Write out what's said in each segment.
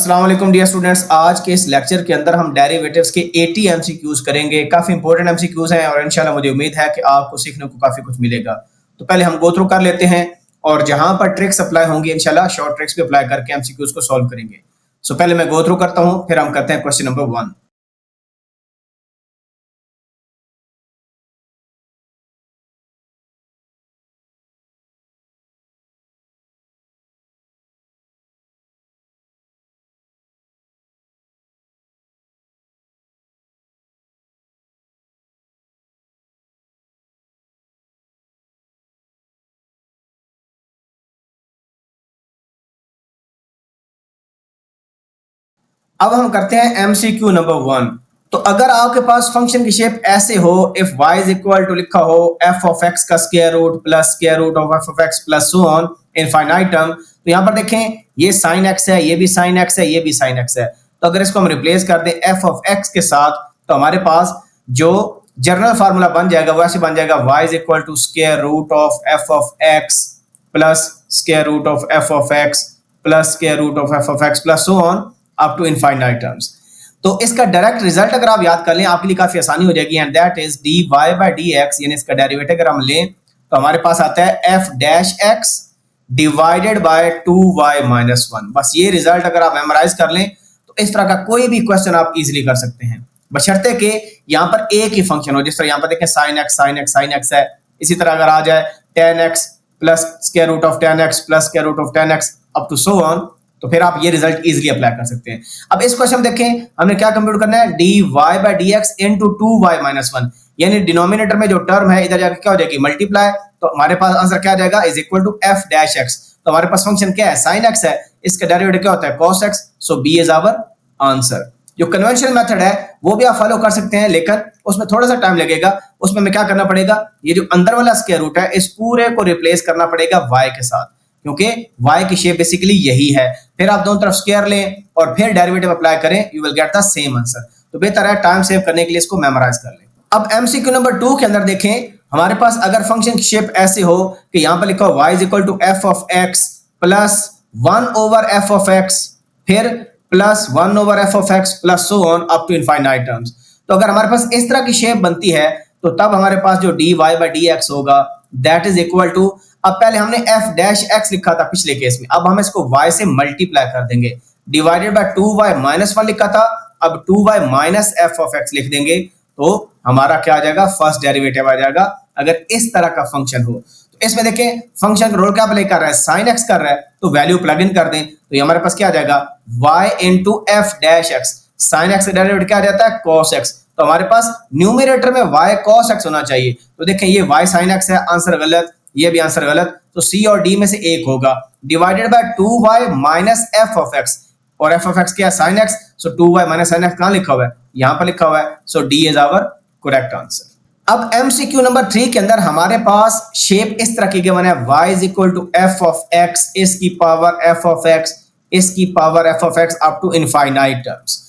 अस्सलाम वालेकुम dear students. आज के इस लेक्चर के अंदर हम डेरिवेटिव्स के 80 एमसीक्यूज करेंगे। काफी इंपॉर्टेंट एमसीक्यूज हैं और इंशाल्लाह मुझे उम्मीद है कि आपको सीखने को काफी कुछ मिलेगा। तो पहले हम गो थ्रू कर लेते हैं और जहां पर ट्रिक्स अप्लाई होंगी इंशाल्लाह शॉर्ट ट्रिक्स भी अप्लाई करके एमसीक्यूज को सॉल्व करेंगे। सो पहले मैं गो थ्रू करता हूं, फिर हम करते हैं क्वेश्चन नंबर 1। अब हम करते हैं एमसीक्यू नंबर 1। तो अगर आपके पास फंक्शन की शेप ऐसे हो, if y is equal to लिखा हो f ऑफ x का square root plus square root of f of x plus so on infinite term, तो यहां पर देखें ये sin x है, ये भी sin x है, ये भी sin x है। तो अगर इसको हम रिप्लेस कर दें f ऑफ x के साथ तो हमारे पास जो जनरल फार्मूला बन जाएगा वो ऐसे बन जाएगा y is equal to square root of f of x plus square root of f of x plus square root of f of x plus so on up to infinite terms. तो इसका direct result अगर आप याद कर लें आपके लिए काफी आसानी हो जाएगी, and that is dy by dx, यानी इसका डेरिवेटिव अगर हम लें तो हमारे पास आता है f dash x divided bye 2y minus 1। बस ये रिजल्ट अगर आप मेमोराइज कर लें तो इस तरह का कोई भी क्वेश्चन आप इजीली कर सकते हैं, बशर्ते कि यहाँ पर एक ही फंक्शन हो। जिस तरह यहाँ पर देखें sin x है, इसी तरह अगर आ जाए tan x plus square root of tan x plus square root of tan x up to so on, तो फिर आप ये रिजल्ट इजीली अप्लाई कर सकते हैं। अब इस क्वेश्चन देखें हमने क्या कंप्यूट करना है, dy by dx into 2y minus 1, यानी डिनोमिनेटर में जो टर्म है इधर जाकर क्या हो जाएगी मल्टीप्लाई, तो हमारे पास आंसर क्या आ जाएगा is equal to f dash x। तो हमारे पास फंक्शन क्या है sin x है, इसका डेरिवेटिव क्या होता है cos x, so b is our answer. जो कन्वेंशनल मेथड है वो भी आप फॉलो कर सकते हैं, लेकिन उसमें थोड़ा सा टाइम लगेगा। उसमें हमें क्या करना पड़ेगा, ये जो अंदर वाला स्क्वायर रूट है इस पूरे को रिप्लेस करना पड़ेगा y के साथ, क्योंकि y की शेप बेसिकली यही है। फिर आप दोनों तरफ स्क्वायर लें और फिर डेरिवेटिव अप्लाई करें, you will get the same answer. तो बेहतर है टाइम सेव करने के लिए इसको मेमोराइज कर लें। अब एमसीक्यू नंबर 2 के अंदर देखें हमारे पास अगर फंक्शन की शेप ऐसे हो कि यहां पर लिखा हो y is equal to f of x plus 1 over f of x फिर plus 1 over f of x plus so on up to infinite terms. तो अगर हमारे पास इस तरह की शेप बनती है तो तब हमारे पास जो dy बाय dx होगा दैट इज इक्वल टू, अब पहले हमने f डैश x लिखा था पिछले केस में, अब हम इसको y से मल्टीप्लाई कर देंगे। डिवाइडेड बाय 2y माइनस 1 लिखा था, अब 2y minus f of x लिख देंगे, तो हमारा क्या आ जाएगा फर्स्ट डेरिवेटिव आ जाएगा अगर इस तरह का फंक्शन हो। तो इसमें देखें फंक्शन का रोल क्या प्ले कर रहा है, sin x कर रहा है, तो वैल्यू प्लग इन कर दें तो ये हमारे पास क्या आ जाएगा y into f dash x। sin x का डेरिवेटिव क्या आ जाता है cos x, तो हमारे पास न्यूमरेटर में y cos x होना चाहिए। तो देखें ये y sin x है, आंसर गलत, ये भी आंसर गलत, तो सी और डी में से एक होगा। Divided by 2y minus f of x, और f ऑफ x क्या है sin x, सो 2y माइनस sin x कहां लिखा हुआ है, यहां पर लिखा हुआ है, so D is our correct answer. अब एमसीक्यू नंबर 3 के अंदर हमारे पास शेप इस तरह की गिवन है, y is equal to f of x इसकी पावर f ऑफ x इसकी power f of x up to infinite terms.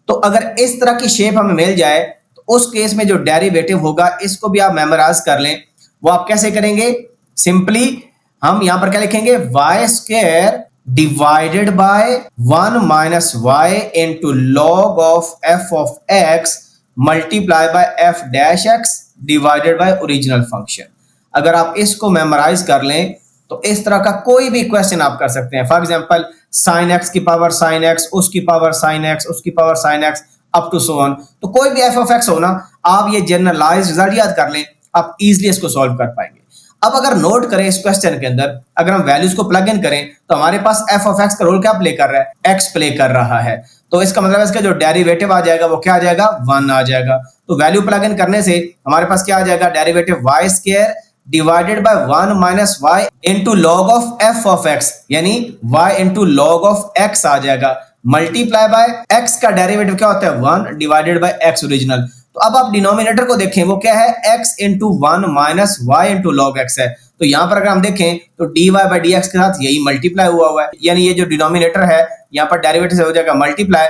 तो अगर इस तरह की शेप हमें मिल जाए तो उस केस में जो डेरिवेटिव होगा इसको भी आप मेमोराइज कर लें। वो आप कैसे करेंगे, सिंपली हम यहां पर क्या लिखेंगे y square divided by 1 minus y into log of f of x multiply bye f dash x divided bye original function. अगर आप इसको मेमोराइज कर लें तो इस तरह का कोई भी क्वेश्चन आप कर सकते हैं। फॉर एग्जांपल sin x की पावर sin x उसकी पावर sin x उसकी power sin x up to so on, तो कोई भी f ऑफ x हो ना, आप ये जनरलाइज्ड रिजल्ट याद कर लें, आप इजीली इसको सॉल्व कर पाएंगे। अब अगर नोट करें इस क्वेश्चन के अंदर अगर हम वैल्यूज को प्लग इन करें तो हमारे पास f ऑफ x का रोल क्या प्ले कर रहा है, x प्ले कर रहा है, तो इसका मतलब इसका जो डेरिवेटिव आ जाएगा वो क्या आ जाएगा 1 आ जाएगा। तो वैल्यू प्लग इन करने से हमारे पास क्या आ जाएगा derivative y square divided by 1 minus y into log of f of x, यानी y into log of x आ जाएगा, मल्टीप्लाई बाय x का डेरिवेटिव क्या होता है 1 डिवाइडेड बाय x ओरिजिनल। तो अब आप डिनोमिनेटर को देखें वो क्या है x into 1 minus y into log x है, तो यहां पर अगर हम देखें तो dy बाय dx के साथ यही मल्टीप्लाई हुआ है, यानी ये जो डिनोमिनेटर है यहां पर डेरिवेटिव से हो जाएगा मल्टीप्लाई,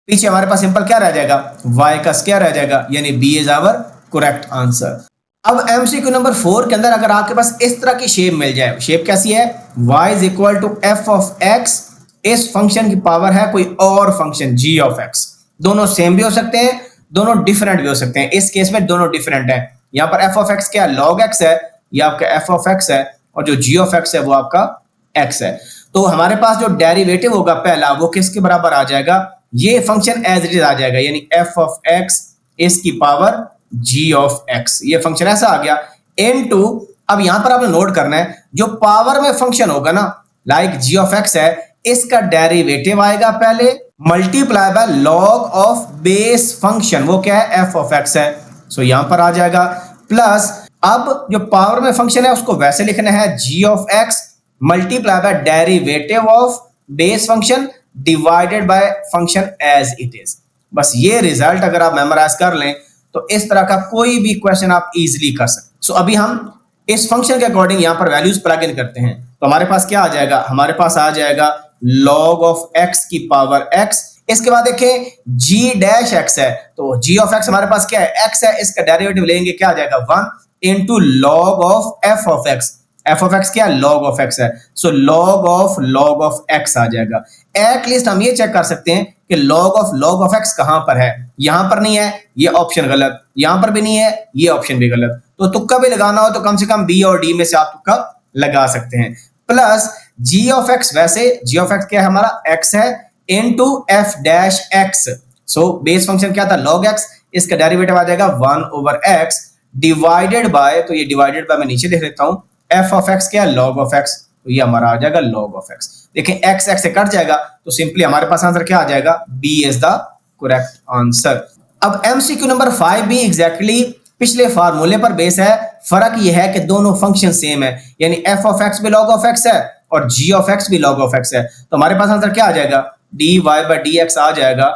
पीछे हमारे पास सिंपल क्या रह जाएगा y का स्क्वायर रह जाएगा, यानी b is our correct answer. अब एमसीक्यू नंबर 4 के अंदर अगर आपके पास इस तरह की शेप मिल जाए, शेप कैसी है, y is equal to f of x इस फंक्शन की पावर है कोई और फंक्शन g ऑफ x। दोनों सेम भी हो सकते हैं, दोनों डिफरेंट भी हो सकते हैं। इस केस में दोनों डिफरेंट है। यहाँ पर f ऑफ x क्या log x है, ये आपका f ऑफ x है, और जो g ऑफ x है वो आपका x है। तो हमारे पास जो डेरिवेटिव होगा पहला वो किसके बराबर आ जाएगा, ये फंक्शन एज इट इज आ जाएगा, यानी f ऑफ x इसकी पावर g ऑफ x। ये फंक्शन ऐसा आ गया इनटू, अब यहां पर आपने नोट करना है जो पावर में फंक्शन होगा ना, लाइक g ऑफ x है, इसका डेरिवेटिव आएगा पहले multiply by log of base function, वो क्या है f ऑफ x है। सो यहां पर आ जाएगा प्लस, अब जो पावर में फंक्शन है उसको वैसे लिखना है g of x multiply by derivative of base function divided by function as it is. बस ये रिजल्ट अगर आप मेमोराइज कर लें तो इस तरह का कोई भी क्वेश्चन आप इजीली कर सकते। सो अभी हम इस फंक्शन के अकॉर्डिंग यहां पर वैल्यूज प्लग इन करते हैं, तो हमारे पास क्या आ जाएगा, हमारे पास आ जाएगा log ऑफ x की पावर x। इसके बाद देखें g डैश x है, तो g ऑफ x हमारे पास क्या है, x है, इसका डेरिवेटिव लेंगे क्या आ जाएगा 1 into log of f of x। f of x क्या है, log ऑफ x है, सो log ऑफ x आ जाएगा। एटलीस्ट हम ये चेक कर सकते हैं कि log ऑफ x कहां पर है, यहां पर नहीं है, ये ऑप्शन गलत, यहां पर भी नहीं है, ये ऑप्शन भी गलत। तो तुक्का भी लगाना हो तो कम से कम बी और डी में से आप तुक्का लगा सकते हैं। प्लस g ऑफ x, वैसे g ऑफ x क्या है हमारा x है into f dash x। So base function क्या था log x, इसका डेरिवेटिव आ जाएगा 1 ओवर x डिवाइडेड बाय, तो ये डिवाइडेड बाय मैं नीचे लिख देता हूं, f ऑफ x क्या है log ऑफ x, तो ये हमारा आ जाएगा log ऑफ x। देखें x x से कट जाएगा तो सिंपली हमारे पास आंसर क्या आ जाएगा, b is the correct answer. अब MCQ नंबर 5 भी एग्जैक्टली पिछले फार्मूले पर बेस है, फर्क यह है कि दोनों फंक्शन सेम है, यानी f ऑफ x भी log ऑफ x है और g ऑफ x भी log ऑफ x है। तो हमारे पास आंसर क्या आ जाएगा, dy बाय dx आ जाएगा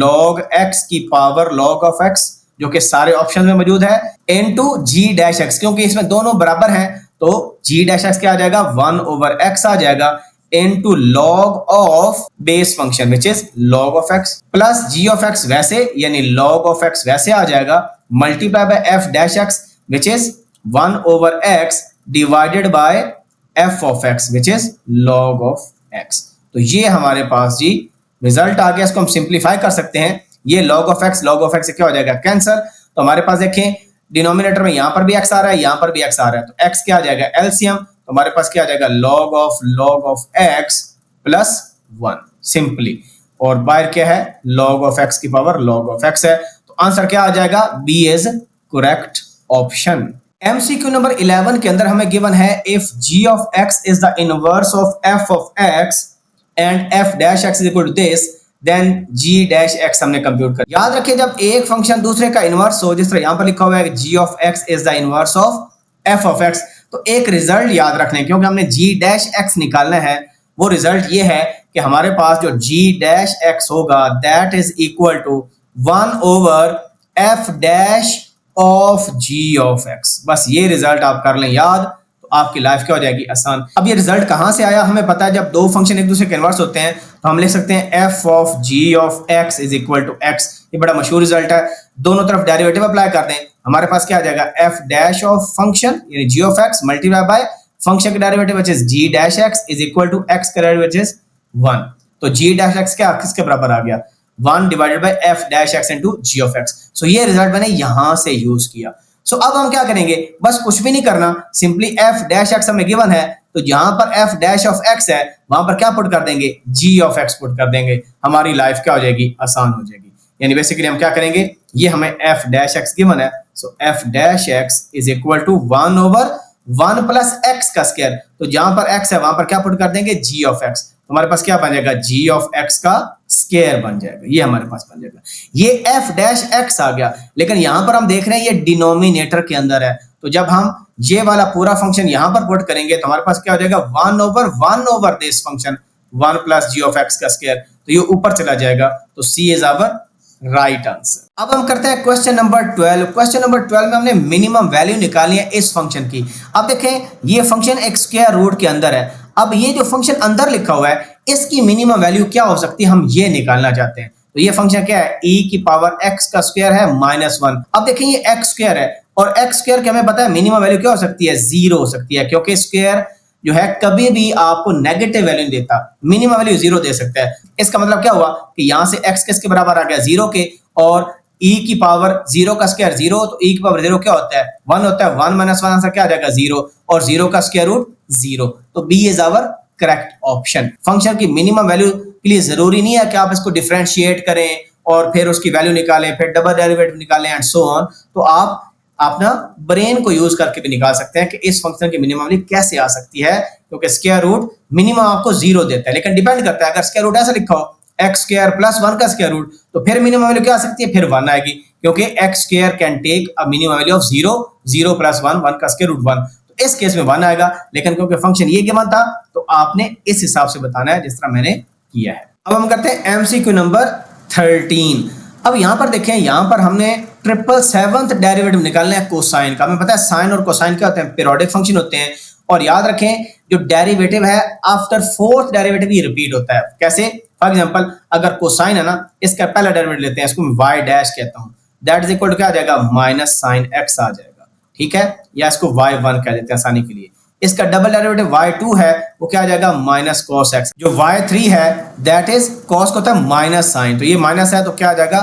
log x की पावर log ऑफ x, जो कि सारे ऑप्शन में मौजूद है, इनटू g डैश x, क्योंकि इसमें दोनों बराबर हैं तो g डैश x क्या आ जाएगा 1 ओवर x आ जाएगा into log of base function which is log of x, plus g of x वैसे यानी log ऑफ x वैसे आ जाएगा multiply by f dash x which is 1 over x divided bye f of x which is log of x। तो ये हमारे पास जी result आ गया, इसको हम सिंप्लीफाई कर सकते हैं। ये log ऑफ x से क्या हो जाएगा कैंसर, तो हमारे पास देखें डिनोमिनेटर में यहां पर भी x आ रहा है, यहां पर भी x आ रहा है, तो x क्या आ जाएगा एलसीएम, तो हमारे पास क्या आ जाएगा log of x plus 1 simply, और बाहर क्या है log ऑफ x की पावर log ऑफ x है। तो आंसर क्या आ जाएगा, b is correct option. MCQ number 11 के अंदर हमें गिवन है if g of x is the inverse of f of x and f dash x is equal to this, then g dash x हमने compute कर। याद रखिए जब एक फंक्शन दूसरे का इनवर्स हो, जिस तरह यहां पर लिखा हुआ है g of x is the inverse of f of x, तो एक रिजल्ट याद रखने, क्योंकि हमने g डैश x निकालना है, वो रिजल्ट ये है कि हमारे पास जो g डैश x होगा that is equal to 1 over f dash of g of x। बस ये रिजल्ट आप कर लें याद, तो आपकी लाइफ क्या हो जाएगी आसान। अब ये रिजल्ट कहां से आया, हमें पता है जब दो फंक्शन एक दूसरे के इनवर्स होते हैं तो हम लिख सकते हैं f of g of x is equal to x। ये बड़ा मशहूर रिजल्ट है, दोनों तरफ डेरिवेटिव अप्लाई कर दें, हमारे पास क्या आ जाएगा f डैश ऑफ फंक्शन यानी g of x multiply by function का derivative which is g dash x is equal to x का डेरिवेटिव व्हिच इज 1। तो g डैश x क्या किसके बराबर आ गया, 1 divided by f dash x into g of x। सो ये result मैंने यहां से यूज किया। सो अब हम क्या करेंगे, बस कुछ भी नहीं करना, सिंपली f डैश x हमें गिवन है, तो जहां पर f डैश ऑफ x है वहां पर क्या पुट कर देंगे, g ऑफ x पुट कर देंगे, हमारी लाइफ क्या हो जाएगी, आसान हो जाएगी। यानी बेसिकली हम क्या करेंगे, ये हमें f डैश x गिवन है, so f dash x is equal to 1 over 1 plus x का स्क्वायर, तो जहां पर x है वहां पर क्या पुट कर देंगे, g ऑफ x, हमारे पास क्या बन जाएगा, g ऑफ x का स्क्वायर बन जाएगा, ये हमारे पास बन जाएगा। ये f डैश x आ गया, लेकिन यहां पर हम देख रहे हैं ये डिनोमिनेटर के अंदर है, तो जब हम ये वाला पूरा फंक्शन यहां पर पुट करेंगे तो हमारे पास क्या हो जाएगा, 1 over this function 1 plus g of x का स्क्वायर, तो ये ऊपर चला जाएगा, तो c is our right answer. अब हम करते हैं क्वेश्चन नंबर 12। क्वेश्चन नंबर 12 में हमने मिनिमम वैल्यू निकालनी है इस फंक्शन की। अब देखें ये फंक्शन एक स्क्वायर रूट के अंदर है, अब ये जो फंक्शन अंदर लिखा हुआ है इसकी मिनिमम वैल्यू क्या हो सकती है, हम ये निकालना चाहते हैं। तो ये फंक्शन क्या है, e की पावर x का स्क्वायर है -1। अब देखें ये x स्क्वायर है और x स्क्वायर के हमें पता है मिनिमम वैल्यू क्या हो सकती है, 0 हो सकती है, क्योंकि स्क्वायर जो है कभी भी आपको नेगेटिव वैल्यू नहीं देता, मिनिमम वैल्यू 0 दे सकता है। इसका मतलब क्या हुआ कि यहां से x किसके बराबर आ गया 0 के, और e की पावर 0 का स्क्वायर 0, तो e की पावर 0 क्या होता है 1 होता है, 1 माइनस 1 आंसर क्या आ जाएगा 0, और 0 का स्क्वायर रूट 0, तो B is our correct option. Function की मिनिमम वैल्यू के लिए जरूरी नहीं है कि आप इसको डिफरेंशिएट करें और फिर उसकी वैल्यू निकालें, फिर डबल डेरिवेटिव निकालें एंड सो ऑन, तो आप अपना ब्रेन को यूज करके भी निकाल सकते हैं कि इस फंक्शन की मिनिमम वैल्यू कैसे आ सकती है, क्योंकि स्क्वायर रूट मिनिमम आपको 0 देता है, लेकिन डिपेंड करता है अगर स्क्वायर रूट ऐसा लिखा हो एक्स स्क्वायर प्लस 1 का स्क्वायर रूट, तो फिर मिनिमम वैल्यू क्या आ सकती है, फिर 1 आएगी, क्योंकि x square can take a minimum value of 0, 0 plus 1, 1 का स्क्वायर रूट 1, तो इस केस में 1 आएगा, लेकिन क्योंकि फंक्शन ये गिवन था तो आपने इस हिसाब से बताना है जिस तरह मैंने किया है। अब हम करते हैं एमसीक्यू नंबर 13। अब यहां पर देखें, यहां पर हमने 777th डेरिवेटिव निकालना है कोसाइन का। हमें पता है साइन और कोसाइन क्या होते हैं, पीरियोडिक फंक्शन होते हैं, और याद रखें जो डेरिवेटिव है आफ्टर फोर्थ डेरिवेटिव ही रिपीट होता है। कैसे, फॉर एग्जांपल अगर कोसाइन है ना, इसका पहला डेरिवेटिव लेते हैं, इसको मैं y डैश कहता हूं, दैट इज इक्वल टू क्या आ जाएगा माइनस साइन x आ जाएगा, ठीक है, या इसको y1 कह देते हैं आसानी के लिए। इसका डबल डेरिवेटिव y2 है, वो क्या आ जाएगा माइनस कॉस x। जो y3 है दैट इज कॉस को होता है माइनस साइन, तो ये माइनस है तो क्या आ जाएगा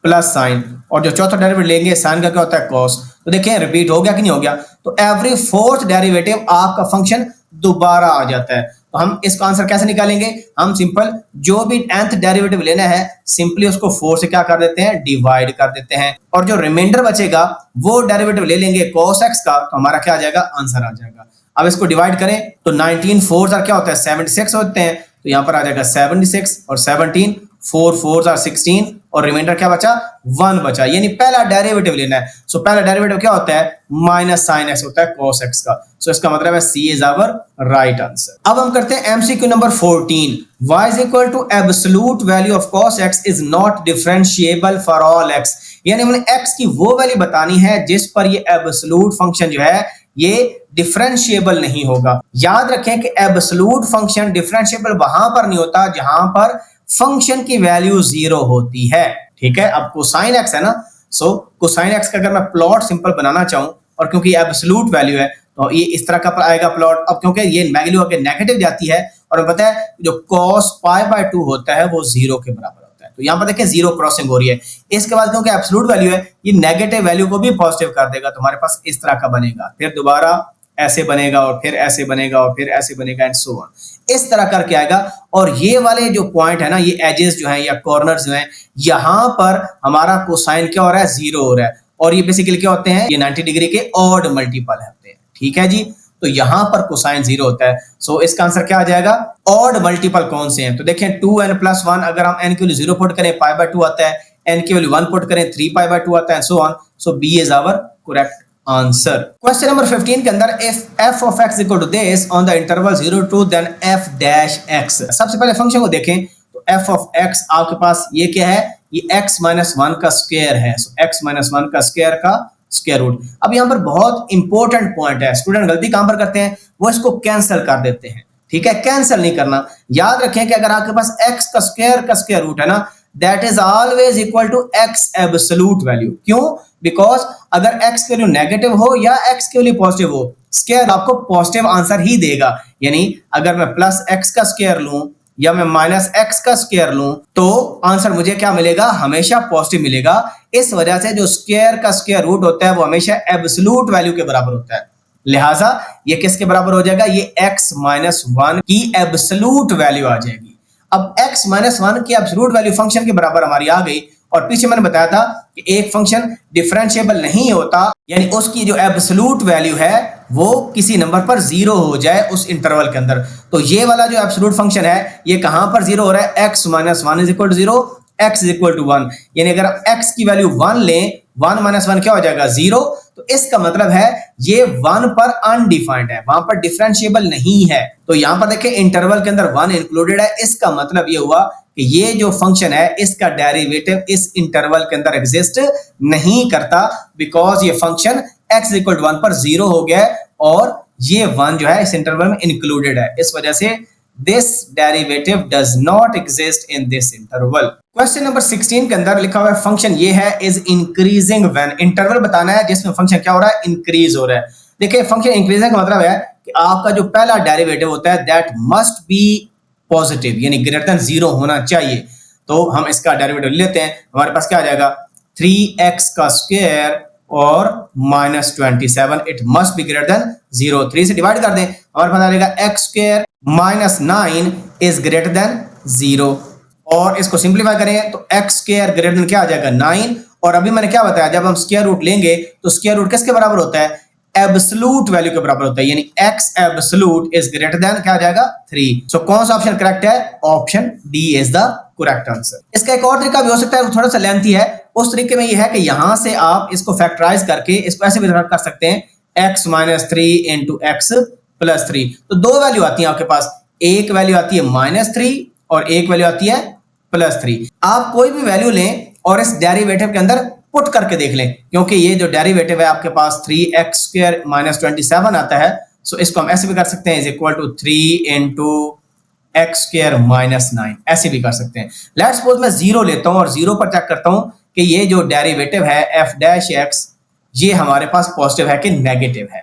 प्लस साइन, और जो चौथा डेरिवेटिव लेंगे साइन का क्या होता है कॉस। तो देखिए रिपीट हो गया कि नहीं हो गया, तो एवरी फोर्थ डेरिवेटिव आपका फंक्शन दोबारा आ जाता है। तो हम इसका आंसर कैसे निकालेंगे, हम सिंपल जो भी nth डेरिवेटिव लेना है सिंपली उसको 4 से क्या कर देते हैं डिवाइड कर देते हैं, और जो रिमाइंडर बचेगा वो डेरिवेटिव ले लेंगे cos x का, तो हमारा क्या आ जाएगा आंसर आ जाएगा। अब इसको डिवाइड करें तो 19 4 क्या होता है 76 होते हैं, तो यहां पर आ जाएगा 76 और 17, 4 4 16, और रिमाइंडर क्या बचा 1 बचा, यानी पहला डेरिवेटिव लेना है। सो पहला डेरिवेटिव क्या होता है माइनस साइन x होता है cos x का। सो इसका मतलब है सी इज आवर राइट आंसर। अब हम करते हैं MCQ number 14। y is equal to absolute value of cos x is not differentiable for all x, यानी हमने x की वो वैल्यू बतानी है जिस पर ये एब्सोल्यूट फंक्शन जो है ये डिफरेंशिएबल नहीं होगा। याद रखें कि एब्सोल्यूट फंक्शन डिफरेंशिएबल वहां पर नहीं होता जहां पर फंक्शन की वैल्यू 0 होती है, ठीक है। अब कोसाइन x है ना, सो कोसाइन x का अगर मैं प्लॉट सिंपल बनाना चाहूं, और क्योंकि एब्सोल्यूट वैल्यू है तो ये इस तरह का आएगा प्लॉट। अब क्योंकि ये वैल्यू आगे नेगेटिव जाती है, और पता है जो cos π/2 होता है वो 0 के बराबर होता है, तो यहाँ पर देखें 0 क्रॉसिंग हो रही है। इसके बाद क्योंकि एब्सोल्यूट वैल्यू है ये नेगेटिव वैल्यू को भी पॉजिटिव कर देगा, तो हमारे पास इस तरह का बनेगा, फिर दोबारा ऐसे बनेगा, और फिर ऐसे बनेगा, और फिर ऐसे बनेगा एंड सो ऑन, इस तरह करके आएगा। और ये वाले जो पॉइंट है ना, ये एजेस जो हैं या कॉर्नर्स जो हैं, यहाँ पर हमारा कोसाइन क्या हो रहा है 0 हो रहा है, और ये बेसिकली क्या होते हैं ये 90 डिग्री के ऑड मल्टीपल होते हैं, ठीक है जी। तो यहां पर कोसाइन 0 होता है, सो इसका आंसर क्या आ जाएगा ऑड मल्टीपल कौन से हैं, तो देखें 2n+1, अगर हम n की वैल्यू 0 पुट करें π/2 आता है, n की वैल्यू 1 पुट करें 3π/2 आता है, so on. So B is our correct answer. Question number 15 के अंदर if f of x equal to this on the interval 0 to then f dash x, सबसे पहले फंक्शन को देखें तो f of x आपके पास ये क्या है, ये x - 1 का स्क्वायर है, सो x - 1 का स्क्वायर का स्क्वायर रूट। अब यहाँ पर बहुत इंपॉर्टेंट पॉइंट है, स्टूडेंट गलती कहां पर करते हैं, वो इसको कैंसिल कर देते हैं, ठीक है, कैंसिल नहीं करना। याद रखें कि अगर आपके पास x का स्क्वायर रूट है ना, that is always equal to x absolute value. क्यों, बिकॉज अगर x की वैल्यू नेगेटिव हो या x की वैल्यू पॉजिटिव हो, स्क्वायर आपको पॉजिटिव आंसर ही देगा। यानी अगर मैं प्लस x का स्क्वायर लूं या मैं माइनस x का स्क्वायर लूं, तो आंसर मुझे क्या मिलेगा, हमेशा पॉजिटिव मिलेगा। इस वजह से जो स्क्वायर का स्क्वायर रूट होता है वो हमेशा एब्सोल्यूट वैल्यू के बराबर होता है, लिहाजा ये किसके बराबर हो जाएगा, ये x - 1 की एब्सोल्यूट वैल्यू आ जाएगी। अब x - 1 की एब्सोल्यूट वैल्यू फंक्शन के बराबर हमारी आ गई, और पीछे मैंने बताया था कि एक फंक्शन डिफरेंशिएबल नहीं होता, यानी उसकी जो एब्सोल्यूट वैल्यू है वो किसी नंबर पर 0 हो जाए उस इंटरवल के अंदर। तो ये वाला जो एब्सोल्यूट फंक्शन है ये कहां पर 0 हो रहा है, x - 1 = 0, x = 1, यानी अगर x की वैल्यू 1 लें, 1 - 1 क्या हो जाएगा 0, तो इसका मतलब है ये 1 पर अनडिफाइंड है, वहां पर डिफरेंशिएबल नहीं है। तो यहां पर देखिए इंटरवल के अंदर 1 इंक्लूडेड है, इसका मतलब ये हुआ कि ये जो फंक्शन है इसका डेरिवेटिव इस इंटरवल के अंदर एग्जिस्ट नहीं करता, बिकॉज ये फंक्शन x = 1 पर 0 हो गया है, और ये 1 जो है इस इंटरवल में इंक्लूडेड है, इस वजह से this derivative does not exist in this interval। Question number 16 के अंदर लिखा हुआ है फंक्शन ये है is increasing when, इंटरवल बताना है जिसमें फंक्शन क्या हो रहा है इंक्रीज हो रहा है। देखिए फंक्शन इंक्रीजिंग का मतलब है कि आपका जो पहला डेरिवेटिव होता है दैट मस्ट बी पॉजिटिव, यानी ग्रेटर देन 0 होना चाहिए। तो हम इसका डेरिवेटिव लेते हैं, हमारे पास क्या आ जाएगा 3x का स्क्वायर और -27, it must be greater then 0। 3 से डिवाइड कर दें, हमारे पास आ जाएगा x square -9 is greater than 0। और इसको सिंप्लीफाई करें तो x स्क्वायर ग्रेटर देन क्या आ जाएगा 9। और अभी मैंने क्या बताया, जब हम स्क्वायर रूट लेंगे तो स्क्वायर रूट किसके बराबर होता है, एब्सोल्यूट वैल्यू के बराबर होता है, यानी x absolute is greater than क्या आ जाएगा 3। सो कौन सा ऑप्शन करेक्ट है, option D is the correct answer. इसका एक और तरीका भी हो सकता है, थोड़ा सा लेंथी है। उस तरीके में ये है कि यहां से आप इसको फैक्टराइज करके इसको ऐसे भी कर सकते हैं, x - 3 इंटू x + 3। तो दो वैल्यू आती है आपके पास, एक वैल्यू आती है -3 और एक वैल्यू आती है +3। आप कोई भी वैल्यू लें और इस डेरिवेटिव के अंदर पुट करके देख लें, क्योंकि ये जो डेरिवेटिव है आपके पास 3x स्क्वायर -27 आता है। सो इसको हम ऐसे भी कर सकते हैं, is equal to 3 into x square -9, ऐसे भी कर सकते हैं। लेट्स सपोज मैं 0 लेता हूं और 0 पर चेक करता हूं कि ये जो डेरिवेटिव है f' ये हमारे पास पॉजिटिव है कि नेगेटिव है।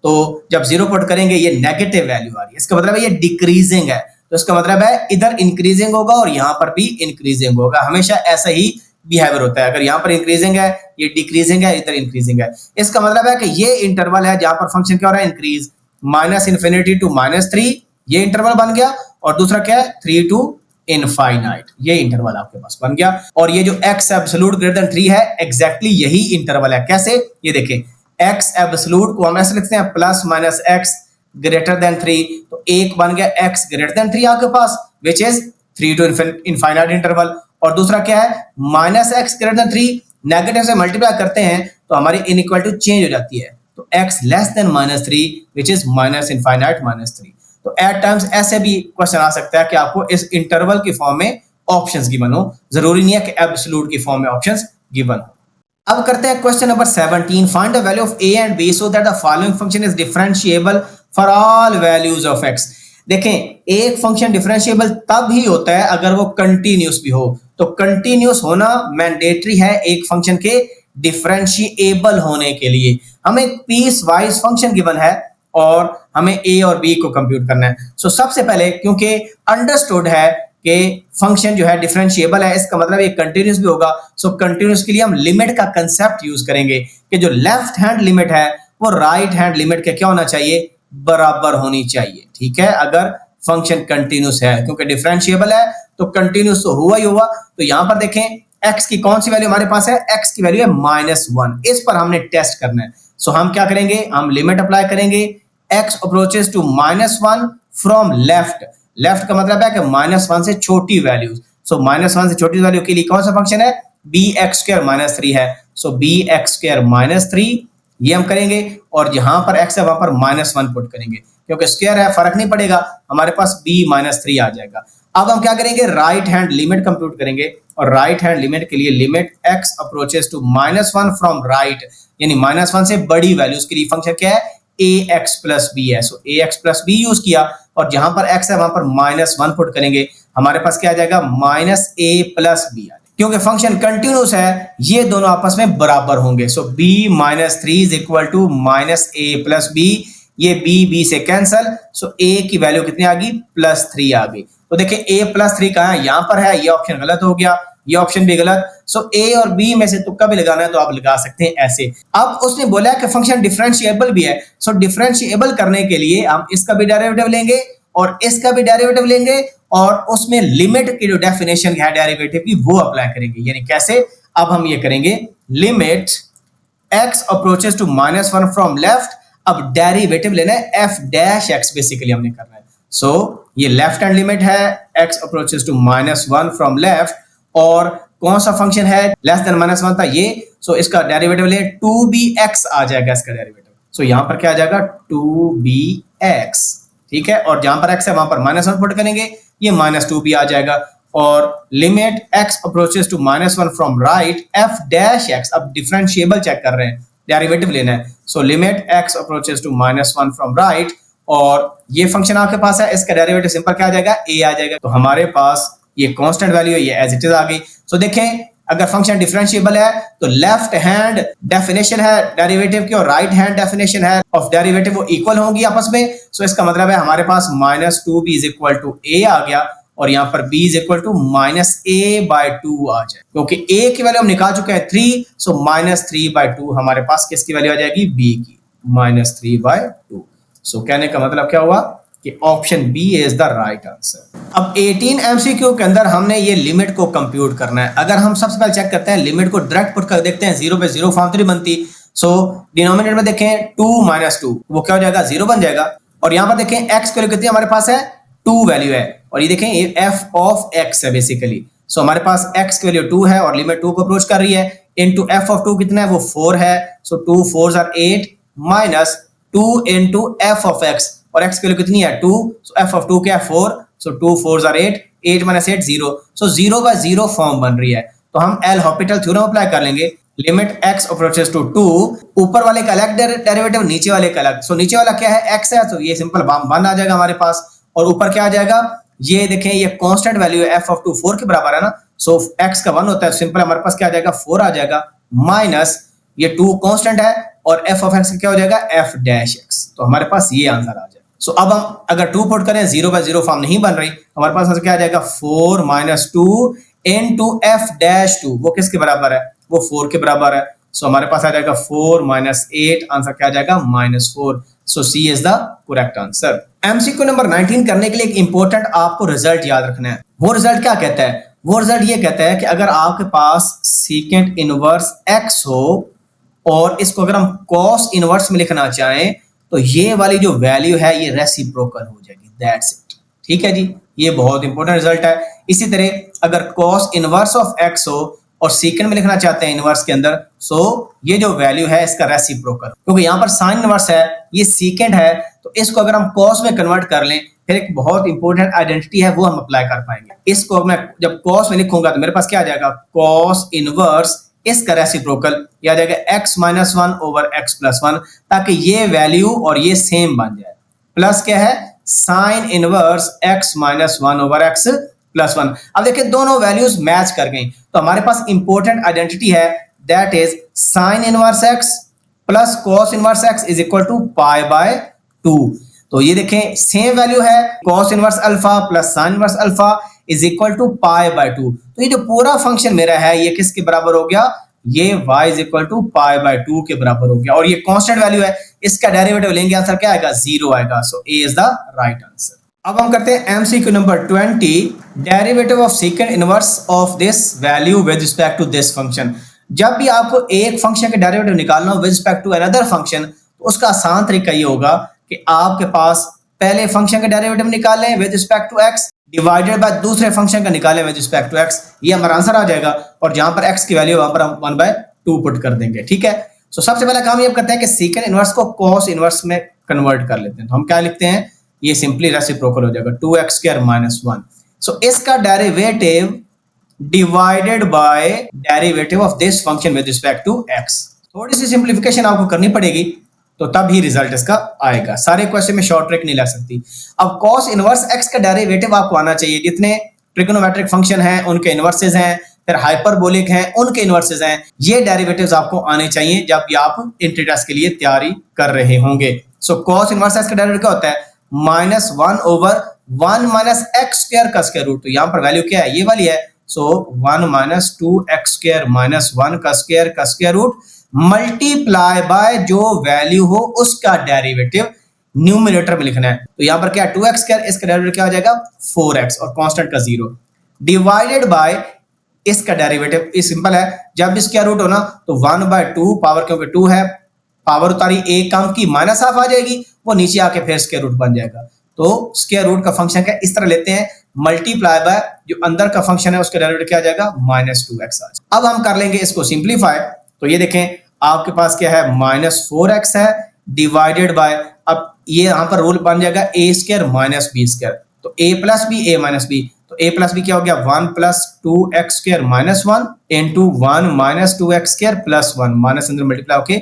तो जब 0 पुट करेंगे ये नेगेटिव वैल्यू आ रही है, इसका मतलब है ये डिक्रीजिंग है। तो इसका मतलब है इधर इंक्रीजिंग होगा और यहां पर भी इंक्रीजिंग होगा, हमेशा ऐसा ही बिहेवियर होता है। अगर यहाँ पर इंक्रीजिंग है, ये डिक्रीजिंग है, इधर इंक्रीजिंग है। इसका मतलब है कि ये इंटरवल है जहां पर फंक्शन क्या हो रहा है, इंक्रीज, -∞ टू -3 ये इंटरवल बन गया, और दूसरा क्या है 3 टू इनफाइनाइट, ये इंटरवल आपके पास बन गया। और ये जो x एब्सोल्यूट ग्रेटर देन 3 है, एग्जैक्टली यही इंटरवल है। कैसे, ये देखें, x एब्सोल्यूट को हम ऐसे लिखते हैं +- x ग्रेटर देन 3, तो एक बन गया x ग्रेटर देन 3 आपके पास, which is 3 to infinite interval. और दूसरा क्या है -x ग्रेटर देन 3, नेगेटिव से मल्टीप्लाई करते हैं तो हमारी इनइक्वालिटी चेंज हो जाती है, तो x less than -3 which is -infinite -3। तो एट टाइम्स ऐसे भी क्वेश्चन आ सकता है कि आपको इस इंटरवल की फॉर्म में ऑप्शंस गिवन हो, जरूरी नहीं है कि एब्सोल्यूट की फॉर्म में ऑप्शंस गिवन हो। अब करते हैं question number 17, find the value of a and b so that the following function is differentiable for all values of x। देखें, एक फंक्शन डिफरेंशिएबल तब ही होता है अगर वो कंटिन्यूस भी हो। तो कंटिन्यूस होना मैंडेटरी है एक फंक्शन के डिफरेंशिएबल होने के लिए। हमें पीस वाइज फंक्शन गिवन है और हमें a और b को कंप्यूट करना है। सो सबसे पहले, क्योंकि अंडरस्टूड है कि फंक्शन जो है डिफरेंशिएबल है, इसका मतलब ये कंटिन्यूस भी होगा। सो कंटिन्यूस के लिए हम लिमिट का कंसेप्ट यूज करेंगे कि जो लेफ्ट हैंड लिमिट है वो राइट हैंड लिमिट के क्या होना चाहिए, बराबर होनी चाहिए। ठीक है, अगर फंक्शन कंटिन्यूस है, क्योंकि डिफरेंशिएबल है तो कंटिन्यूस तो हुआ ही हुआ। तो यहां पर देखें, x की कौन सी वैल्यू हमारे पास है, x की वैल्यू है -1, इस पर हमने टेस्ट करना है। सो हम क्या करेंगे, हम लिमिट अप्लाई करेंगे, x approaches to -1 from left. Left का मतलब है कि -1 से छोटी वैल्यूज। सो -1 से छोटी वैल्यू के लिए कौन सा फंक्शन है, bx² - 3 है। सो bx² - 3 ये हम करेंगे, और जहां पर x है वहां पर -1 पुट करेंगे, क्योंकि स्क्वायर है, फर्क नहीं पड़ेगा, हमारे पास b - 3 आ जाएगा। अब हम क्या करेंगे, राइट हैंड लिमिट कंप्यूट करेंगे, और राइट हैंड लिमिट के लिए limit x approaches to -1 from right, यानी -1 से बड़ी वैल्यूज के लिए फंक्शन क्या है, ax + b है। सो ax + b यूज किया, और जहां पर x है वहां पर -1 पुट करेंगे, हमारे पास क्या आ जाएगा, -a + b। क्योंकि फंक्शन कंटिन्यूस है, ये दोनों आपस में बराबर होंगे। सो b - 3 is equal to -a + b, ये b से कैंसल। सो a की वैल्यू कितनी आ गई, +3 आ गई। तो देखिए a + 3 कहां है, यहां पर है, ये ऑप्शन गलत हो गया, ये ऑप्शन भी गलत। सो a और b में से तुक्का भी लगाना है तो आप लगा सकते हैं ऐसे। अब उसने बोला कि फंक्शन डिफरेंशिएबल भी है। सो डिफरेंशिएबल करने के लिए हम इसका भी डेरिवेटिव लेंगे और इसका भी डेरिवेटिव लेंगे, और उसमें लिमिट की जो डेफिनेशन है डेरिवेटिव की वो अप्लाई करेंगे। यानी कैसे, अब हम ये करेंगे, limit x approaches to -1 from left. अब डेरिवेटिव लेना है f' बेसिकली हमने करना है। सो ये लेफ्ट हैंड लिमिट है, x approaches to -1 from left, और कौन सा फंक्शन है, लेस देन -1 था ये। सो इसका डेरिवेटिव ले 2bx आ जाएगा इसका डेरिवेटिव। सो यहां पर क्या आ जाएगा, 2bx। ठीक है, और जहां पर x है वहां पर -1 पुट करेंगे, ये -2b आ जाएगा। और limit x approaches to -1 from right f'। अब डिफरेंशिएबल चेक कर रहे हैं, डेरिवेटिव लेना है। So limit x approaches to -1 from right, और ये फंक्शन आपके पास है, इसका डेरिवेटिव सिंपल क्या आ जाएगा, a आ जाएगा। तो हमारे पास ये कांस्टेंट वैल्यू है, ये एज इट इज आ गई। सो देखें, अगर फंक्शन डिफरेंशिएबल है तो लेफ्ट हैंड डेफिनेशन है डेरिवेटिव की और राइट हैंड डेफिनेशन है ऑफ डेरिवेटिव वो इक्वल होंगी आपस में। सो इसका मतलब है हमारे पास -2b is equal to a आ गया और यहाँ पर b is equal to -a/2 आ जाए, क्योंकि a की वैल्यू हम निकाल चुके हैं 3, सो -3/2 हमारे पास किसकी वैल्यू आ जाएगी, b की, -3/2। सो कहने का मतलब क्या हुआ कि option B is the right answer. अब 18 एमसीक्यू के अंदर हमने ये लिमिट को कंप्यूट करना है। अगर हम सबसे पहले चेक करते हैं लिमिट को डायरेक्ट पुट कर देखते हैं, 0 पे 0 फॉर्म 3 बनती। सो डिनोमिनेटर में देखें 2 - 2 वो क्या हो जाएगा, 0 बन जाएगा। और यहाँ पर देखें x की वैल्यू कितनी हमारे पास है, 2 वैल्यू है और ये देखें ये f ऑफ x है बेसिकली। सो हमारे पास x की वैल्यू 2 है और लिमिट 2 को अप्रोच कर रही है, इनटू f ऑफ 2 कितना है, वो 4 है। सो 2 4s are 8 minus 2 into f of x और x की वैल्यू कितनी है 2, सो f ऑफ 2 क्या है 4, सो 2 4s are 8, 8 - 8 0, सो 0/0 फॉर्म बन रही है। तो हम एल हॉपिटल थ्योरम अप्लाई कर लेंगे, लिमिट x अप्रोचेस टू 2, ऊपर वाले का अलग डेरिवेटिव, नीचे वाले का अलग। सो नीचे वाला क्या है x है, तो ये सिंपल 1 आ जाएगा हमारे पास और ऊपर क्या आ जाएगा, ये देखें ये कांस्टेंट वैल्यू है f ऑफ 2 4 के बराबर है ना, सो x का 1 होता है, सिंपल हमारे पास क्या आ जाएगा 4 आ जाएगा, माइनस ये 2 कांस्टेंट है और f ऑफ x क्या हो जाएगा f डैश x। तो हमारे पास ये आंसर आ जाएगा। सो अब हम अगर 2 पुट करें 0/0 फॉर्म नहीं बन रही, हमारे पास आंसर क्या आ जाएगा 4 - 2 इनटू f डैश 2, वो किसके बराबर है, वो 4 के बराबर है। सो हमारे पास आ जाएगा 4 - 8, आंसर क्या आ जाएगा -4। So C is the correct answer. MCQ number 19 करने के लिए एक इंपॉर्टेंट आपको रिजल्ट याद रखना है। वो रिजल्ट क्या कहता है, वो रिजल्ट ये कहता है कि अगर आपके पास सीकेंट इनवर्स x हो और इसको अगर हम कॉस इनवर्स में लिखना चाहें तो ये वाली जो वैल्यू है ये रेसिप्रोकल हो जाएगी, दैट्स इट। ठीक है जी, ये बहुत इंपॉर्टेंट रिजल्ट है। इसी तरह अगर कॉस इनवर्स ऑफ x हो और सीकेंट में लिखना चाहते हैं इनवर्स के अंदर, सो ये जो वैल्यू है इसका रेसिप्रोकल, क्योंकि यहाँ पर साइन इनवर्स है, ये सीकेंट है, तो इसको अगर हम कॉस में कन्वर्ट कर लें फिर एक बहुत इंपॉर्टेंट आइडेंटिटी है वो हम अप्लाई कर पाएंगे। इसको मैं जब कॉस में लिखूंगा तो मेरे पास क्या आ जाएगा, कॉस इनवर्स इसका रेसिप्रोकल ये आ जाएगा x - 1 ओवर x + 1, ताकि ये वैल्यू और ये सेम बन जाए। प्लस क्या है, sign inverse x - 1 over x + 1। अब देखिए दोनों वैल्यूज मैच कर गई, तो हमारे पास इंपॉर्टेंट आइडेंटिटी है, that is sine inverse x plus cos inverse x is equal to π/2। तो ये देखें सेम वैल्यू है, cos inverse alpha plus sine inverse alpha is equal to π/2। तो ये जो पूरा फंक्शन मेरा है ये किसके बराबर हो गया, ये y इज इक्वल टू π/2 के बराबर हो गया और ये कांस्टेंट वैल्यू है, इसका डेरिवेटिव लेंगे आंसर क्या आएगा, 0 आएगा। So A is the right answer. अब हम करते हैं MCQ number 20, derivative of second inverse of this value with respect to this function. जब भी आपको एक फंक्शन के डेरिवेटिव निकालना हो with respect to another function, तो उसका आसान तरीका ये होगा कि आपके पास पहले फंक्शन का डेरिवेटिव निकालें with respect to x divided by दूसरे फंक्शन का निकालें विद रिस्पेक्ट टू x, ये हमारा आंसर आ जाएगा। और जहां पर x की वैल्यू वहां पर हम 1/2 पुट कर देंगे। ठीक है, सो सबसे पहला काम ये करते हैं कि सेकंड इनवर्स को cos इनवर्स में कन्वर्ट कर लेते हैं। तो हम क्या लिखते हैं, ये सिंपली रेसिप्रोकल हो जाएगा 2x² - 1। सो इसका derivative divided by derivative of this function with respect to x। थोड़ी सी सिंप्लीफिकेशन आपको करनी पड़ेगी तो तब ही रिजल्ट इसका आएगा, सारे क्वेश्चन में शॉर्ट ट्रिक नहीं लग सकती। अब cos इनवर्स x का डेरिवेटिव आपको आना चाहिए, जितने ट्रिग्नोमेट्रिक फंक्शन हैं उनके इनवर्सेस हैं, फिर हाइपरबोलिक हैं उनके इनवर्सेस हैं, ये डेरिवेटिव्स आपको आने चाहिए जब भी आप एंट्री टेस्ट के लिए तैयारी कर रहे होंगे। सो cos इनवर्स x का डेरिवेटिव क्या होता है, -1 ओवर 1 माइनस x² का स्क्वायर रूट। तो यहाँ पर वैल्यू क्या है, ये वाली है। सो 1 - 2x² - 1 का स्क्वायर रूट मल्टीप्लाई बाय जो वैल्यू हो उसका डेरिवेटिव न्यूमरेटर में लिखना है। तो यहां पर क्या है 2x², इसका डेरिवेटिव क्या हो जाएगा 4x और कांस्टेंट का 0 डिवाइडेड बाय इसका डेरिवेटिव। ये सिंपल है, जब भी स्क्वायर रूट हो ना तो 1/2 पावर, क्योंकि 2 है पावर उतारी एक काम की -1/2 आ जाएगी, वो नीचे आके फिर स्क्वायर रूट बन जाएगा। तो स्क्वायर रूट का फंक्शन क्या इस तरह लेते हैं, मल्टीप्लाई बाय जो अंदर का फंक्शन है उसका डेरिवेटिव क्या आ जाएगा -2x। अब हम कर लेंगे इसको सिंप्लीफाई। तो ये देखें आपके पास क्या है -4x है डिवाइडेड बाय, अब ये यहां पर रूल बन जाएगा a² - b²। तो a + b a - b, तो a + b क्या हो गया 1 + 2x² - 1 इनटू 1 - 2x² + 1 माइनस अंदर मल्टीप्लाई होके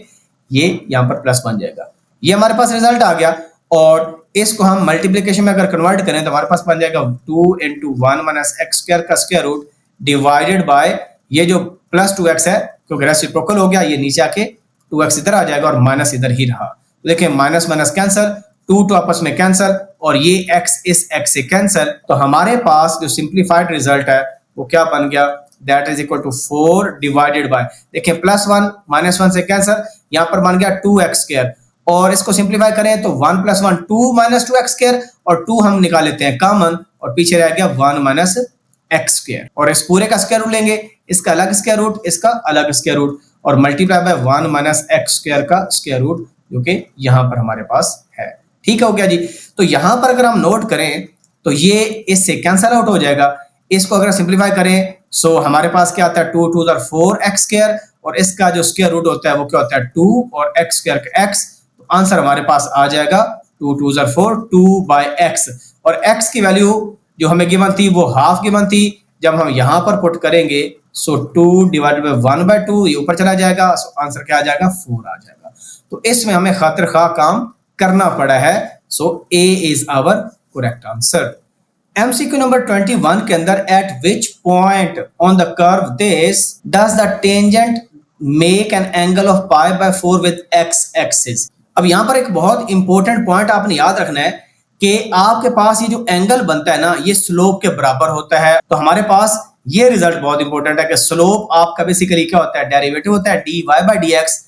ये यहां पर प्लस बन जाएगा। ये हमारे पास रिजल्ट आ गया और इसको हम मल्टीप्लिकेशन में अगर कन्वर्ट करें तो हमारे पास बन जाएगा 2 × 1 - x² का स्क्वायर रूट डिवाइडेड बाय ये जो प्लस 2x है क्योंकि रेसिप्रोकल हो गया, ये नीचे आके 2x इधर आ जाएगा और माइनस इधर ही रहा। तो देखिए माइनस माइनस कैंसिल, 2 आपस में कैंसिल और ये x इस x से कैंसिल। तो हमारे पास जो सिंप्लीफाइड रिजल्ट है वो क्या बन गया, that is equal to 4 divided by, देखिए +1 -1 से कैंसिल, यहाँ पर बन गया 2x²। और इसको सिंप्लीफाई करें तो 1 + 1 2 - 2x² और 2 हम निकाल लेते हैं कॉमन और पीछे रह गया 1 - x²। और इस पूरे का स्क्वायर रूट लेंगे, इसका अलग स्क्वायर रूट, इसका अलग स्क्वायर रूट और मल्टीप्लाई बाय 1 - x² का स्क्वायर रूट जो कि यहाँ पर हमारे पास है। ठीक है, हो गया जी। तो यहाँ पर अगर हम नोट करें तो ये इससे कैंसल आउट हो जाएगा। इसको अगर सिंप्लीफाई करें सो हमारे पास क्या आता है, 2 × 2 = 4x² और इसका जो स्क्वायर रूट होता है वो क्या होता है 2 और x² का x। तो आंसर हमारे पास आ जाएगा 2 × 2 = 4, 2/x। और x की वैल्यू जो हमें गिवन थी वो हाफ गिवन थी। जब हम यहाँ पर पुट करेंगे सो 2 / 1/2 ये ऊपर चला जाएगा, सो आंसर क्या आ जाएगा 4 आ जाएगा। तो इसमें हमें खातिर खा काम करना पड़ा है। So A is our correct answer. MCQ number 21 के अंदर at which point on the curve this does the tangent make an angle of π/4 with x axis. अब यहाँ पर एक बहुत इंपॉर्टेंट पॉइंट आपने याद रखना है कि आपके पास ये जो एंगल बनता है ना ये स्लोप के बराबर होता है। तो हमारे पास ये रिजल्ट बहुत इंपॉर्टेंट है कि स्लोप आपका बेसिकली क्या होता है, डेरिवेटिव होता है dy/dx।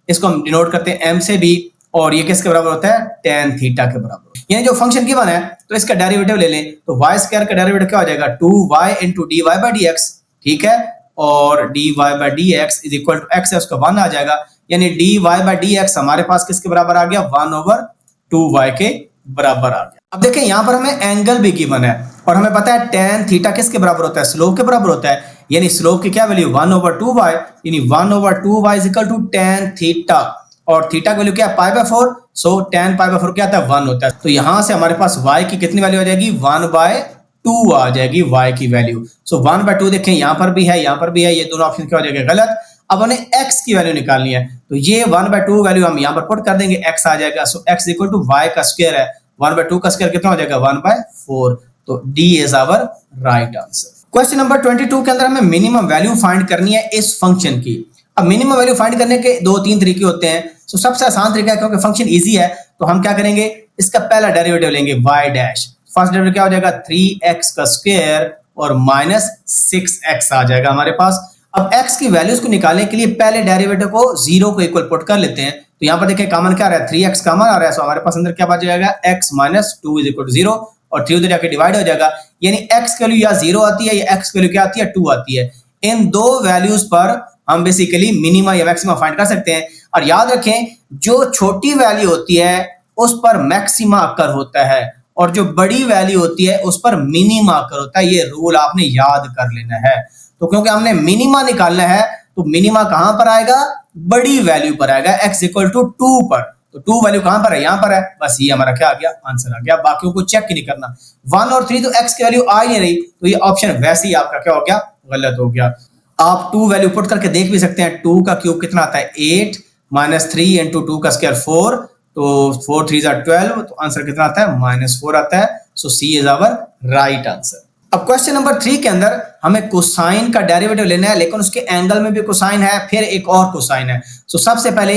इसको हम डिनोट करते हैं m से b और ये किसके बराबर होता है, tan थीटा के बराबर। यानी जो फंक्शन गिवन है तो इसका डेरिवेटिव ले लें तो y² का डेरिवेटिव क्या हो जाएगा 2y × dy/dx। ठीक है, और dy/dx is equal to x है उसका 1 आ जाएगा, यानी dy/dx हमारे पास किसके बराबर आ गया 1/2y के बराबर आ गया। अब देखें यहाँ पर हमें एंगल भी गिवन है और हमें पता है tan थीटा किसके बराबर होता है, स्लोप के बराबर होता है। यानी स्लोप की क्या वैल्यू 1/2y, यानी 1/2y is equal to tan theta और थीटा की वैल्यू क्या है π/4। सो tan π/4 क्या आता है 1 होता है। तो यहां से हमारे पास y की कितनी वैल्यू आ जाएगी 1/2 आ जाएगी y की वैल्यू। सो 1/2 देखें यहाँ पर भी है यहाँ पर भी है, ये दोनों ऑप्शन क्या हो जाएगा गलत। अब हमें x की वैल्यू निकालनी है तो ये 1/2 वैल्यू हम यहाँ पर पुट कर देंगे, x आ जाएगा। सो x इक्वल टू y का स्क्वायर है, 1/2 का स्क्वायर कितना हो जाएगा 1/4। तो D is our right answer. Question number 22 के अंदर हमें मिनिमम वैल्यू फाइंड करनी है इस फंक्शन की। अब मिनिमम वैल्यू फाइंड करने के 2-3 तरीके होते हैं। सो सबसे आसान तरीका है क्योंकि फंक्शन इजी है तो हम क्या करेंगे, इसका पहला डेरिवेटिव लेंगे y'। फर्स्ट डेरिवेटिव क्या हो जाएगा 3x का स्क्वायर और -6x आ जाएगा हमारे पास। अब x की वैल्यूज को निकालने के लिए पहले डेरिवेटिव को 0 को इक्वल पुट कर लेते हैं। तो यहाँ पर देखिए कॉमन क्या आ रहा है 3x कॉमन आ रहा है, सो हमारे पास अंदर क्या बच जाएगा x - 2 इज इक्वल टू 0 और 3 उधर जाके डिवाइड हो जाएगा। यानी x की वैल्यू या 0 आती है या x की वैल्यू क्या आती है 2 आती है। इन दो वैल्यूज पर हम बेसिकली मिनिमा या मैक्सिमा फाइंड कर सकते हैं। और याद रखें जो छोटी वैल्यू होती है उस पर मैक्सिमा अकर होता है और जो बड़ी वैल्यू होती है उस पर मिनिमा अकर होता है। ये रूल आपने याद कर लेना है। तो क्योंकि हमने मिनिमा निकालना है तो मिनिमा कहां पर आएगा, बड़ी वैल्यू पर आएगा x इक्वल टू 2 पर। तो 2 वैल्यू कहां पर है, यहां पर है। बस ये हमारा क्या आ गया, आंसर आ गया। बाकियों को चेक ही नहीं करना। 1 और 3 तो x की वैल्यू आ ही नहीं रही तो ये ऑप्शन वैसे ही आपका क्या हो गया, गलत हो गया। आप 2 वैल्यू पुट करके देख भी सकते हैं। 2 का क्यूब कितना आता है 8 - 3 × 2 का स्क्वायर 4, तो 4 3 = 12, तो आंसर कितना आता है -4 आता है। सो C is our right answer. अब क्वेश्चन नंबर 3 के अंदर हमें कोसाइन का डेरिवेटिव लेना है, लेकिन उसके एंगल में भी कोसाइन है, फिर एक और कोसाइन है। सो सबसे पहले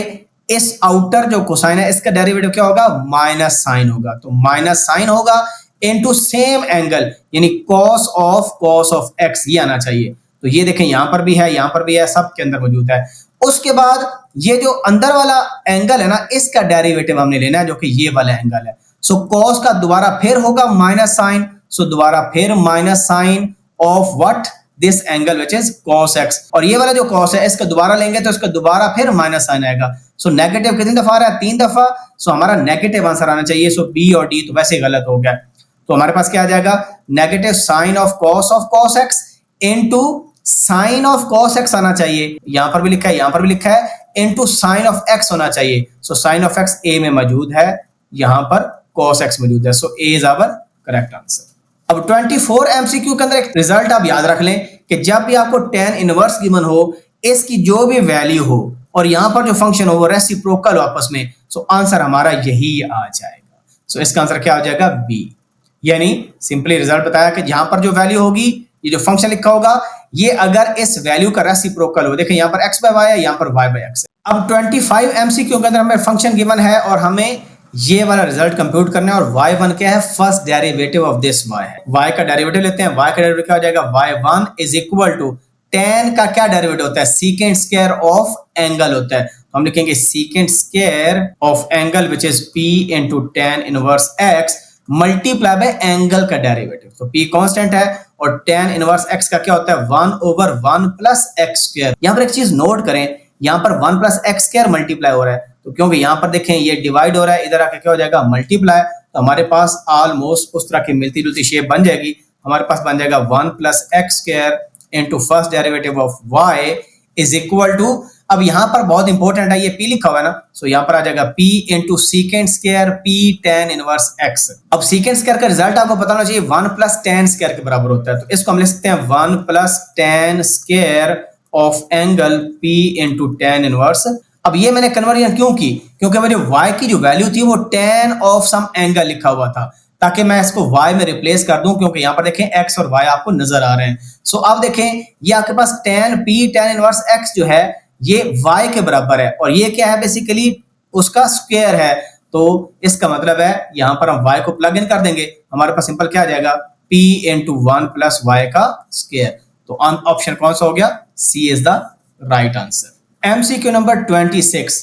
इस आउटर जो कोसाइन है इसका डेरिवेटिव क्या होगा, माइनस साइन होगा। तो माइनस साइन होगा इनटू सेम एंगल यानी cos ऑफ x ये आना चाहिए। तो ये देखें यहां पर भी है, यहां पर भी है, सब के अंदर मौजूद है। उसके बाद ये जो अंदर वाला एंगल है ना इसका डेरिवेटिव हमने लेना है जो कि ये वाला एंगल है। सो cos का दोबारा फिर होगा माइनस साइन, सो दोबारा फिर minus sine of what, this angle which is cos x। और ये वाला जो cos है इसका दोबारा लेंगे तो इसका दोबारा फिर माइनस साइन आएगा। सो नेगेटिव कितनी दफा आ रहा है, 3 दफा। सो हमारा नेगेटिव आंसर आना चाहिए। सो बी और डी तो वैसे गलत हो गया। तो हमारे पास क्या आ जाएगा, negative sine of cos x into sine of cos x आना चाहिए। यहां पर भी लिखा है, यहां पर भी लिखा है, इनटू साइन ऑफ x होना चाहिए। So sine of x a में मौजूद है, यहां पर cos x मौजूद है। So a is our correct answer. अब 24 एमसीक्यू के अंदर एक रिजल्ट आप याद रख लें कि जब भी आपको tan इनवर्स गिवन हो, इसकी जो भी वैल्यू हो और यहां पर जो फंक्शन हो वो रेसिप्रोकल हो आपस में, सो आंसर हमारा यही आ जाएगा। सो इसका आंसर क्या हो जाएगा, बी। यानी सिंपली रिजल्ट बताया कि यहां पर जो वैल्यू होगी, ये जो फंक्शन लिखा होगा ये अगर इस वैल्यू का रेसिप्रोकल हो, देखें यहाँ पर x बाय वाई है, यहाँ पर y बाय x है। अब 25 MCQ के अंदर हमें फंक्शन गिवन है और हमें ये वाला रिजल्ट कंप्यूट करना है और y1 क्या है, first derivative of this y है। y का डेरिवेटिव लेते हैं, y का डेरिवेटिव क्या हो जाएगा, y1 is equal to tan का क्या डेरिवेटिव होता है, सीकेंट स्क्वायर ऑफ एंगल होता है, तो हम लिखेंगे secant square of angle which is p into tan inverse x multiply bye angle का डेरिवेटिव। तो p कांस्टेंट है और tan इनवर्स x का क्या होता है, 1/1 प्लस x स्क्वायर। यहाँ पर एक चीज नोट करें, यहाँ पर 1 प्लस x स्क्वायर मल्टीप्लाई हो रहा है, तो क्योंकि यहाँ पर देखें ये डिवाइड हो रहा है, इधर आके क्या हो जाएगा, मल्टीप्लाई, तो हमारे पास ऑलमोस्ट उस तरह की मिलती जुलती शेप बन जाएगी। हमारे पास बन जाएगा 1 plus x square into first derivative of y is equal to, अब यहाँ पर बहुत इंपॉर्टेंट है, ये p लिखा हुआ है ना, सो यहाँ पर आ जाएगा p into secant square p tan inverse x। अब सीकेंट स्क्वायर का रिजल्ट आपको पता होना चाहिए 1 प्लस tan स्क्वायर के बराबर होता है, तो इसको हम लिख सकते हैं 1 plus tan square of angle p into tan inverse. अब ये मैंने कन्वर्जन क्यों की, क्योंकि मेरे y की जो वैल्यू थी वो tan ऑफ सम एंगल लिखा हुआ था, ताकि मैं इसको y में रिप्लेस कर दूं, क्योंकि यहाँ पर देखें x और y आपको नजर आ रहे हैं। सो अब देखें ये आपके पास tan p tan inverse x जो है ये y के बराबर है और ये क्या है, बेसिकली उसका स्क्वायर है, तो इसका मतलब है यहाँ पर हम y को प्लग इन कर देंगे, हमारे पास सिंपल क्या आ जाएगा, p इंटू 1 प्लस y का स्क्वायर। तो ऑप्शन कौन सा हो गया, C is the right answer. MCQ number 26,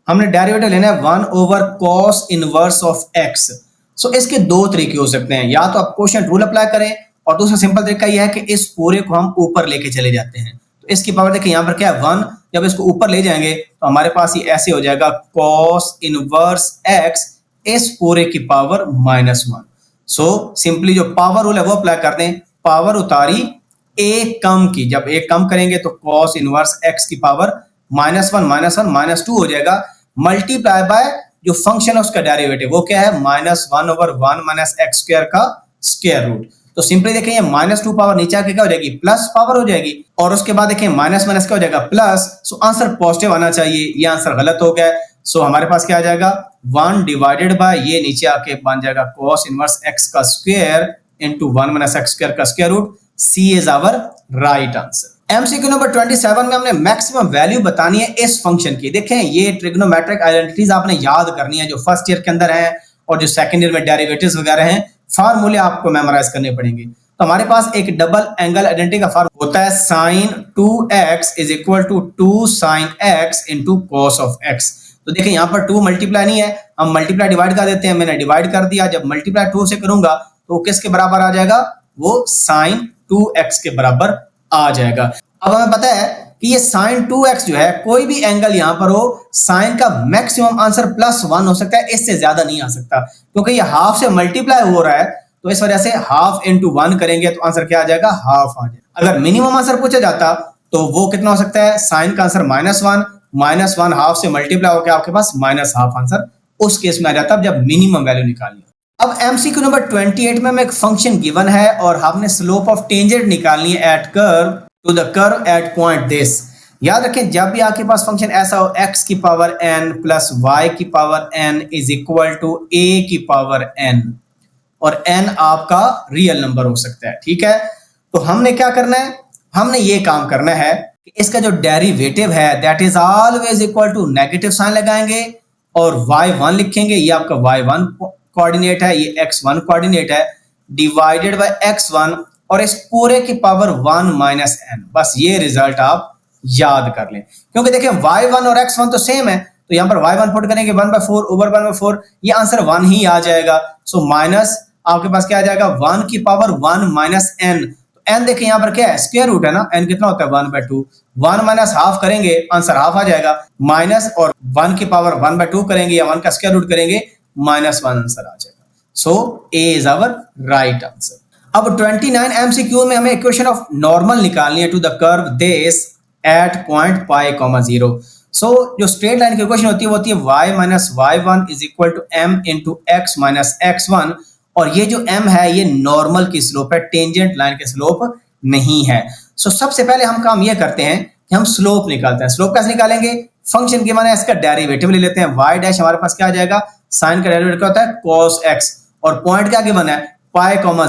हमने डेरिवेटिव लेना है 1 over cos inverse of x। सो इसके दो तरीके हो सकते हैं, या तो आप क्वोशिएंट रूल अप्लाई करें और दूसरा सिंपल तरीका यह है कि इस पूरे को हम ऊपर लेके चले जाते हैं। तो इसकी पावर देखिए यहाँ पर क्या है 1, जब इसको ऊपर ले जाएंगे तो हमारे पास ये ऐसे हो जाएगा cos इनवर्स x इस पूरे की पावर -1। सो सिंपली जो पावर रूल है वो अप्लाई कर दें, पावर उतारी एक कम की, जब एक कम करेंगे तो cos इनवर्स x की पावर -1 -2 हो जाएगा, मल्टीप्लाई बाय जो फंक्शन है उसका डेरिवेटिव वो क्या है, -1/1 x स्क्वायर का स्क्वायर रूट। तो सिंपली देखें ये -2 पावर नीचे आके क्या हो जाएगी, प्लस पावर हो जाएगी, और उसके बाद देखें माइनस माइनस क्या हो जाएगा, प्लस। सो आंसर पॉजिटिव आना चाहिए, ये आंसर गलत हो गया। सो हमारे पास क्या आ जाएगा, 1 डिवाइडेड बाय ये नीचे आके बन जाएगा cos इनवर्स x का स्क्वायर इंटू 1 - x स्क्वायर का square root. C is our right answer. MCQ number 27 में हमने मैक्सिमम वैल्यू बतानी है इस फंक्शन की। देखें ये ट्रिग्नोमेट्रिक आइडेंटिटीज आपने याद करनी है जो फर्स्ट ईयर के अंदर है और जो सेकंड ईयर में डेरिवेटिव्स वगैरह हैं, फार्मूले आपको मेमोराइज करने पड़ेंगे। तो हमारे पास एक डबल एंगल आइडेंटिटी का फार्मूला होता है sin 2x is equal to 2 sin x into cos of x। तो देखें यहाँ पर 2 मल्टीप्लाई नहीं है, हम मल्टीप्लाई डिवाइड कर देते हैं, मैंने डिवाइड कर दिया, जब मल्टीप्लाई 2 से करूंगा तो किसके बराबर आ जाएगा, वो sin 2x के बराबर आ जाएगा। अब हमें पता है कि ये sin 2x जो है, कोई भी एंगल यहां पर हो, sin का मैक्सिमम आंसर +1 हो सकता है, इससे ज्यादा नहीं आ सकता, क्योंकि ये हाफ से मल्टीप्लाई हो रहा है, तो इस वजह से हाफ इंटू 1 करेंगे तो आंसर क्या आ जाएगा, हाफ आ जाएगा। अगर मिनिमम आंसर पूछा जाता तो वो कितना हो सकता है, sin का आंसर -1 हाफ से मल्टीप्लाई होकर आपके पास -हाफ आंसर उस केस में आ जाता जब मिनिमम वैल्यू निकालनी। अब MCQ नंबर 28 में हमें एक फंक्शन गिवन है और हमने स्लोप ऑफ टेंजेंट निकालनी है at curve to the curve at point this. याद रखें जब भी आपके पास फंक्शन ऐसा हो x की पावर n प्लस y की power n is equal to a की पावर n, और n आपका रियल नंबर हो सकता है, ठीक है। तो हमने क्या करना है, हमने ये काम करना है कि इसका जो डेरिवेटिव है that is always equal to negative sign लगाएंगे और y1 लिखेंगे, ये आपका y1 कोऑर्डिनेट है, ये x1 कोऑर्डिनेट है, डिवाइडेड बाय x1 और इस पूरे की पावर 1 माइनस n। बस ये रिजल्ट आप याद कर लें, क्योंकि देखिए y1 और x1 तो सेम है, तो यहाँ पर y1 पुट करेंगे 1/4 ओवर 1/4, ये आंसर 1 ही आ जाएगा। सो माइनस आपके पास क्या आ जाएगा, 1 की पावर 1 माइनस n। तो n देखिए यहाँ पर क्या है, स्क्वायर रूट है ना, n कितना होता है 1/2, 1 माइनस हाफ करेंगे आंसर हाफ आ जाएगा, माइनस और 1 की पावर 1/2 करेंगे या 1 का स्क्वायर रूट करेंगे -1 आंसर आ जाएगा। So A is our right answer. अब 29 MCQ में हमें इक्वेशन ऑफ नॉर्मल निकालनी है to the curve this at point π, 0। So जो स्ट्रेट लाइन की इक्वेशन होती है वो होती है y minus y1 is equal to m into x minus x1, और ये जो m है ये नॉर्मल की स्लोप है, टेंजेंट लाइन के स्लोप नहीं है। सो सबसे पहले हम काम ये करते हैं कि हम स्लोप निकालते हैं। स्लोप कैसे निकालेंगे, फंक्शन की माने इसका डेरिवेटिव ले लेते हैं, y डैश हमारे पास क्या आ जाएगा, साइन का डेरिवेटिव क्या होता है cos x, और पॉइंट क्या गिवन है π,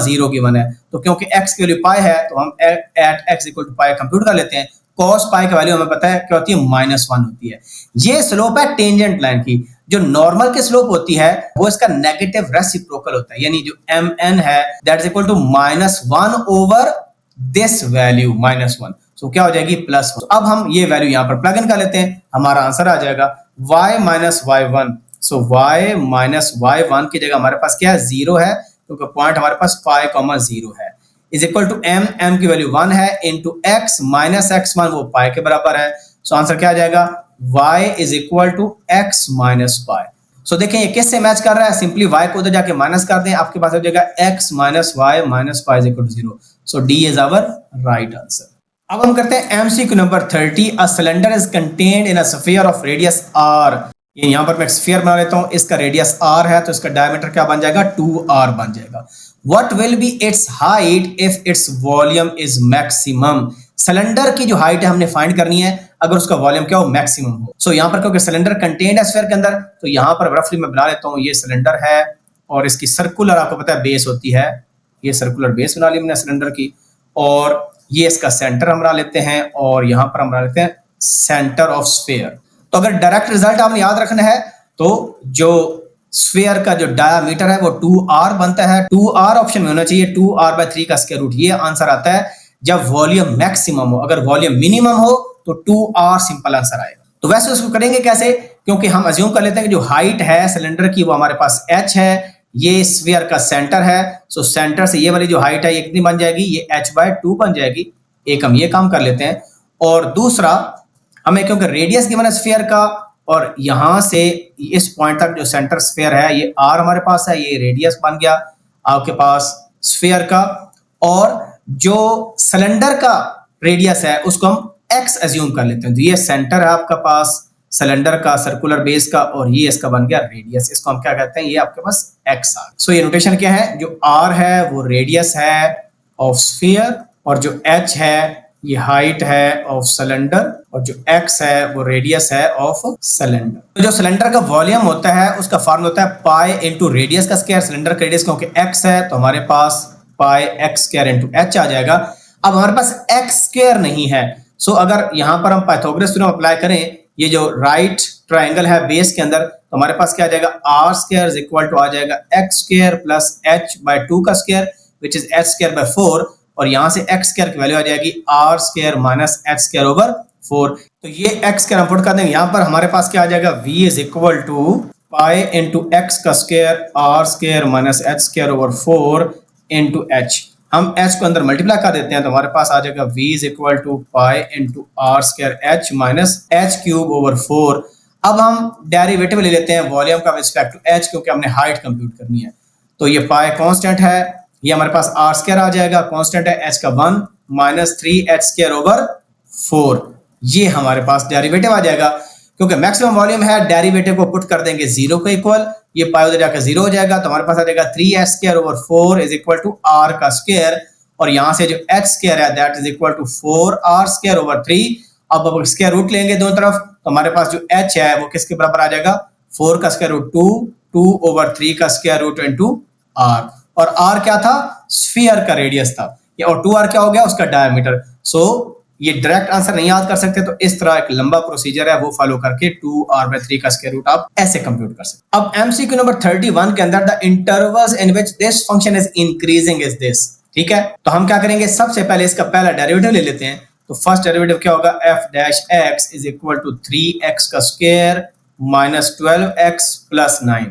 0 गिवन है, तो तो क्योंकि x की वैल्यू पाई है तो हम at x equal to pi compute कर लेते हैं। cos पाई की वैल्यू हमें पता है क्या होती है, -1 होती है। ये स्लोप है टेंजेंट लाइन की। जो नॉर्मल की स्लोप होती है वो इसका नेगेटिव रेसिप्रोकल होता है, यानी जो mn है that is equal to -1 over this value -1। सो क्या हो जाएगी, +1। अब हम ये वैल्यू यहाँ पर प्लग इन कर लेते हैं, हमारा आंसर आ जाएगा y माइनस y1। सो y माइनस y1 की जगह हमारे पास क्या है, 0 है, क्योंकि पॉइंट हमारे पास पाई कॉमा 0 है, इज इक्वल टू m की वैल्यू 1 है, इंटू x माइनस x1 वो पाई के बराबर है। सो आंसर क्या आ जाएगा, y is equal to x minus pi. So देखें ये किससे मैच कर रहा है, सिंपली y को उधर जाके माइनस कर दें, आपके पास हो जाएगा x minus y minus pi is equal to 0। So D is our right answer. अब हम करते हैं MCQ number 30। A cylinder is contained in a sphere of radius r। यहाँ पर मैं एक स्फीयर बना लेता हूँ, इसका रेडियस r है तो इसका डायमीटर क्या बन जाएगा, 2r बन जाएगा। What will be its height if its volume is maximum? Cylinder की जो हाइट है हमने फाइंड करनी है अगर उसका वॉल्यूम क्या हो, मैक्सिमम हो। सो यहाँ पर क्योंकि सिलेंडर कंटेन्ड है स्फीयर के अंदर, तो यहाँ पर रफली मैं बना लेता हूँ, ये सिलेंडर है और इसकी सर्कुलर आपको पता है बेस होती है, ये सर्कुलर बेस बना ली मैंने सिलेंडर की, और ये इसका सेंटर हम बना लेते हैं, और यहाँ पर हम बना लेते हैं सेंटर ऑफ स्फीयर। तो अगर डायरेक्ट रिजल्ट आपने याद रखना है तो जो स्फीयर का जो डायामीटर है वो 2r बनता है। 2r ऑप्शन में होना चाहिए, 2r/3 का स्क्वायर रूट। ये आंसर आता है जब वॉल्यूम मैक्सिमम हो, अगर वॉल्यूम मिनिमम हो तो 2r सिंपल आंसर आएगा। तो वैसे उसको करेंगे कैसे, क्योंकि हम अज्यूम कर लेते हैं कि जो हाइट है सिलेंडर की वो हमारे पास h है, ये स्फीयर का सेंटर है। सो सेंटर से ये वाली जो हाइट है ये कितनी बन जाएगी, ये h/2 बन जाएगी। एक हम ये काम कर लेते हैं, और दूसरा हमें क्योंकि रेडियस गिवन है स्फीयर का, और यहां से इस पॉइंट तक जो सेंटर स्फीयर है ये r हमारे पास है, ये रेडियस बन गया आपके पास स्फीयर का, और जो सिलेंडर का रेडियस है उसको हम x अज्यूम कर लेते हैं। तो ये सेंटर है आपका पास सिलेंडर का सर्कुलर बेस का, और ये इसका बन गया रेडियस, इसको हम क्या कहते हैं, ये आपके पास x आ। सो ये नोटेशन क्या है, जो r है वो रेडियस है ऑफ स्फीयर, और जो h है ये हाइट है ऑफ सिलेंडर, और जो x है वो रेडियस है ऑफ सिलेंडर। तो जो सिलेंडर का वॉल्यूम होता है उसका फॉर्मूला होता है पाई इंटू रेडियस का स्क्वायर। सिलेंडर का रेडियस क्योंकि x है तो हमारे पास पाई x स्क्वायर इंटू h आ जाएगा। अब हमारे पास x स्क्वायर नहीं है, सो अगर यहाँ पर हम पाइथागोरस थ्योरम अप्लाई करें, ये जो राइट ट्राइंगल है बेस के अंदर, तो हमारे पास क्या आ जाएगा, r square is equal to आ जाएगा x स्क्वायर प्लस h/2 का square which is h square by 4, और यहाँ से x स्क्वायर की वैल्यू आ जाएगी r square minus h square over 4। तो ये x स्क्वायर हम पुट कर देंगे, यहाँ पर हमारे पास क्या आ जाएगा, v is equal to pi into x का square r square minus h square over 4 into h। हम h को अंदर मल्टीप्लाई कर देते हैं तो हमारे पास आ जाएगा v is equal to pi into r square h minus h cube over 4। अब हम डेरिवेटिव ले लेते हैं वॉल्यूम का रिस्पेक्ट टू h, क्योंकि हमने हाइट कंप्यूट करनी है। तो ये पाई कांस्टेंट है, ये हमारे पास r स्क्वायर आ जाएगा, कांस्टेंट है h का 1 माइनस 3h स्क्वायर ओवर 4। ये हमारे पास डेरिवेटिव आ जाएगा, क्योंकि मैक्सिमम वॉल्यूम है, डेरिवेटिव को पुट कर देंगे 0 को इक्वल, ये पाई उधर जाकर 0 हो जाएगा, तो हमारे पास आ जाएगा 3h square over 4 is equal to r का स्क्वायर, और यहाँ से जो h स्क्वायर है that is equal to 4r square over 3। अब स्क्वायर रूट लेंगे दोनों तरफ, तो हमारे पास जो h है वो किसके बराबर आ जाएगा, 4 का स्क्वायर रूट 2 ओवर 3 का स्क्वायर रूट इंटू r, और r क्या था, स्फीयर का रेडियस था, और 2r क्या हो गया, उसका डायमीटर। सो ये डायरेक्ट आंसर नहीं याद कर सकते, तो इस तरह एक लंबा प्रोसीजर है वो फॉलो करके 2r/3 का स्क्वायर रूट आप ऐसे कंप्यूट कर सकते। अब MCQ नंबर 31 के अंदर the intervals in which this function is increasing is this, ठीक है। तो हम क्या करेंगे, सबसे पहले इसका पहला डेरिवेटिव ले लेते हैं। तो फर्स्ट डेरिवेटिव क्या होगा, f' is equal to 3x का स्क्वायर माइनस 12x प्लस 9।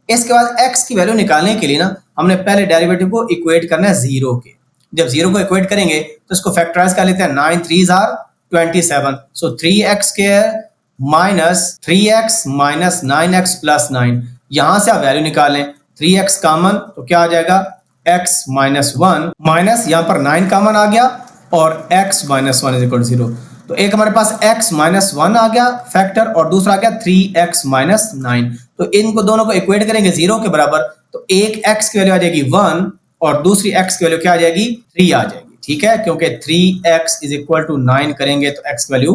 इसके बाद x की वैल्यू निकालने के लिए ना हमने पहले डेरिवेटिव को इक्वेट करना है 0 के। जब 0 को इक्वेट करेंगे तो इसको फैक्टराइज कर लेते हैं, 9 3s are 27। So 3x square minus 3x minus 9x plus 9। यहां से आप वैल्यू निकाल लें, 3x कॉमन तो क्या आ जाएगा, x माइनस 1 माइनस यहाँ पर 9 कॉमन आ गया, और x minus 1 is equal to 0। तो एक हमारे पास x माइनस 1 आ गया फैक्टर, और दूसरा आ गया 3x माइनस 9। तो इनको दोनों को इक्वेट करेंगे 0 के बराबर, तो एक x की वैल्यू आ जाएगी 1 और दूसरी x की वैल्यू क्या आ जाएगी, 3 आ जाएगी, ठीक है। क्योंकि 3x इज इक्वल टू 9 करेंगे तो x की वैल्यू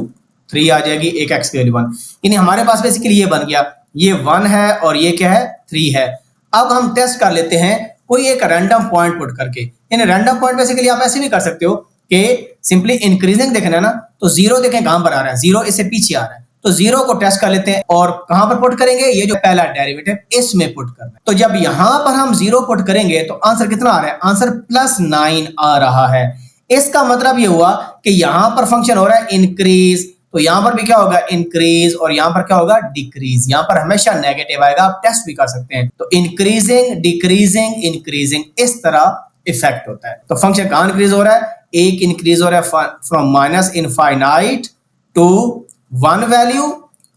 3 आ जाएगी, एक x की वैल्यू 1। यानी हमारे पास बेसिकली ये बन गया, ये 1 है और ये क्या है, 3 है। अब हम टेस्ट कर लेते हैं कोई एक रैंडम पॉइंट पुट करके, इन रैंडम पॉइंट बेसिकली आप ऐसे भी कर सकते हो कि सिंपली इंक्रीजिंग देखना है ना, तो जीरो देखें कहां पर आ रहा है, जीरो इससे पीछे आ रहा है, तो जीरो को टेस्ट कर लेते हैं और कहां पर पुट करेंगे, ये जो पहला डेरिवेटिव इसमें पुट करना है। तो जब यहां पर हम जीरो पुट करेंगे तो आंसर कितना आ रहा है, आंसर +9 आ रहा है। इसका मतलब ये हुआ कि यहां पर फंक्शन हो रहा है इंक्रीज, तो यहां पर भी क्या होगा, इंक्रीज, और यहां पर क्या होगा, डिक्रीज। यहां पर हमेशा नेगेटिव आएगा, आप टेस्ट भी कर सकते हैं। तो इंक्रीजिंग डिक्रीजिंग इंक्रीजिंग, इस तरह इफेक्ट होता है। तो फंक्शन कहां इंक्रीज हो रहा है, एक इंक्रीज हो रहा है from minus infinite to 1 value,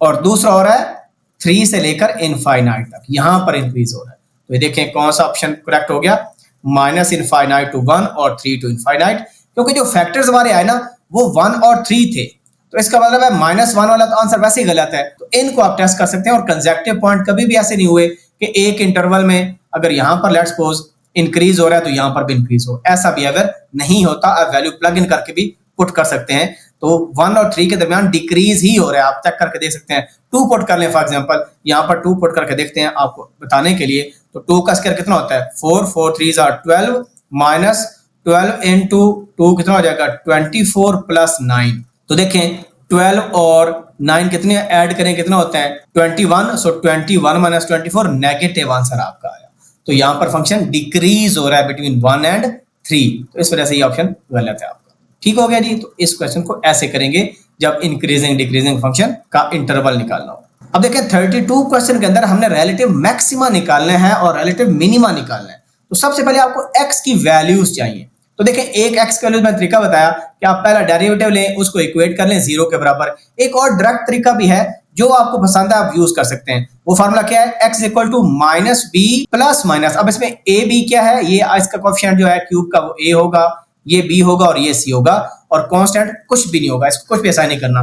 और दूसरा हो रहा है 3 से लेकर इनफाइनाइट तक, यहां पर इंक्रीज हो रहा है। तो ये देखें कौन सा ऑप्शन करेक्ट हो गया, माइनस इनफाइनाइट टू 1 और 3 टू इनफाइनाइट, क्योंकि जो फैक्टर्स हमारे आए ना वो 1 और 3 थे, तो इसका मतलब है -1 वाला तो आंसर वैसे ही गलत है। तो इनको आप टेस्ट कर सकते हैं, और कंसेक्टिव पॉइंट कभी भी ऐसे नहीं हुए कि एक इंटरवल में अगर यहां पर लेट्स सपोज इंक्रीज हो रहा है तो यहां पर भी इंक्रीज हो, ऐसा भी अगर नहीं होता, आप वैल्यू प्लग इन करके भी पुट कर सकते हैं। तो 1 और 3 के दरमियान डिक्रीज ही हो रहा है, आप चेक करके देख सकते हैं। 2 पुट कर लें फॉर एग्जांपल, यहां पर 2 पुट करके देखते हैं आपको बताने के लिए। तो 2 का स्क्वायर कितना होता है, 4, 4 3 आर 12, माइनस 12 इंटू 2 कितना हो जाएगा, 24 प्लस 9। तो देखें 12 और 9 कितने ऐड करें, कितना होता है 21, सो 21 माइनस 24 नेगेटिव आंसर आपका आया। तो यहां पर फंक्शन डिक्रीज हो रहा है बिटवीन 1 एंड 3, तो इस वजह से ये ऑप्शन गलत है आपका। ठीक हो गया जी। तो इस क्वेश्चन को ऐसे करेंगे जब इंक्रीजिंग डिक्रीजिंग फंक्शन का इंटरवल निकालना हो। अब देखें 32 क्वेश्चन के अंदर हमने रिलेटिव मैक्सिमा निकालना है और रिलेटिव मिनिमा निकालना है। तो सबसे पहले आपको x की वैल्यूज चाहिए। तो देखें एक x की वैल्यूज में तरीका बताया कि आप पहला डेरिवेटिव लें, उसको इक्वेट कर लें 0 के बराबर। एक और डायरेक्ट तरीका भी है जो आपको पसंद है, आप यूज कर सकते हैं। वो फार्मूला क्या है, x equal to minus B plus minus. अब इसमें ए बी क्या है, ये इसका कोएफिशिएंट जो है क्यूब का वो a होगा, ये b होगा और ये c होगा, और कांस्टेंट कुछ भी नहीं होगा, इसको कुछ भी असाइन नहीं करना।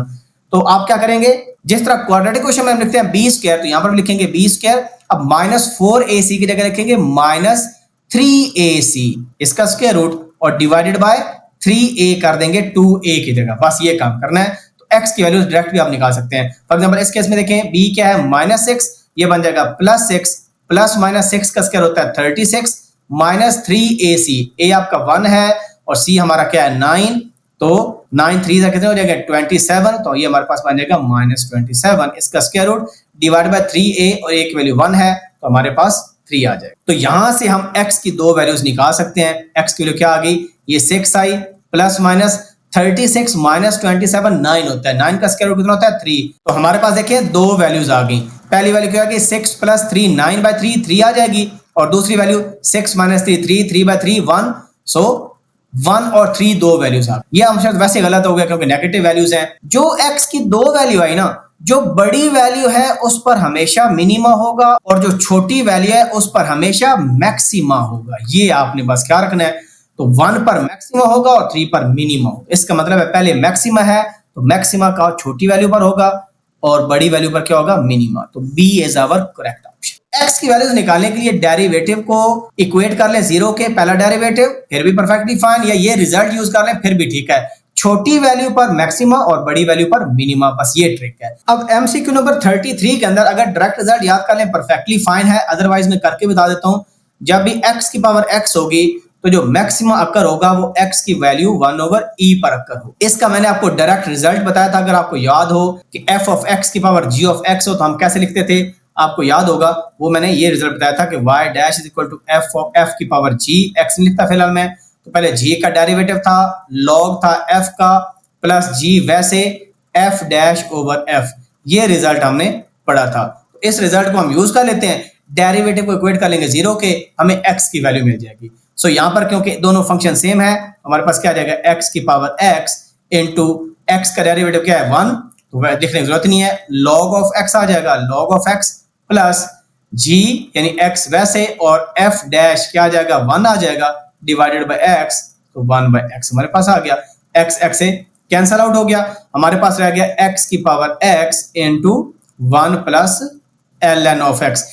तो आप क्या करेंगे, जिस तरह क्वाड्रेटिक क्वेश्चन में हम लिखते हैं b स्क्वायर, तो यहां पर लिखेंगे b स्क्वायर। अब -4ac की जगह लिखेंगे -3ac, इसका स्क्वायर रूट, और डिवाइडेड बाय 3a कर देंगे 2a की जगह। बस ये काम करना है। तो x की वैल्यूज डायरेक्ट भी आप निकाल सकते हैं। फॉर एग्जांपल इस केस में देखें b क्या है -6, ये बन जाएगा +6, प्लस -6 का स्क्वायर होता है 36, -3ac, a आपका 1 है और c हमारा क्या है 9, तो 9 3 से कितने हो जाएगा 27, तो ये हमारे पास बन जाएगा -27, इसका square root divide by 3a, और a की वैल्यू 1 है तो हमारे पास 3 आ जाएगा। तो यहां से हम x की दो वैल्यूज निकाल सकते हैं। x की वैल्यू क्या आ गई, ये 6 आई, प्लस माइनस 36 माइनस 27 9 होता है, 9 का स्क्वायर रूट कितना होता है 3। तो हमारे पास देखिए दो वैल्यूज आ गई। पहली वैल्यू क्या आ गई 6 प्लस 3 9 बाय 3 3 आ जाएगी, और दूसरी वैल्यू 6 माइनस 3 3 3 बाय 3 1, सो 1 और 3 दो वैल्यूज आ गई। ये हम शायद वैसे गलत हो गया क्योंकि नेगेटिव वैल्यूज हैं। जो x की दो वैल्यू आई ना, जो बड़ी वैल्यू है उस पर हमेशा मिनिमा होगा और जो छोटी वैल्यू है उस पर हमेशा मैक्सिमा होगा। ये आपने बस क्या रखना है। तो 1 पर मैक्सिमा होगा और 3 पर मिनिमा होगा। इसका मतलब है पहले मैक्सिमा है तो मैक्सिमा का छोटी वैल्यू पर होगा और बड़ी वैल्यू पर क्या होगा मिनिमा। तो B is our correct option. X की वैल्यूज निकालने के लिए डेरिवेटिव को इक्वेट कर ले 0 के पहला डेरिवेटिव, फिर भी परफेक्टली फाइन, या ये रिजल्ट यूज कर ले फिर भी ठीक है। छोटी वैल्यू पर मैक्सिमा और बड़ी वैल्यू पर मिनिमा, बस ये ट्रिक है। अब एमसीक्यू नंबर 33 के अंदर अगर डायरेक्ट रिजल्ट याद कर लें परफेक्टली फाइन है, अदरवाइज मैं करके बता देता हूं। जब भी x की पावर x होगी तो जो मैक्सिमा अक्कर होगा वो x की वैल्यू 1/e पर अक्कर हो। इसका मैंने आपको डायरेक्ट रिजल्ट बताया था, अगर आपको याद हो कि f ऑफ x की पावर g ऑफ x हो तो हम कैसे लिखते थे, आपको याद होगा। वो मैंने ये रिजल्ट बताया था कि y dash is equal to f of f की पावर g, x नहीं लिखता फिलहाल मैं, तो पहले g का डेरिवेटिव था, log था f का, प्लस g वैसे f डैश ओवर f। ये रिजल्ट हमने पढ़ा था। तो इस रिजल्ट को हम यूज कर लेते हैं, डेरिवेटिव को इक्वेट कर लेंगे 0 के, हमें x की वैल्यू मिल जाएगी। सो यहाँ पर क्योंकि दोनों फंक्शन सेम है हमारे पास क्या आ जाएगा x की पावर x इंटू x का डेरिवेटिव क्या है 1, तो लिखने की जरूरत नहीं है, log ऑफ x आ जाएगा, log of x plus g यानी x वैसे, और f डैश क्या आ जाएगा 1 आ जाएगा, डिवाइडेड बाय x, तो 1/x हमारे पास आ गया। x x से कैंसल आउट हो गया, हमारे पास रह गया x की power x into 1 plus ln of x।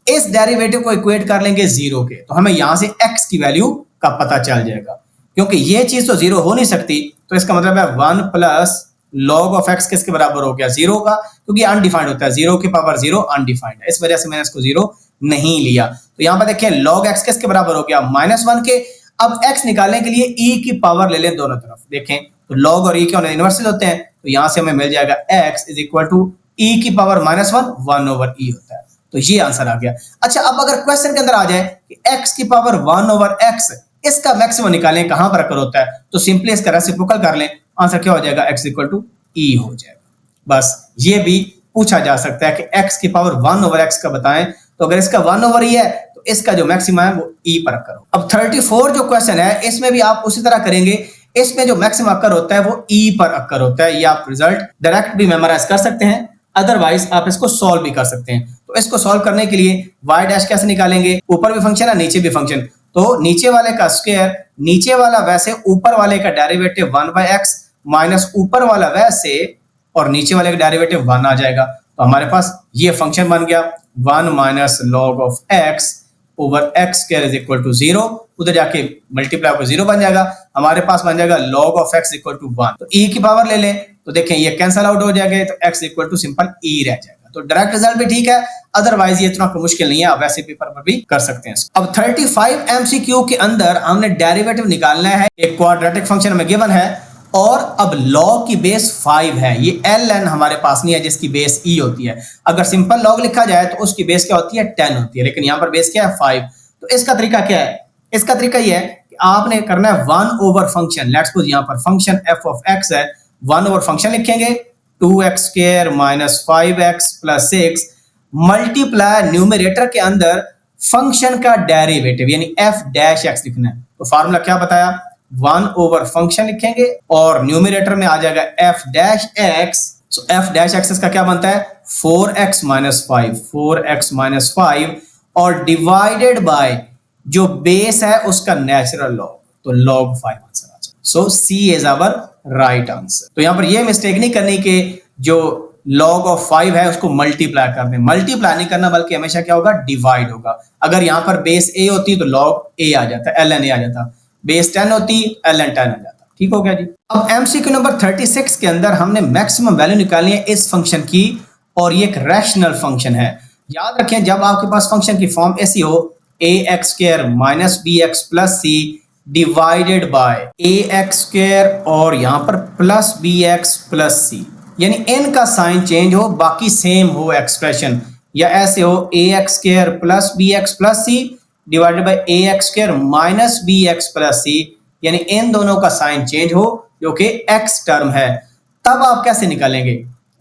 इस डेरिवेटिव को इक्वेट कर लेंगे 0 के, तो हमें यहां से x की वैल्यू का पता चल जाएगा, क्योंकि ये चीज तो 0 हो नहीं सकती। तो इसका मतलब है 1 प्लस log ऑफ x किसके बराबर हो गया 0 का, क्योंकि अनडिफाइंड होता है, 0 की पावर 0 अनडिफाइंड है, इस वजह से मैंने इसको 0 नहीं लिया। तो यहां पर देखिए log x किसके बराबर हो गया -1 के। अब x निकालने के लिए e की पावर ले लें दोनों तरफ, देखें तो log और e के होने इनवर्सल होते हैं, तो यहां से हमें मिल जाएगा x is equal to e की पावर -1 ओवर e होता है। तो ये आंसर आ गया। अच्छा, अब अगर क्वेश्चन के अंदर आ जाए कि x की पावर 1 ओवर x, इसका मैक्सिमम निकालें, कहां पर अकर होता है, तो सिंपली इसका रेसिप्रोकल कर लें, आंसर क्या हो जाएगा, x इक्वल टू e हो जाएगा। बस ये भी पूछा जा सकता है कि x की पावर 1 ओवर x का बताएं, तो अगर इसका 1 ओवर e है तो इसका जो मैक्सिमम है वो e पर अकर हो। अब 34 जो क्वेश्चन है इसमें भी आप उसी तरह करेंगे, इसमें जो मैक्सिमम अकर होता है वो e पर अकर होता है। ये आप रिजल्ट डायरेक्ट भी मेमोराइज कर सकते हैं, अदरवाइज आप इसको सॉल्व भी कर सकते हैं। तो इसको सॉल्व करने के लिए y डैश कैसे निकालेंगे, ऊपर भी फंक्शन है नीचे भी फंक्शन, तो नीचे वाले का स्क्वायर, नीचे वाला वैसे ऊपर वाले का डेरिवेटिव 1/x माइनस ऊपर वाला वैसे और नीचे वाले का डेरिवेटिव 1 आ जाएगा। तो हमारे पास ये फंक्शन बन गया 1 minus log of x over x square is equal to 0, उधर जाके मल्टीप्लाई होकर 0 बन जाएगा, हमारे पास बन जाएगा log of x equal to 1। तो e की पावर ले लें तो देखें ये कैंसल आउट हो जाएगा, तो x equal to simple e रह जाएगा। तो डायरेक्ट रिजल्ट भी ठीक है, अदरवाइज ये इतना मुश्किल नहीं है, आप वैसे पेपर पर भी कर सकते हैं। अब 35 MCQ के अंदर हमने डेरिवेटिव निकालना है, एक क्वाड्रेटिक फंक्शन हमें गिवन है और अब लॉग की बेस 5 है, ये ln हमारे पास नहीं है जिसकी बेस e होती है। अगर सिंपल लॉग लिखा जाए तो उसकी बेस क्या होती है 10 होती है, लेकिन यहाँ पर बेस क्या है 5। तो इसका तरीका क्या है, इसका तरीका ये है कि आपने करना है 1 ओवर फंक्शन, लेट्स सपोज यहाँ पर फंक्शन f ऑफ x है, 1 ओवर फंक्शन लिखेंगे 2x square minus 5x plus 6 multiply numerator के अंदर फंक्शन का डेरिवेटिव यानी f डैश x लिखना है। तो फार्मूला क्या बताया, 1 ओवर फंक्शन लिखेंगे और न्यूमरेटर में आ जाएगा f डैश x। सो f डैश x इसका क्या बनता है 4x माइनस 5, 4x माइनस 5 और डिवाइडेड बाय जो बेस है उसका नेचुरल लॉग, तो log 5 आंसर आ जाएगा। So C is our right answer. तो यहां पर ये मिस्टेक नहीं करनी कि जो log ऑफ 5 है उसको मल्टीप्लाई कर दें, मल्टीप्लाई नहीं करना बल्कि हमेशा क्या होगा डिवाइड होगा। अगर यहां पर बेस a होती तो log a आ जाता, ln a आ जाता, बेस 10 होती ln 10 आ जाता। ठीक हो गया जी। अब MCQ नंबर 36 के अंदर हमने मैक्सिमम वैल्यू निकालनी है इस फंक्शन की और ये एक रैशनल फंक्शन है। याद रखें जब आपके पास फंक्शन की फॉर्म ऐसी हो ax square minus bx plus c divided by ax square और यहां पर प्लस bx प्लस c, यानी n का साइन चेंज हो बाकी सेम हो एक्सप्रेशन, या ऐसे हो ax square plus bx plus c divided by ax square minus bx plus c, यानी इन दोनों का साइन चेंज हो जो कि x टर्म है। तब आप कैसे निकालेंगे,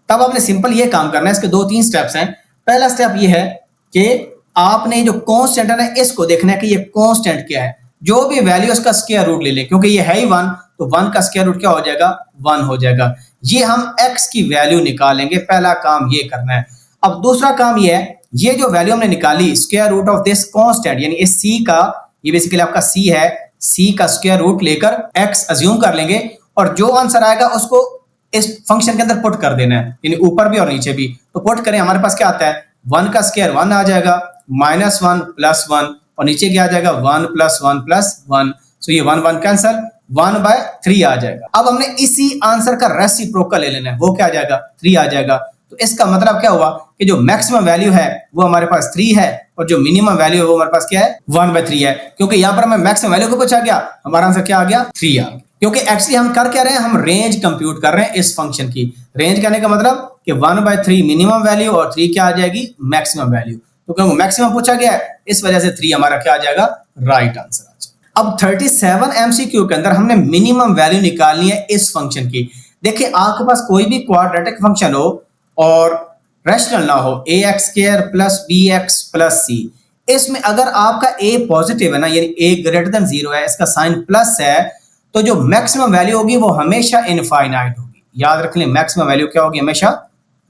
तब आपने सिंपल ये काम करना है, इसके 2-3 स्टेप्स हैं। पहला स्टेप ये है कि आपने जो कांस्टेंट है ना इसको देखना है कि ये कांस्टेंट क्या है, जो भी वैल्यू उसका स्क्वायर रूट ले लें, क्योंकि ये है ही 1 तो 1 का स्क्वायर रूट क्या हो जाएगा 1 हो जाएगा। ये हम x की वैल्यू निकालेंगे, पहला काम ये करना है। अब दूसरा काम ये है, ये जो वैल्यू हमने निकाली square root of this constant यानी इस c का, ये बेसिकली आपका c है, c का स्क्वायर रूट लेकर x अज्यूम कर लेंगे और जो आंसर आएगा उसको इस फंक्शन के अंदर पुट कर देना है, यानी ऊपर भी और नीचे भी। तो पुट करें, हमारे पास क्या आता है 1 का स्क्वायर 1 आ जाएगा, माइनस 1 प्लस 1 और नीचे क्या आ जाएगा 1 प्लस 1 प्लस 1। सो ये 1 1 कैंसल, 1/3 आ जाएगा। अब हमने इसी आंसर का रेसिप्रोकल ले लेना है, वो क्या आ जाएगा 3 आ जाएगा। तो इसका मतलब क्या हुआ कि जो मैक्सिमम वैल्यू है वो हमारे पास 3 है और जो मिनिमम वैल्यू है वो हमारे पास क्या है 1/3 है, क्योंकि यहाँ पर हमें मैक्सिमम वैल्यू को पूछा गया, हमारा आंसर क्या आ गया 3 आ गया। क्योंकि एक्चुअली हम कर क्या रहे हैं, हम रेंज कंप्यूट कर रहे हैं इस फंक्शन की। रेंज कहने का मतलब कि 1/3 मिनिमम वैल्यू और 3 क्या आ जाएगी मैक्सिमम वैल्यू। तो क्योंकि मैक्सिमम पूछा गया है इस वजह से 3 हमारा क्या आ जाएगा राइट आंसर आ जाएगा। अब 37 MCQ के अंदर हमने मिनिमम वैल्यू निकालनी है इस फंक्शन की। देखिए आपके पास कोई भी क्वाड्रेटिक फंक्शन हो और रैशनल ना हो, ax square plus bx plus c, इसमें अगर आपका a पॉजिटिव है ना, यानी a ग्रेटर देन 0 है, इसका साइन प्लस है, तो जो मैक्सिमम वैल्यू होगी वो हमेशा इनफाइनाइट होगी। याद रख लें मैक्सिमम वैल्यू क्या होगी, हमेशा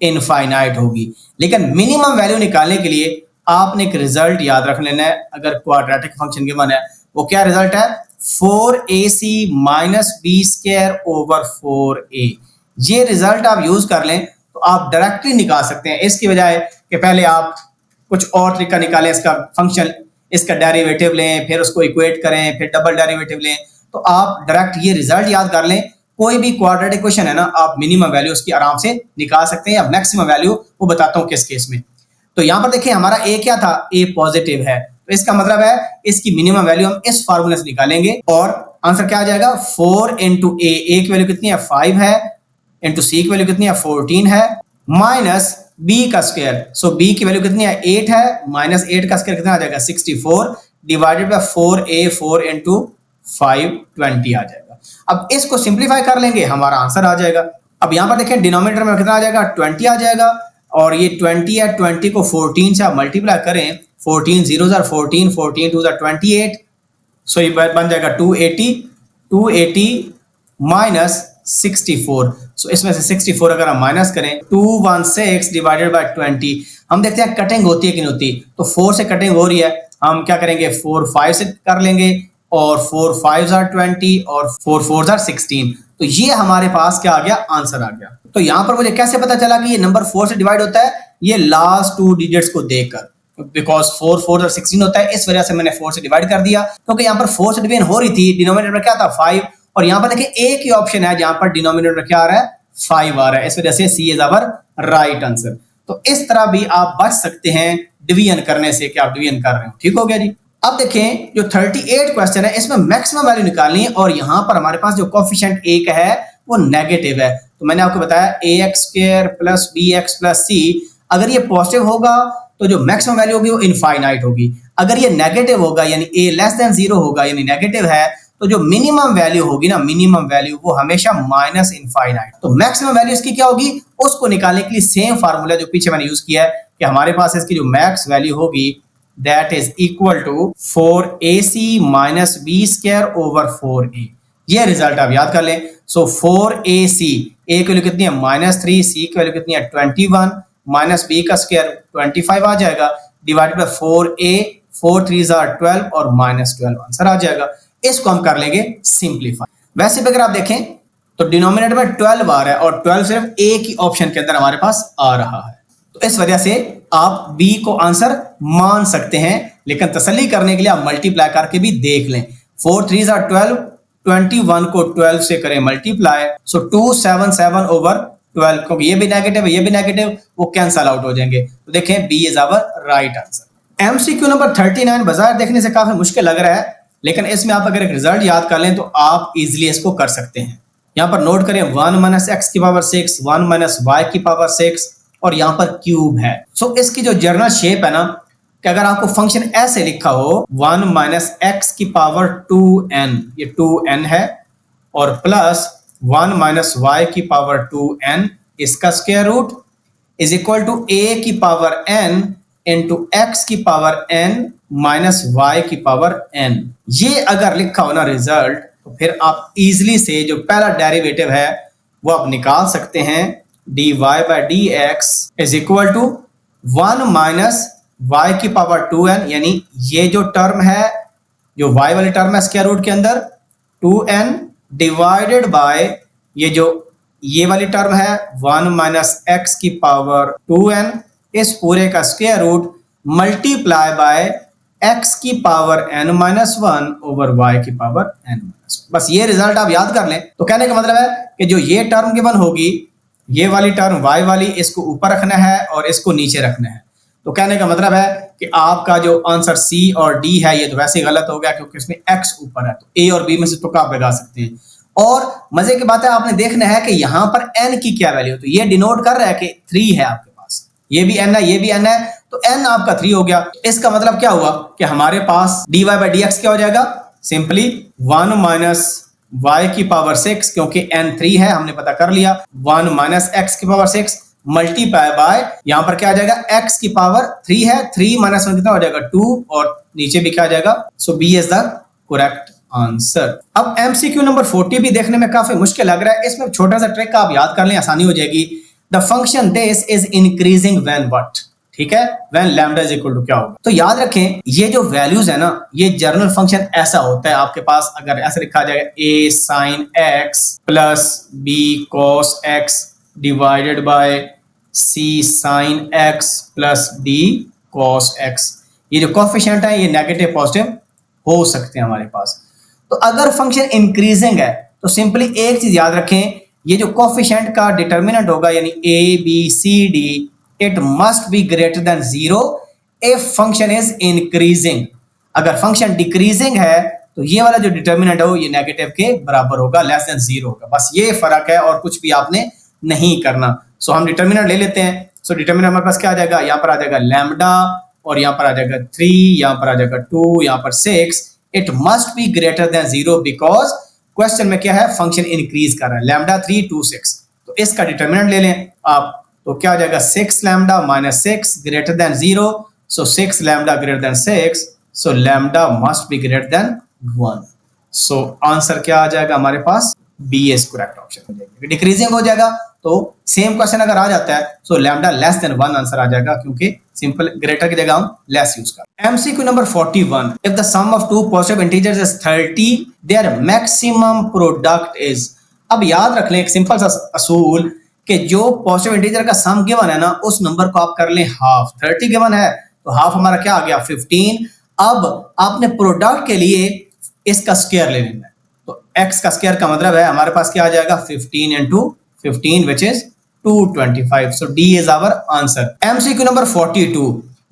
इनफाइनाइट होगी। लेकिन मिनिमम वैल्यू निकालने के लिए आपने एक रिजल्ट याद रख लेना है। अगर क्वाड्रेटिक फंक्शन गिवन है वो क्या रिजल्ट है 4ac minus B square over 4a। ये रिजल्ट आप यूज कर लें तो आप डायरेक्टली निकाल सकते हैं, इसकी बजाय कि पहले आप कुछ और तरीका निकालें, इसका फंक्शन इसका डेरिवेटिव लें फिर उसको इक्वेट करें फिर डबल डेरिवेटिव लें। तो आप डायरेक्ट ये रिजल्ट याद कर लें, कोई भी क्वाड्रेटिक इक्वेशन है ना आप मिनिमम वैल्यू उसकी आराम से निकाल सकते हैं, या मैक्सिमम वैल्यू वो बताता हूं किस केस में। तो यहां पर देखिए हमारा a क्या था, a पॉजिटिव है, तो इसका मतलब है इसकी मिनिमम वैल्यू हम इस फार्मूले से निकालेंगे और आंसर क्या आ जाएगा 4 इंटू ए की वैल्यू कितनी है 5 है, इंटू सी की वैल्यू कितनी है 14 है, माइनस बी का स्क्वायर, सो बी की वैल्यू कितनी है 8 है, माइनस 8 का स्क्वायर कितना आ जाएगा 64 डिवाइडेड बाय 4a 4 इंटू 5 20 आ जाएगा। अब इसको सिंप्लीफाई कर लेंगे हमारा आंसर आ जाएगा। अब यहाँ पर देखें डिनोमिनेटर में कितना आ जाएगा 20 आ जाएगा और ये 20 है, 20 को 14 से आप मल्टीप्लाई करें, 14 0 14 14 2 28, सो ये बन जाएगा 280 माइनस 64, सो इसमें से 64 अगर हम माइनस करें 216 डिवाइडेड बाय 20, हम देखते हैं कटिंग होती है कि नहीं होती, तो 4 से कटिंग हो रही है, हम क्या करेंगे 4 5 से कर लेंगे और 4 5 are 20 और 4 4 are 16, तो ये हमारे पास क्या आ गया आंसर आ गया। तो यहाँ पर मुझे कैसे पता चला कि ये नंबर 4 से डिवाइड होता है, ये लास्ट 2 डिजिट्स को देखकर, बिकॉज 4 4 और 16 होता है, इस वजह से मैंने 4 से डिवाइड कर दिया, क्योंकि यहाँ पर 4 से डिवीजन हो रही थी, डिनोमिनेटर में क्या था 5 और यहाँ पर देखिए एक ही ऑप्शन है जहां पर डिनोमिनेटर में क्या आ रहा है 5 आ रहा है, इस वजह से सी इज आवर राइट आंसर। तो इस तरह भी आप बच सकते हैं डिवीजन करने से कि आप डिवीजन कर रहे हो। ठीक हो गया जी। अब देखें जो 38 क्वेश्चन है इसमें मैक्सिमम वैल्यू निकालनी है और यहाँ पर हमारे पास जो कोफिशिएंट ए का है वो नेगेटिव है, तो मैंने आपको बताया ax² plus bx plus c, अगर ये पॉजिटिव होगा तो जो मैक्सिमम वैल्यू होगी वो इनफाइनाइट होगी, अगर ये नेगेटिव होगा यानी a लेस देन 0 होगा यानी नेगेटिव है, तो जो मिनिमम वैल्यू होगी ना मिनिमम वैल्यू वो हमेशा माइनस इनफाइनाइट, तो मैक्सिमम वैल्यू इसकी क्या होगी उसको निकालने के लिए सेम फार्मूला जो पीछे मैंने यूज किया है कि हमारे पास इसकी जो मैक्स वैल्यू होगी that is equal to 4ac minus B square over 4a, ये रिजल्ट आप याद कर लें। सो 4ac a की वैल्यू कितनी है -3, c की वैल्यू कितनी है 21, माइनस b का स्क्वायर 25 आ जाएगा डिवाइडेड बाय 4a 4 3 12 और -12 आंसर आ जाएगा। इसको हम कर लेंगे सिंप्लीफाई। वैसे भी अगर आप देखें तो डिनोमिनेटर में 12 आ रहा है और 12 सिर्फ एक ही ऑप्शन के अंदर हमारे पास आ रहा है, तो इस वजह से आप बी को आंसर मान सकते हैं, लेकिन तसल्ली करने के लिए आप मल्टीप्लाई करके भी देख लें। 4 3 12, 21 को 12 से करें मल्टीप्लाई, सो 277 ओवर 12, क्योंकि ये भी नेगेटिव है ये भी नेगेटिव, वो कैंसल आउट हो जाएंगे। तो देखें B is our right answer. MCQ number 39 बाजार देखने से काफी मुश्किल लग रहा है, लेकिन इसमें आप अगर एक रिजल्ट याद कर लें तो आप इजीली इसको कर सकते हैं। यहाँ पर नोट करें 1 माइनस एक्स की पावर 6, 1 माइनस वाई की पावर 6 और यहाँ पर क्यूब है। सो इसकी जो जनरल शेप है ना कि अगर आपको फंक्शन ऐसे लिखा हो 1 माइनस एक्स की पावर 2n, ये 2n है, और प्लस 1 माइनस वाई की पावर 2n इसका square root is equal to a की पावर n इंटू एक्स की पावर n माइनस वाई की पावर n, ये अगर लिखा हो ना रिजल्ट तो फिर आप इजीली से जो पहला डेरिवेटिव है वो आप निकाल सकते हैं, dy by d x is equal to 1 minus y की पावर 2n, यानी ये जो टर्म है जो y वाली टर्म है स्क्वायर रूट के अंदर 2n डिवाइडेड बाय ये वाली टर्म है 1 माइनस एक्स की पावर 2n, इस पूरे का square root multiply by x की power n minus 1 over y की पावर n माइनस 1। बस ये रिजल्ट आप याद कर लें। तो कहने का मतलब है कि जो ये टर्म गिवन होगी ये वाली टर्म y वाली, इसको ऊपर रखना है और इसको नीचे रखना है। तो कहने का मतलब है कि आपका जो आंसर C और D है ये तो वैसे गलत हो गया क्योंकि इसमें x ऊपर है, तो A और B में से तुक्का आप लगा सकते हैं। और मजे की बात है आपने देखना है कि यहाँ पर n की क्या वैल्यू, तो ये डिनोट कर रहा है कि 3 है आपके पास, ये भी n है ये भी n है, तो n आपका 3 हो गया। इसका मतलब क्या हुआ कि हमारे पास dy बाई डी एक्स क्या हो जाएगा, सिंपली 1 माइनस y की पावर 6, क्योंकि n 3 है हमने पता कर लिया, 1 माइनस x की पावर 6 मल्टीप्लाई बाय यहाँ पर क्या आ जाएगा x की पावर 3 है, 3 माइनस 1 कितना हो जाएगा 2 और नीचे भी क्या आ जाएगा, so B is the correct answer. अब एमसीक्यू नंबर 40 भी देखने में काफी मुश्किल लग रहा है, इसमें छोटा सा ट्रिक आप याद कर लें आसानी हो जाएगी। The function this is increasing when what, ठीक है, when lambda is equal to क्या होगा। तो याद रखें ये जो वैल्यूज है ना ये जनरल फंक्शन ऐसा होता है आपके पास, अगर ऐसे लिखा जाएगा a sin x plus b cos x divided bye c sin x plus d cos x, ये जो कोफिशिएंट है ये नेगेटिव पॉजिटिव हो सकते हैं हमारे पास। तो अगर फंक्शन इंक्रीजिंग है तो सिंपली एक चीज याद रखें, ये जो कोफिशिएंट का डिटर्मिनेंट होगा यानी a b c d, it must be greater than 0 if function is increasing। अगर फंक्शन डिक्रीजिंग है तो ये वाला जो डिटर्मिनेंट है वो ये नेगेटिव के बराबर होगा, लेस देन 0 होगा। बस ये फर्क है और कुछ भी आपने नहीं करना। सो हम डिटर्मिनेंट ले लेते हैं। सो डिटर्मिनेंट हमारे पास क्या आ जाएगा, यहाँ पर आ जाएगा लैम्डा और यहाँ पर आ जाएगा 3, यहाँ पर आ जाएगा 2, यहाँ पर 6। It must be greater then 0 because question में क्या है, फंक्शन इंक्रीज कर रहा है। लैम्डा 3 2 6, तो इसका डिटर्मिनेंट ले लें आप, तो क्या हो जाएगा 6 lambda minus 6 greater than 0। So 6 lambda greater than 6, so lambda must be greater then 1। So answer क्या आ जाएगा हमारे पास, बी इज करेक्ट ऑप्शन हो जाएगा। डिक्रीजिंग हो जाएगा तो सेम क्वेश्चन अगर आ जाता है so lambda less than 1 answer आ जाएगा, क्योंकि सिंपल ग्रेटर की जगह हम लेस यूज कर। MCQ number 41, if the sum of two positive integers is 30 their maximum product is. अब याद रख लें एक सिंपल सा असूल कि जो पॉजिटिव इंटीजर का सम गिवन है ना, उस नंबर को आप कर लें हाफ। 30 गिवन है तो हाफ हमारा क्या आ गया 15। अब आपने प्रोडक्ट के लिए इसका स्क्वायर ले लेना है, तो x का स्क्वायर का मतलब है हमारे पास क्या आ जाएगा 15 into 15 which is 225. So D is our answer. MCQ number 42.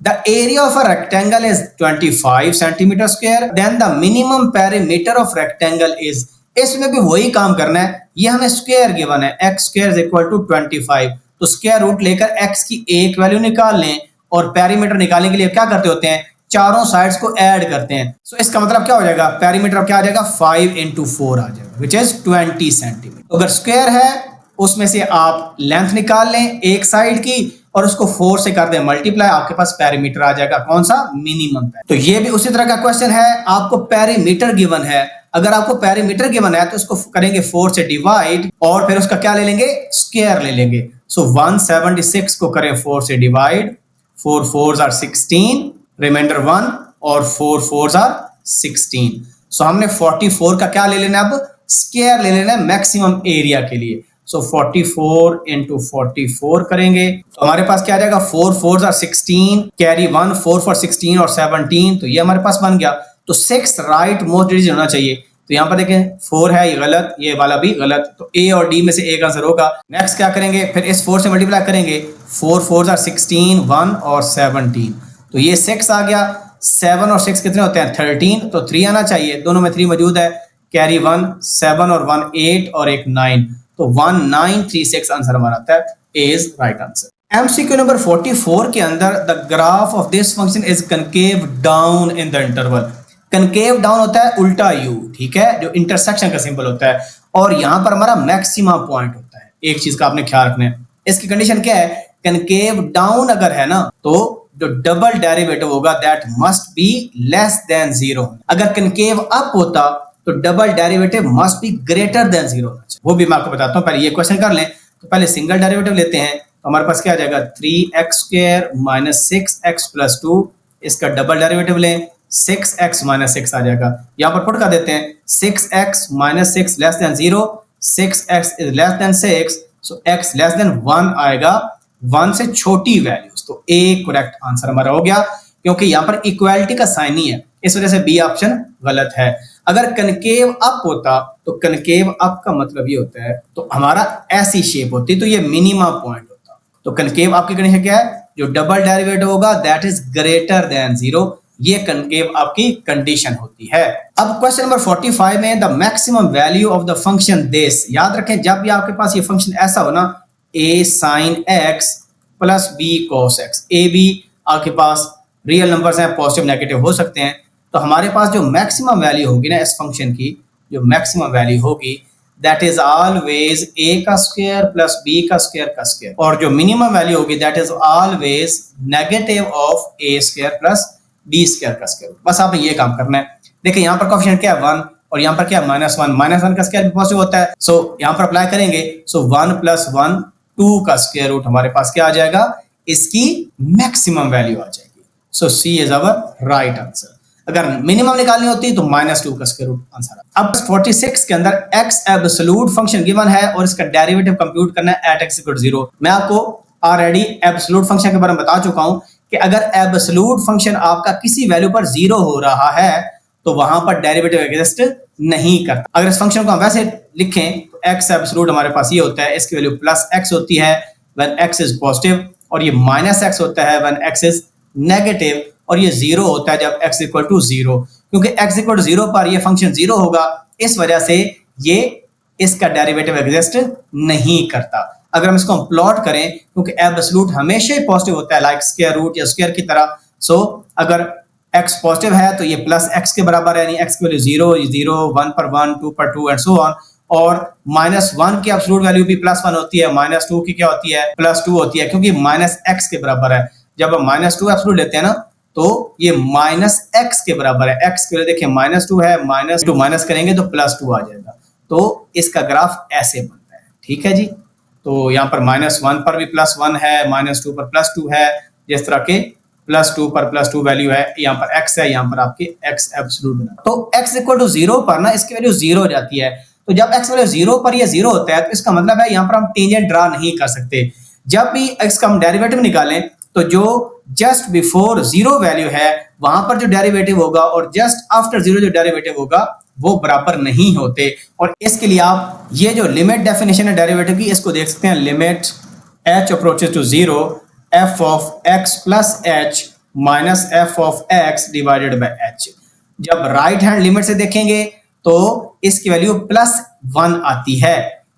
The area of a rectangle is 25 centimeter square. Then the minimum perimeter of rectangle is. इसमें भी वही काम करना है, ये हमें स्क्वायर गिवन है x square is equal to 25, तो स्क्वायर रूट लेकर x की एक वैल्यू निकाल लें और पेरीमीटर निकालने के लिए क्या करते होते हैं, चारों साइड्स को ऐड करते हैं। सो इसका मतलब क्या हो जाएगा, पेरीमीटर क्या आ जाएगा 5 into 4 आ जाएगा विच इज 20 सेंटीमीटर। अगर स्क्वायर है उसमें से आप लेंथ निकाल लें एक साइड की और उसको 4 से कर दें मल्टीप्लाई, आपके पास पेरीमीटर आ जाएगा कौन सा, मिनिमम। तो ये भी उसी तरह का क्वेश्चन है, आपको पेरीमीटर गिवन है। अगर आपको पेरीमीटर गिवन है तो उसको करेंगे 4 से डिवाइड और फिर उसका क्या ले लेंगे, स्क्वायर ले लेंगे। सो 176 को करें 4 से डिवाइड, 4 4s are 16, रिमाइंडर 1 और 4 4s are 16। सो हमने 44 का क्या ले लेना, अब स्क्वायर ले लेना है मैक्सिमम एरिया के लिए। सो 44 into 44 करेंगे तो हमारे पास क्या आ जाएगा, 4 4s are 16, कैरी 1, 4 for 16 और 17, तो ये हमारे पास बन गया। तो 6 राइट मोस्ट डिजिट होना चाहिए, तो यहाँ पर देखें 4 है, ये गलत, ये वाला भी गलत, तो ए और डी में से एक आंसर होगा। नेक्स्ट क्या करेंगे, फिर इस 4 से मल्टीप्लाई करेंगे, 4 4s are 16, 1 और 17, तो ये 6 आ गया। 7 और 6 कितने होते हैं 13, तो 3 आना चाहिए, दोनों में 3 मौजूद है, कैरी 1, 7 और 1 8 और एक 9, तो 1936 आंसर हमारा आता है, is right answer. MCQ number 44 के अंदर the graph of this function is concave down in the interval. Concave down होता है उल्टा यू, ठीक है, जो इंटरसेक्शन का सिंबल होता है, और यहां पर हमारा मैक्सिमा पॉइंट होता है। एक चीज का आपने ख्याल रखना है, इसकी कंडीशन क्या है, कनकेव डाउन अगर है ना तो जो डबल डेरिवेटिव होगा that must be less than 0। अगर कनकेव अप होता तो double derivative must be greater then 0 होना चाहिए। वो भी मैं आपको बताता हूँ, पहले ये क्वेश्चन कर लें। तो पहले सिंगल डेरिवेटिव लेते हैं, तो हमारे पास क्या आ जाएगा 3x square minus 6x plus 2, इसका डबल डेरिवेटिव लें 6x माइनस 6 आ जाएगा। यहाँ पर पुट कर देते हैं 6x minus 6 less than 0, 6x is less than 6, so x less than 1 आएगा, 1 से छोटी वैल्यूज, तो ए करेक्ट आंसर हमारा हो गया, क्योंकि यहाँ पर इक्वालिटी का साइन नहीं है, इस वजह से बी ऑप्शन गलत है। अगर कनकेव अप होता तो कनकेव अप का मतलब ये होता है, तो हमारा ऐसी शेप होती तो ये मिनिमम पॉइंट होता। तो कनकेव आपकी कंडीशन क्या है, जो डबल डेरिवेटिव होगा दैट इज ग्रेटर देन 0, ये कनकेव आपकी कंडीशन होती है। अब क्वेश्चन नंबर 45 में the maximum value of the function this. याद रखें जब भी आपके पास ये फंक्शन ऐसा हो ना, a sin x plus b cos x, a b आपके पास रियल नंबर्स हैं, पॉजिटिव नेगेटिव हो सकते हैं, तो हमारे पास जो मैक्सिमम वैल्यू होगी ना इस फंक्शन की, जो मैक्सिमम वैल्यू होगी दैट इज ऑलवेज a का स्क्वायर प्लस b का स्क्वायर का स्क्वायर, और जो मिनिमम वैल्यू होगी that is always negative of a square plus b square का स्क्वायर। बस आपने ये काम करना है। देखिए यहाँ पर कोएफिशिएंट क्या है 1 और यहाँ पर क्या है -1, -1 का स्क्वायर भी पॉजिटिव होता है, सो यहाँ पर अप्लाई करेंगे, सो 1 + 1 2 का स्क्वायर रूट हमारे पास क्या आ जाएगा, इसकी मैक्सिमम वैल्यू आ जाएगी। सो C is our right answer. अगर मिनिमम निकालनी होती तो -2 का स्क्वायर रूट आंसर। अब 46 के अंदर x एब्सोल्यूट फंक्शन गिवन है और इसका डेरिवेटिव कंप्यूट करना है एट x = 0। मैं आपको ऑलरेडी एब्सोल्यूट फंक्शन के बारे में बता चुका हूं कि अगर एब्सोल्यूट फंक्शन आपका किसी वैल्यू पर 0 हो रहा है तो वहां पर डेरिवेटिव एग्जिस्ट नहीं करता। अगर इस फंक्शन को हम वैसे लिखें तो x एब्सोल्यूट हमारे पास ये होता है, इसकी वैल्यू +x होती है व्हेन x इज पॉजिटिव, और ये -x होता है व्हेन x इज नेगेटिव, और ये 0 होता है जब x इक्वल टू 0, क्योंकि x इक्वल टू 0 पर ये फंक्शन 0 होगा, इस वजह से ये इसका डेरिवेटिव एग्जिस्ट नहीं करता। अगर हम इसको हम प्लॉट करें, क्योंकि एब्सोल्यूट हमेशा ही पॉजिटिव होता है, लाइक स्क्वायर रूट या स्क्वायर की तरह, सो अगर x पॉजिटिव है तो ये प्लस x के बराबर है, यानी x की वैल्यू 0, 0, 1 पर 1, 2 पर 2 एंड सो ऑन। और -1 की एब्सोल्यूट वैल्यू भी +1 होती है, -2 की क्या होती है, +2 होती है, क्योंकि -x के बराबर है। जब हम -2 एब्सोल्यूट लेते हैं ना, तो ये -x के बराबर है। x के लिए देखिए -2 है, -2 माइनस करेंगे तो +2 आ जाएगा। तो इसका ग्राफ ऐसे बनता है, ठीक है जी। तो यहाँ पर -1 पर भी +1 है, -2 पर +2 है, जिस तरह के +2 पर +2 वैल्यू है, यहाँ पर x है, यहाँ पर आपके x एब्सोल्यूट बना। तो x इक्वल टू 0 पर ना इसकी वैल्यू 0 हो जाती है। तो जब x वैल्यू 0 पर ये 0 होता है, तो इसका मतलब है यहाँ पर हम टेंजेंट ड्रा नहीं कर सकते। जब भी x का हम डेरिवेटिव निकालें, तो जो जस्ट बिफोर 0 वैल्यू है वहां पर जो डेरिवेटिव होगा और जस्ट आफ्टर 0 जो डेरिवेटिव होगा वो बराबर नहीं होते। और इसके लिए आप ये जो लिमिट डेफिनेशन है डेरिवेटिव की, इसको देख सकते हैं, limit h approaches to 0 f of x plus h minus f of x divided by h। जब राइट हैंड लिमिट से देखेंगे तो इसकी वैल्यू +1 आती है,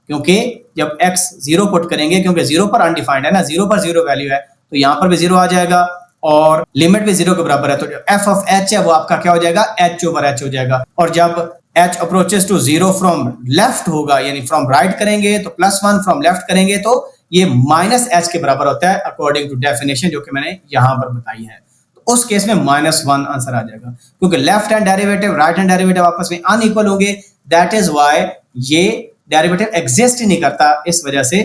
क्योंकि जब x 0 पुट करेंगे, क्योंकि 0 पर अनडिफाइंड है ना, 0 पर 0 वैल्यू है, तो यहाँ पर भी 0 आ जाएगा और लिमिट भी 0 के बराबर है, तो जो f ऑफ h है वो आपका क्या हो जाएगा, h ओवर h हो जाएगा। और जब h approaches to 0 from left होगा, यानी फ्रॉम राइट करेंगे तो +1, फ्रॉम लेफ्ट करेंगे तो ये -h के बराबर होता है, अकॉर्डिंग टू डेफिनेशन जो कि मैंने यहां पर बताई है। तो उस केस में -1 आंसर आ जाएगा, क्योंकि left hand derivative right hand derivative आपस में अनइक्वल होंगे। दैट इज व्हाई ये डेरिवेटिव एग्जिस्ट ही नहीं करता, इस वजह से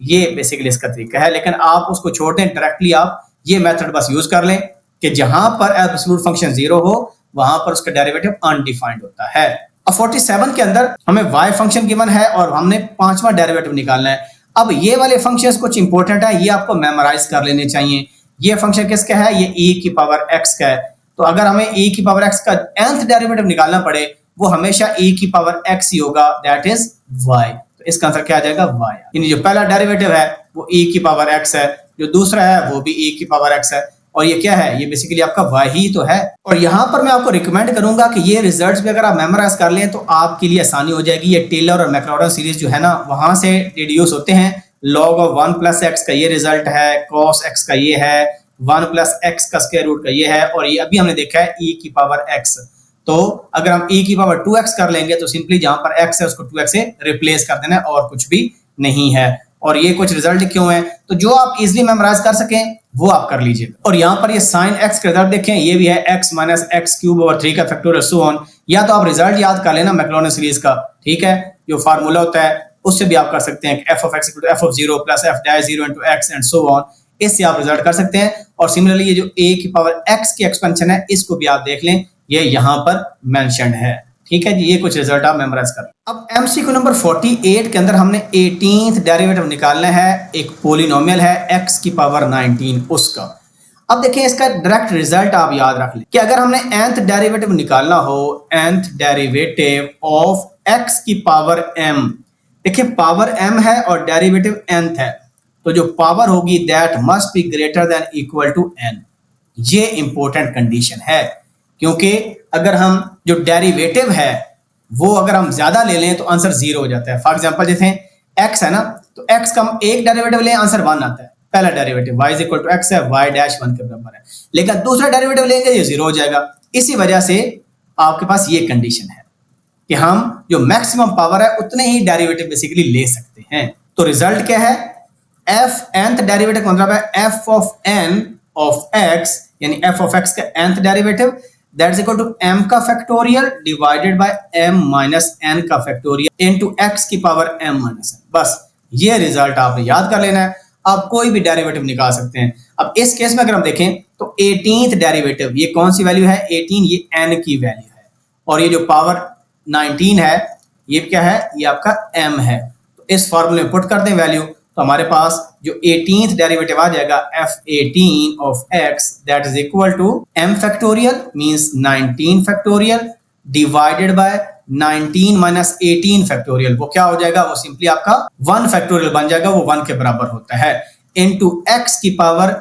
ये बेसिकली इसका तरीका है। लेकिन आप उसको छोड़ दें, डायरेक्टली आप ये मेथड बस यूज कर लें कि जहां पर एब्सोल्यूट फंक्शन 0 हो वहां पर उसका डेरिवेटिव अनडिफाइंड होता है। अब 47 के अंदर हमें y फंक्शन गिवन है और हमने 5वां डेरिवेटिव निकालना है। अब ये वाले फंक्शंस कुछ इंपॉर्टेंट है, ये आपको मेमोराइज कर लेने चाहिए। ये फंक्शन किसका है, ये e की पावर x का है। तो अगर हमें e की पावर x का nth डेरिवेटिव निकालना पड़े, वो हमेशा e की पावर x ही होगा, दैट इज y। तो इसका आंसर क्या आ जाएगा, y। यानी जो पहला डेरिवेटिव है वो e की पावर x है, जो दूसरा है वो भी e की पावर x है, और ये क्या है, ये बेसिकली आपका y ही तो है। और यहाँ पर मैं आपको रिकमेंड करूंगा कि ये रिजल्ट्स भी अगर आप मेमोराइज कर लें तो आपके लिए आसानी हो जाएगी। ये टेलर और मैक्लॉडन सीरीज जो है ना, वहां से डिड्यूस होते हैं। log ऑफ 1 प्लस x का ये रिजल्ट है, cos x का ये है, 1 प्लस x का स्क्वायर रूट का ये है, और ये अभी हमने देखा है e की पावर x। तो अगर हम e की पावर 2x कर लेंगे तो सिंपली जहां पर x है उसको 2x से रिप्लेस कर देना है, और कुछ भी नहीं है। और ये कुछ रिजल्ट क्यों है, तो जो आप इजीली मेमोराइज कर सकें वो आप कर लीजिए। और यहाँ पर ये साइन x का रिजल्ट देखें, ये भी है x minus x cube over 3 का फैक्टोरियल सो ऑन। या तो आप रिजल्ट याद कर लेना मैक्लॉडन सीरीज का, ठीक है, जो फार्मूला होता है उससे भी आप कर सकते हैं कि f of x equal to f of 0 plus f डाई 0 into x and so on. इससे आप रिजल्ट कर सकते हैं। और सिमिलरली ये जो a की पावर x की एक्सपेंशन है, इसको भी आप देख लें, ये यहाँ पर मेंशन्ड है, ठीक है जी। ये कुछ रिजल्ट आप मेमोराइज कर। अब एमसीक्यू नंबर 48 के अंदर हमने 18th डेरिवेटिव निकालना है। एक पोलिनोमियल है x की पावर 19 उसका। अब देखिए इसका डायरेक्ट रिजल्ट आप याद रख लें कि अगर हमने nth डेरिवेटिव निकालना हो, nth डेरिवेटिव ऑफ x की पावर m, देखिए पावर m है और डेरिवेटिव nth है, तो जो पावर होगी that must be greater than equal to n। ये इंपॉर्टेंट कंडीशन है, क्योंकि अगर हम जो डेरिवेटिव है वो अगर हम ज्यादा ले लें तो आंसर 0 हो जाता है। फॉर एग्जांपल जैसे x है ना, तो x का हम एक डेरिवेटिव लें आंसर 1 आता है, पहला derivative y is equal to x है, y डैश 1 के बराबर है। लेकिन दूसरा डेरिवेटिव लेंगे ये 0 हो जाएगा। इसी वजह से आपके पास ये कंडीशन है कि हम जो मैक्सिमम पावर है उतने ही डेरिवेटिव बेसिकली ले सकते हैं। तो रिजल्ट क्या है, f nth डेरिवेटिव का मतलब है f of n of x, यानी f ऑफ x का nth derivative that is equal to m का factorial divided by m minus n का फैक्टोरियल इनटू x की पावर m माइनस n। बस ये रिजल्ट आपने याद कर लेना है, आप कोई भी डेरिवेटिव निकाल सकते हैं। अब इस केस में अगर हम देखें तो 18th डेरिवेटिव ये कौन सी वैल्यू है, 18, ये n की वैल्यू है, और ये जो पावर 19 है ये क्या है, ये आपका m है। तो इस फॉर्मूले में पुट कर दें वैल्यू, तो हमारे पास जो 18th डेरिवेटिव आ जाएगा f18 of x that is equal to m factorial means 19 factorial divided by 19 minus 18 factorial. वो क्या हो जाएगा, वो सिंपली आपका 1 फैक्टोरियल बन जाएगा, वो 1 के बराबर होता है, इनटू x की power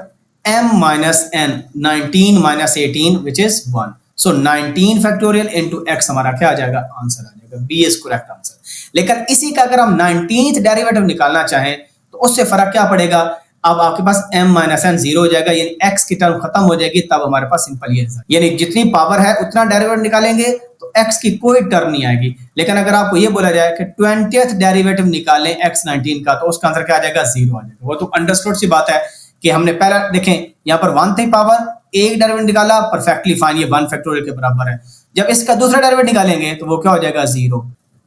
m minus n, 19 minus 18 which is 1. So 19 factorial into x हमारा क्या आ जाएगा, आंसर आ जाएगा, बी इज करेक्ट आंसर। लेकिन इसी का अगर हम 19th डेरिवेटिव निकालना चाहें तो उससे फर्क क्या पड़ेगा, अब आपके पास m माइनस एन जीरो हो जाएगा, यानी x की टर्म खत्म हो जाएगी, तब हमारे पास सिंपल ये रिजल्ट, यानी जितनी पावर है उतना डेरिवेटिव निकालेंगे तो x की कोई टर्म नहीं आएगी। लेकिन अगर आपको ये बोला जाए कि 20th डेरिवेटिव निकालें x19 का, तो उसका आंसर क्या आ जाएगा, जीरो आ जाएगा। वो तो अंडरस्टूड सी बात है कि हमने पहला देखें यहाँ पर 1 थी पावर, एक डेरिवेटिव निकाला, परफेक्टली फाइन, ये 1 फैक्टोरियल के बराबर है। जब इसका दूसरा डेरिवेटिव निकालेंगे तो वो क्या हो जाएगा, जीरो।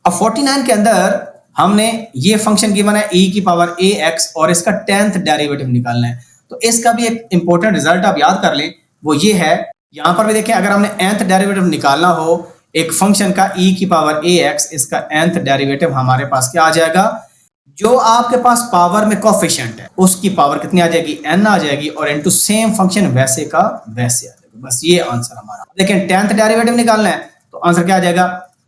अब 49 के अंदर हमने ये फंक्शन गिवन है e की पावर ax और इसका 10th डेरिवेटिव निकालना है। तो इसका भी एक इंपॉर्टेंट रिजल्ट आप याद कर लें, वो ये है, यहां पर भी देखें, अगर हमने nth डेरिवेटिव निकालना हो एक फंक्शन का e की पावर ax, इसका nth डेरिवेटिव हमारे पास क्या आ जाएगा, जो आपके पास पावर में कोफिशिएंट है उसकी पावर कितनी आ जाएगी, n आ जाएगी, और इनटू सेम फंक्शन वैसे का वैसे आ जाएगा। बस ये आंसर हमारा। देखें 10th डेरिवेटिव निकालना है तो आंसर क्या आ जाएगा,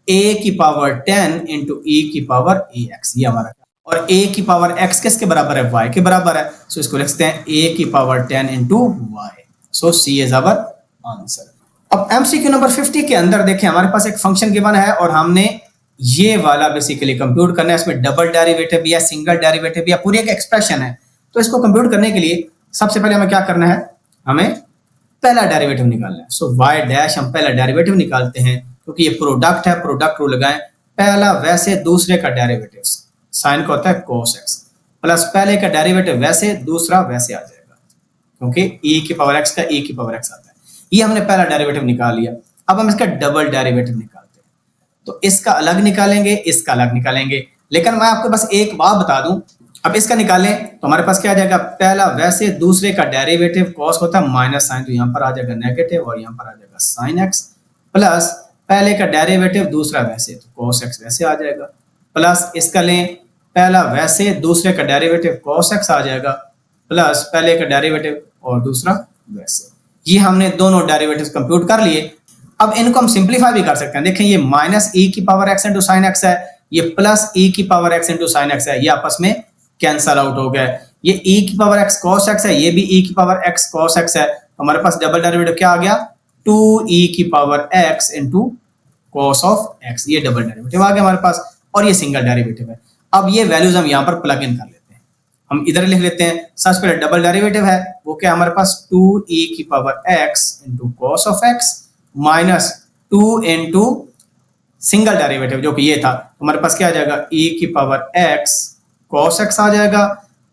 a की पावर 10 इंटू e की पावर ax, ये हमारा, और a की पावर x किसके बराबर है, y के बराबर है, सो इसको लिखते हैं a की power 10 into y, so c is our answer. अब MCQ नंबर 50 के अंदर देखें, हमारे पास एक फंक्शन गिवन है और हमने ये वाला बेसिकली कंप्यूट करना है, इसमें डबल डेरिवेटिव या सिंगल डेरिवेटिव या पूरी एक एक्सप्रेशन है। तो इसको कंप्यूट करने के लिए सबसे पहले हमें क्या करना है, हमें पहला डेरिवेटिव निकालना है। सो y डैश हम पहला डेरिवेटिव निकालते हैं, क्योंकि ये प्रोडक्ट है, प्रोडक्ट रूल लगाएं, पहला वैसे दूसरे का डेरिवेटिव, साइन का होता है cos x, प्लस पहले का डेरिवेटिव वैसे दूसरा वैसे आ जाएगा, क्योंकि e की पावर x का e की पावर x आता है। ये हमने पहला डेरिवेटिव निकाल लिया। अब हम इसका डबल डेरिवेटिव निकालते हैं, तो इसका अलग निकालेंगे, इसका अलग निकालेंगे। लेकिन मैं आपको बस एक बात बता दूं, अब इसका निकालें तो हमारे पास क्या आ जाएगा, पहला वैसे दूसरे का डेरिवेटिव cos होता है माइनस साइन, तो यहाँ पर आ जाएगा नेगेटिव और यहाँ पर आ जाएगा साइन x, प्लस पहले का डेरिवेटिव दूसरा वैसे, तो cos x वैसे आ जाएगा, प्लस इसका लें पहला वैसे दूसरे का डेरिवेटिव cos x आ जाएगा, प्लस पहले का डेरिवेटिव और दूसरा वैसे। ये हमने दोनों डेरिवेटिव्स कंप्यूट कर लिए। अब इनको हम सिंप्लीफाई भी कर सकते हैं। देखें ये माइनस e की power x into sine x है, ये प्लस e की power x into sine x है, ये आपस में कैंसल आउट हो गया। ये e की पावर x cos x है, ये भी e की पावर x cos x है, तो हमारे पास डबल डेरिवेटिव क्या आ गया, 2e की power x into cos of x, ये डबल डेरिवेटिव आ गया हमारे पास, और ये सिंगल डेरिवेटिव है। अब ये वैल्यूज हम यहाँ पर प्लग इन कर लेते हैं, हम इधर लिख लेते हैं। सबसे पहले डबल डेरिवेटिव है वो क्या हमारे पास, 2e की power x into cos of x minus 2 into single derivative जो कि ये था, तो हमारे पास क्या आ जाएगा, e की पावर x cos x आ जाएगा,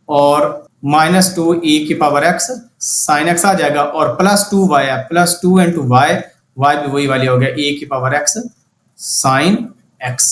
और माइनस 2e की पावर x sin x आ जाएगा, और प्लस 2y है, प्लस 2 इंटू वाई, वाई भी वही वाली हो गया, e की पावर x sin x।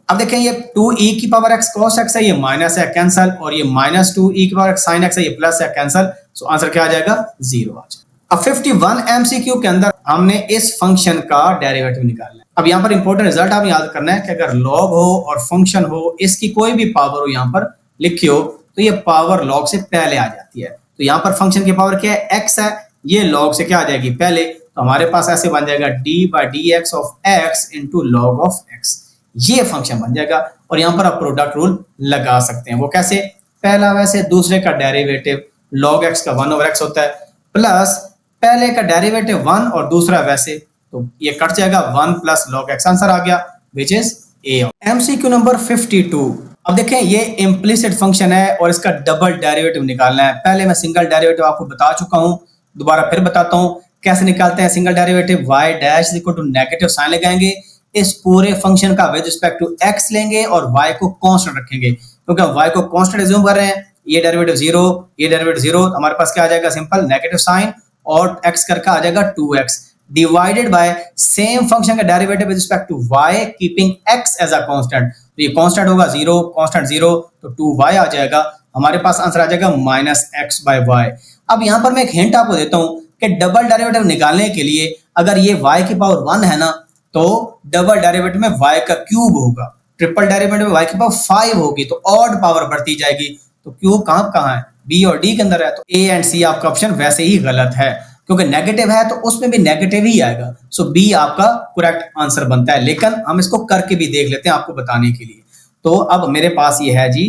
अब देखें ये 2e की पावर x cos x है, ये माइनस है कैंसल, और ये माइनस 2e की पावर x sin x है, ये प्लस है कैंसल, सो आंसर क्या आ जाएगा, 0 आ जाएगा। अब 51 MCQ के अंदर हमने इस फंक्शन का डेरिवेटिव निकालना है। अब यहाँ पर इंपॉर्टेंट रिजल्ट आप याद करना है कि अगर लॉग हो और फंक्शन हो, इसकी कोई भी पावर हो यहाँ पर लिखी हो, तो ये पावर लॉग से पहले आ जाती है। तो यहाँ पर फंक्शन की पावर क्या है, x है, ये लॉग से क्या आ जाएगी पहले, तो हमारे पास ऐसे बन जाएगा d by d x of x into log of x, ये फंक्शन बन जाएगा। और यहाँ पर आप प्रोडक्ट रूल लगा सकते हैं। वो कैसे, पहला वैसे दूसरे का डेरिवेटिव लॉग x का 1 ओवर x होता है, प्लस पहले का डेरिवेटिव 1 और दूसरा वैसे, तो ये कट जाएगा 1 प्लस लॉग x, आंसर आ गया which is a। MCQ number 52। अब देखें ये इम्प्लिसिट फंक्शन है और इसका डबल डेरिवेटिव निकालना है। पहले मैं सिंगल डेरिवेटिव आपको बता चुका हूं, दोबारा फिर बताता हूं कैसे निकालते हैं single derivative. y dash equal to negative sign लगाएंगे, इस पूरे फंक्शन का विद रिस्पेक्ट टू x लेंगे और y को कांस्टेंट रखेंगे, क्योंकि y को कांस्टेंट एज्यूम कर रहे हैं। ये डेरिवेटिव 0, ये डेरिवेटिव 0, हमारे पास क्या आ जाएगा, सिंपल नेगेटिव साइन और x करके आ जाएगा 2x divided by same function का derivative with respect to y keeping x as a constant. तो ये कांस्टेंट होगा 0, कांस्टेंट 0, तो 2y आ जाएगा, हमारे पास आंसर आ जाएगा माइनस x बाय y। अब यहाँ पर मैं एक हिंट आपको देता हूँ कि डबल डेरिवेटिव निकालने के लिए अगर ये y की पावर 1 है ना, तो डबल डेरिवेटिव में y का क्यूब होगा, ट्रिपल डेरिवेटिव में y की पावर 5 होगी, तो ऑड पावर बढ़ती जाएगी। तो क्यूब कहाँ है, b और d के अंदर है, तो a एंड c आपका ऑप्शन वैसे ही गलत है, क्योंकि नेगेटिव है तो उसमें भी नेगेटिव ही आएगा। सो बी आपका करेक्ट आंसर बनता है। लेकिन हम इसको करके भी देख लेते हैं आपको बताने के लिए। तो अब मेरे पास ये है जी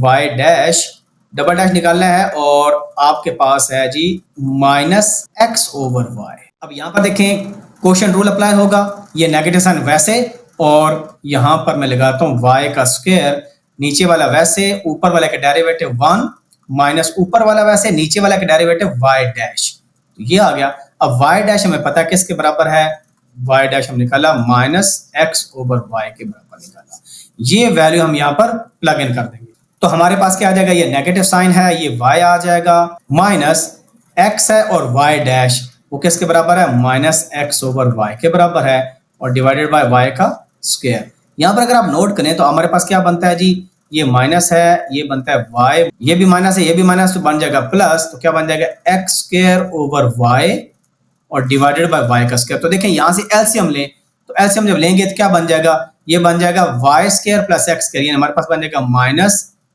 y डैश डबल डैश निकालना है और आपके पास है जी -x/y। अब यहाँ पर देखें क्वोशंट रूल अप्लाई होगा, ये नेगेटिव साइन वैसे और यहाँ पर मैं लगाता हूँ y का स्क्वायर, नीचे वाला वैसे, ऊपर वाले का डेरिवेटिव 1 माइनस ऊपर वाला वैसे, नीचे वाला का डेरिवेटिव y डैश। तो ये आ गया। अब y डैश हमें पता है किसके बराबर है, y डैश हम निकाला -x/y के बराबर निकाला। ये वैल्यू हम यहाँ पर प्लग इन कर देंगे तो हमारे पास क्या आ जाएगा, ये नेगेटिव साइन है, ये y आ जाएगा, माइनस x है और y डैश वो किसके बराबर है, -x/y के बराबर है और डिवाइडेड बाय y का स्क्वायर। यहाँ पर अगर आप नोट करें तो हमारे पास क्या बनता है जी, ये माइनस है, ये बनता है y, ये भी माइनस है, ये भी माइनस, तो बन जाएगा प्लस, तो क्या बन जाएगा x² और डिवाइडेड बाय y का स्क्वायर। तो देखें यहाँ से एलसीएम लें, तो एलसीएम जब लेंगे तो क्या बन जाएगा, ये बन जाएगा y² प्लस x², यानी हमारे पास बन जाएगा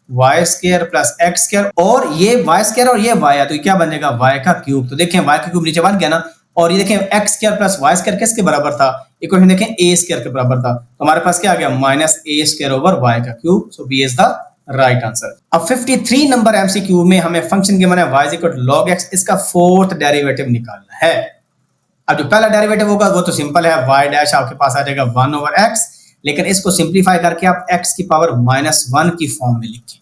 -y² प्लस x² और ये y² और ये y है तो क्या बन जाएगा y का क्यूब। तो देखें y का क्यूब नीचे बन गया ना, और ये देखें x² प्लस y² किसके बराबर था, इक्वेशन देखें a² के बराबर था, तो हमारे पास क्या आ गया -a²/y का cube. So B is the right answer. अब 53 नंबर एमसीक्यू में हमें फंक्शन गिवन है y log x, इसका फोर्थ डेरिवेटिव निकालना है। अब जो पहला डेरिवेटिव होगा वो तो सिंपल है, y डैश आपके पास आ जाएगा 1/x, लेकिन इसको सिंप्लीफाई करके आप x की पावर -1 की फॉर्म में लिखें।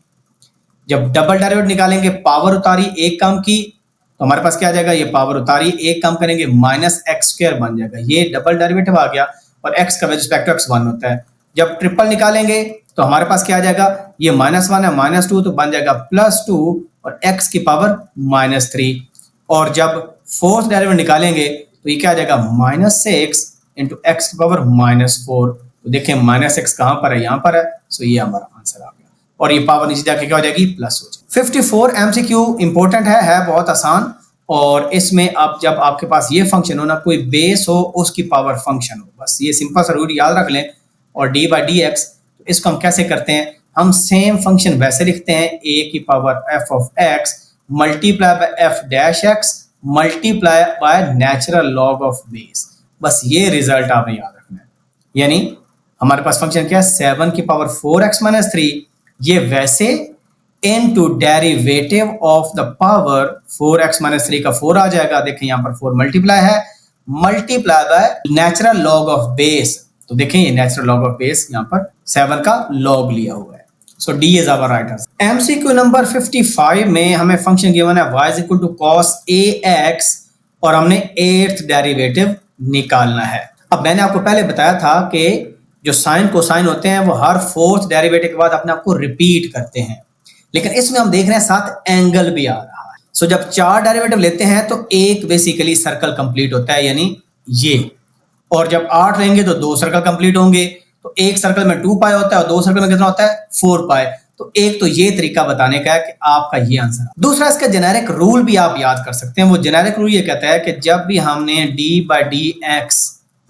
जब डबल डेरिवेटिव निकालेंगे, पावर उतारी एक कम की, तो हमारे पास क्या आ जाएगा, ये पावर उतारी एक कम करेंगे -x² बन जाएगा, ये डबल डेरिवेटिव आ गया और x का विद रिस्पेक्ट टू x 1 होता है। जब ट्रिपल निकालेंगे तो हमारे पास क्या आ जाएगा, ये -1 है, -2 तो बन जाएगा +2 और x की पावर -3, और जब फोर्थ डेरिवेटिव निकालेंगे तो ये क्या आ जाएगा -6 इंटू x की पावर -4। तो देखें -x कहाँ पर है, यहाँ पर है, सो ये हमारा आंसर आ गया और ये पावर नीचे जाके क्या हो जाएगी, प्लस हो जाएगी। 54 एमसीक्यू इंपॉर्टेंट है बहुत आसान, और इसमें आप जब आपके पास ये फंक्शन हो ना, कोई बेस हो उसकी पावर फंक्शन हो, बस ये सिंपल सा रूल याद रख लें। और d/dx, तो इसको हम कैसे करते हैं, हम सेम फंक्शन वैसे लिखते हैं, a की power f(x) multiply by f dash x multiply by natural log of base. बस ये रिजल्ट आपने याद रखना है। यानी हमारे पास फंक्शन क्या है, 7 की पावर 4x - 3, ये वैसे into derivative of the power 4x - 3 का 4 आ जाएगा। देखें यहाँ पर 4 मल्टीप्लाई है, multiply by natural log of base. तो देखें ये नेचुरल लॉग ऑफ बेस यहाँ पर 7 का लॉग लिया हुआ है। So D is our right answer. MCQ number 55 में हमें फंक्शन गिवन है y = cos ax और हमने 8th डेरिवेटिव निकालना है। अब मैंने आपको पहले बताया था कि जो साइन कोसाइन होते हैं वो हर फोर्थ डेरिवेटिव के बाद अपने आप को रिपीट करते हैं, लेकिन इसमें हम देख रहे हैं साथ एंगल भी आ रहा है। सो जब 4 डेरिवेटिव लेते हैं तो एक बेसिकली सर्कल कंप्लीट होता है, यानी ये, और जब 8 लेंगे तो 2 सर्कल कंप्लीट होंगे। तो एक सर्कल में 2 पाई होता है और 2 सर्कल में कितना होता है, 4 पाई। तो एक तो ये तरीका बताने का है कि आपका ये आंसर। दूसरा, इसका जेनेरिक रूल भी आप याद कर सकते हैं। वो जेनेरिक रूल ये कहता है कि जब भी हमने d/dx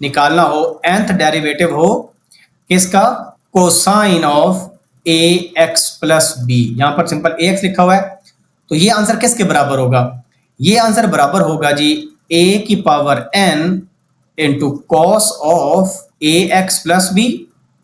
निकालना हो, nth डेरिवेटिव हो किसका, cosine of ax plus b, यहां पर सिंपल ax लिखा हुआ है, तो ये आंसर किसके बराबर होगा, ये आंसर बराबर होगा जी a की power n into cos of ax plus b,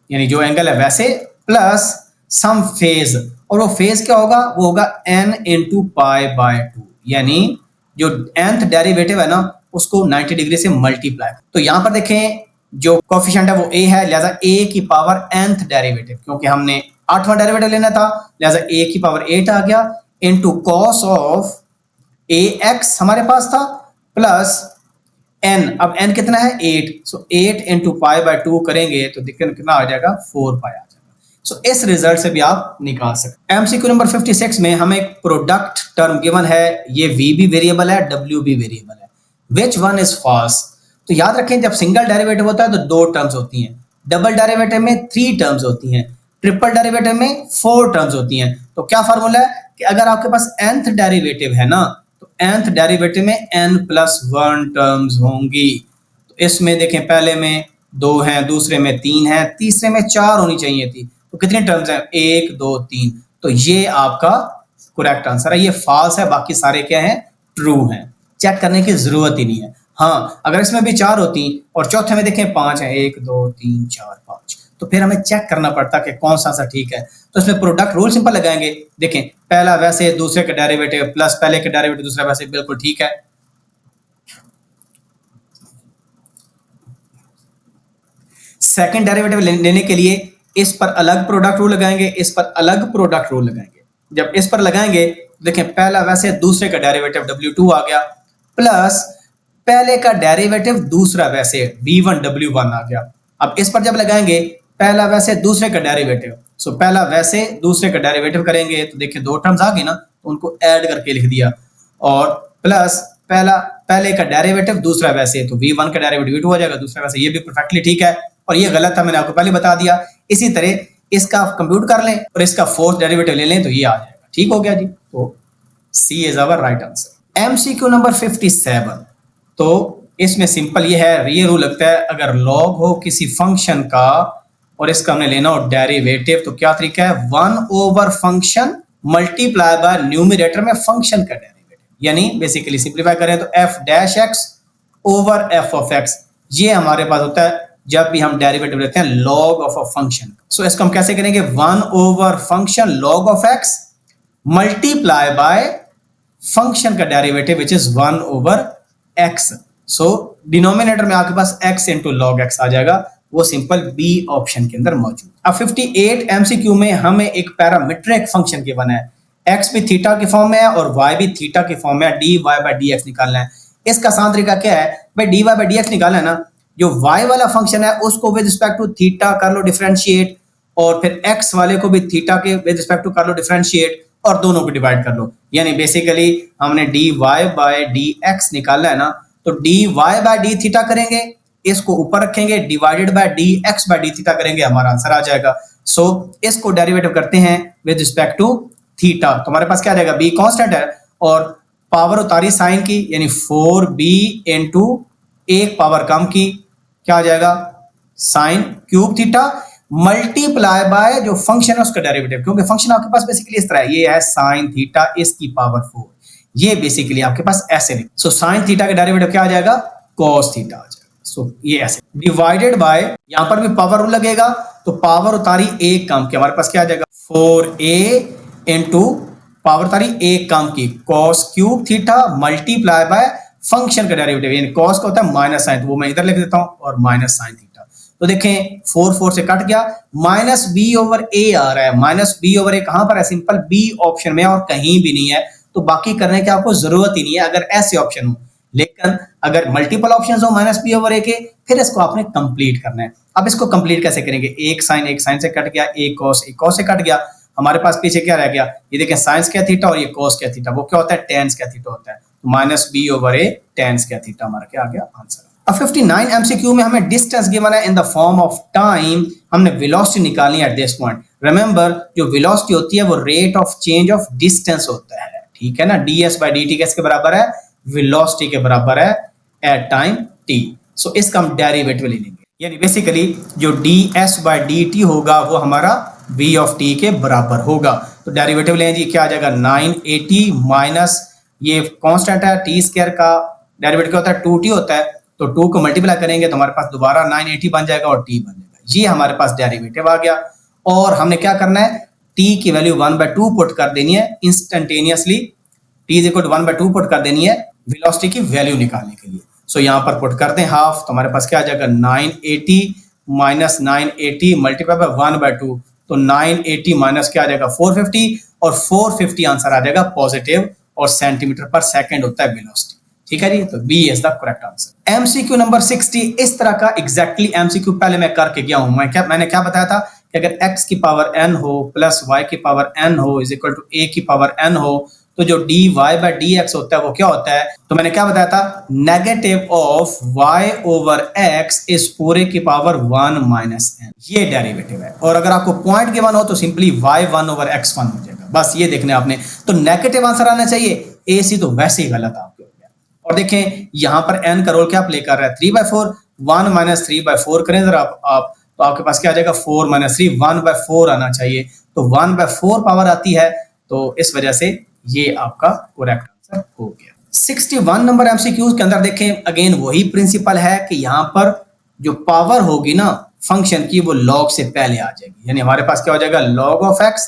यानी जो एंगल है वैसे, प्लस सम फेज, और वो फेज क्या होगा, वो होगा n इंटू π/2, यानी जो nth डेरिवेटिव है ना उसको 90 डिग्री से मल्टीप्लाई। तो यहां पर देखें जो कोफिशिएंट है वो a है, लिहाजा a की पावर nth डेरिवेटिव, क्योंकि हमने 8वां डेरिवेटिव लेना था, लिहाजा a की पावर 8 आ गया, इंटू कॉस ऑफ ax हमारे पास था, प्लस n, अब n कितना है 8, सो 8 इंटू π/2 करेंगे तो कितना आ जाएगा, 4 पाई आ जाएगा। सो इस रिजल्ट से भी आप निकाल सकते हैं। एमसीक्यू नंबर 56 में हमें एक प्रोडक्ट टर्म गिवन है, ये v भी वेरिएबल है, w भी वेरिएबल है, विच वन इज फॉल्स। तो याद रखें जब सिंगल डेरिवेटिव होता है तो 2 टर्म्स होती हैं, डबल डेरिवेटिव में 3 टर्म्स होती हैं, ट्रिपल डेरिवेटिव में 4 टर्म्स होती हैं। तो क्या फार्मूला है कि अगर आपके पास nth डेरिवेटिव है ना, तो nth डेरिवेटिव में n+1 टर्म्स होंगी। तो इसमें देखें पहले में 2 हैं, दूसरे में 3 हैं, तीसरे में 4 होनी चाहिए थी। तो कितने टर्म्स हैं, 1 2 3, तो ये आपका करेक्ट आंसर है। ये फॉल्स है, बाकी सारे क्या हैं, ट्रू हैं, चेक करने की जरूरत ही नहीं है। हाँ, अगर इसमें भी 4 होती और चौथे में देखें 5 है, 1 2 3 4 5, तो फिर हमें चेक करना पड़ता कि कौन सा ठीक है। तो इसमें प्रोडक्ट रूल सिंपल लगाएंगे। देखें, पहला वैसे, दूसरे का डेरिवेटिव प्लस पहले का डेरिवेटिव दूसरा वैसे, बिल्कुल ठीक है। सेकंड डेरिवेटिव लेने के लिए इस पर अलग प्रोडक्ट रूल लगाएंगे, इस पर अलग प्रोडक्ट रूल लगाएंगे। जब इस पर लगाएंगे, देखें पहला वैसे, दूसरे का डेरिवेटिव W2 आ गया, प्लस पहले का डेरिवेटिव दूसरा वैसे V1 W1 आ गया। अब इस पर जब लगाएंगे, पहला वैसे दूसरे का डेरिवेटिव, सो पहला वैसे दूसरे का डेरिवेटिव करेंगे तो देखिए दो टर्म्स आ गई ना, तो उनको ऐड करके लिख दिया, और प्लस पहले का डेरिवेटिव दूसरा वैसे, तो V1 का डेरिवेटिव V2 हो जाएगा, दूसरा वैसे। ये भी परफेक्टली ठीक है, और ये गलत था, मैंने आपको पहले बता दिया। इसी तरह इसका कंप्यूट कर लें और इसका फोर्थ डेरिवेटिव ले लें तो ये आ जाएगा। ठीक हो गया जी। तो C is our right answer. MCQ number 57, तो इसमें सिंपल ये है, ये रूल लगता है, अगर लॉग हो किसी फंक्शन का और इसका हमने लेना हो डेरिवेटिव, तो क्या तरीका है, 1 over function multiply by numerator में फंक्शन का डेरिवेटिव, यानी बेसिकली सिंप्लीफाई करें तो f dash x over f of x, ये हमारे पास होता है जब भी हम डेरिवेटिव लेते हैं log of a function. So इसको हम कैसे करेंगे, 1 over function log of x multiply by function का derivative which is 1 over x। So denominator में आपके पास x इंटू लॉग x आ जाएगा, वो सिंपल बी ऑप्शन के अंदर मौजूद। अब 58 एमसीक्यू में हमें एक पैरामीट्रिक फंक्शन गिवन है, x भी थीटा के फॉर्म में है और y भी थीटा के फॉर्म में है, dy बाय dx निकालना है। इसका आसान तरीका क्या है भाई, dy बाय dx निकालना है ना, जो y वाला फंक्शन है उसको विद रिस्पेक्ट टू थीटा कर लो डिफरेंशिएट, और फिर x वाले को भी थीटा के विद रिस्पेक्ट टू कर लो डिफरेंशिएट, और दोनों को डिवाइड कर लो। यानी बेसिकली हमने dy बाय dx निकालना है ना, तो dy बाय d थीटा करेंगे, इसको ऊपर रखेंगे, divided by dx by d theta करेंगे, हमारा आंसर आ जाएगा। सो इसको डेरिवेटिव करते हैं विद रिस्पेक्ट टू थीटा, तो हमारे पास क्या आ जाएगा, b कांस्टेंट है और पावर उतारी साइन की, यानी 4b इंटू एक पावर कम की, क्या आ जाएगा, sine cube theta multiply by जो फंक्शन है उसका डेरिवेटिव, क्योंकि फंक्शन आपके पास बेसिकली इस तरह है, ये है साइन थीटा इसकी पावर 4, ये बेसिकली आपके पास ऐसे नहीं। सो साइन थीटा का डेरिवेटिव क्या आ जाएगा, कॉस थीटा आ जाएगा। सो ये ऐसे डिवाइडेड बाय, यहां पर भी पावर लगेगा, तो पावर उतारी एक कम की, हमारे पास क्या आ जाएगा, 4a इंटू पावर उतारी एक कम की cos cube theta multiply by function का डेरिवेटिव, यानी कॉस का होता है माइनस साइन, तो वो मैं इधर लिख देता हूं, और माइनस साइन थीटा। तो देखें 4 से कट गया, माइनस बी ओवर ए आ रहा है, माइनस बी ओवर ए कहां पर है, सिंपल बी ऑप्शन में और कहीं भी नहीं है, तो बाकी करने की आपको जरूरत ही नहीं है अगर ऐसे ऑप्शन हो। लेकिन अगर मल्टीपल ऑप्शन हो माइनस बी ओवर ए के, फिर इसको आपने कंप्लीट करना है। अब इसको कंप्लीट कैसे करेंगे, एक साइन से कट गया, एक कॉस से कट गया, हमारे पास पीछे क्या रह गया, ये देखें साइंस क्या थीटा और ये कॉस क्या थीटा, वो क्या होता है, टेंस क्या थीटा होता है, माइनस बी ओवर ए टेंस क्या थीटा, हमारा क्या आ गया आंसर। अब 59 एमसीक्यू में हमें डिस्टेंस गिवन है in the form of time, हमने वेलोसिटी निकालनी है एट दिस पॉइंट। रिमेंबर जो वेलोसिटी होती है वो rate of change of distance होता है, ठीक है ना, ds बाय dt किसके बराबर है, वेलोसिटी के बराबर है एट टाइम t। सो इसका हम डेरिवेटिव ले लेंगे, यानी बेसिकली जो ds बाय dt होगा वो हमारा v ऑफ t के बराबर होगा। तो डेरिवेटिव लें जी, क्या आ जाएगा, 980 माइनस ये कांस्टेंट है t स्क्वायर का डेरिवेटिव क्या होता है, 2t होता है, तो 2 को मल्टीप्लाई करेंगे तो हमारे पास दोबारा 980 बन जाएगा और t बन जाएगा, ये हमारे पास डेरिवेटिव आ गया। और हमने क्या करना है, t की वैल्यू 1/2 पुट कर देनी है instantaneously, t is equal to 1/2 put कर देनी है वेलोसिटी की वैल्यू निकालने के लिए। सो यहाँ पर पुट करते हैं हाफ, तो हमारे पास क्या आ जाएगा, 980 माइनस 980 मल्टीप्लाई बाय 1/2, तो 980 माइनस क्या आ जाएगा 450, और 450 आंसर आ जाएगा पॉजिटिव, और सेंटीमीटर पर सेकंड होता है वेलोसिटी, ठीक है जी। तो B is the correct answer. MCQ number 60, इस तरह का एग्जैक्टली एमसीक्यू पहले मैं करके गया हूं, मैंने क्या बताया था कि अगर x की पावर n हो प्लस y की पावर n हो इज इक्वल टू a की पावर n हो, तो जो dy बाय dx होता है वो क्या होता है, तो मैंने क्या बताया था, negative of y over x इस पूरे की पावर 1 माइनस n, ये डेरिवेटिव है। और अगर आपको पॉइंट गिवन हो तो सिंपली y 1 ओवर x 1 हो जाएगा, बस ये देखना है आपने। तो नेगेटिव आंसर आना चाहिए, ac तो वैसे ही गलत आपके हो गया। और देखें यहाँ पर n का रोल क्या प्ले कर रहा है, 3/4, 1 माइनस 3/4 करें जरा आप, तो आपके पास क्या आ जाएगा, 4 माइनस 3, 1/4 आना चाहिए, तो 1/4 पावर आती है, तो इस वजह से ये आपका करेक्ट आंसर हो गया। 61 नंबर एमसीक्यूज के अंदर देखें, अगेन वही प्रिंसिपल है कि यहाँ पर जो पावर होगी ना फंक्शन की वो log से पहले आ जाएगी, यानी हमारे पास क्या हो जाएगा log of x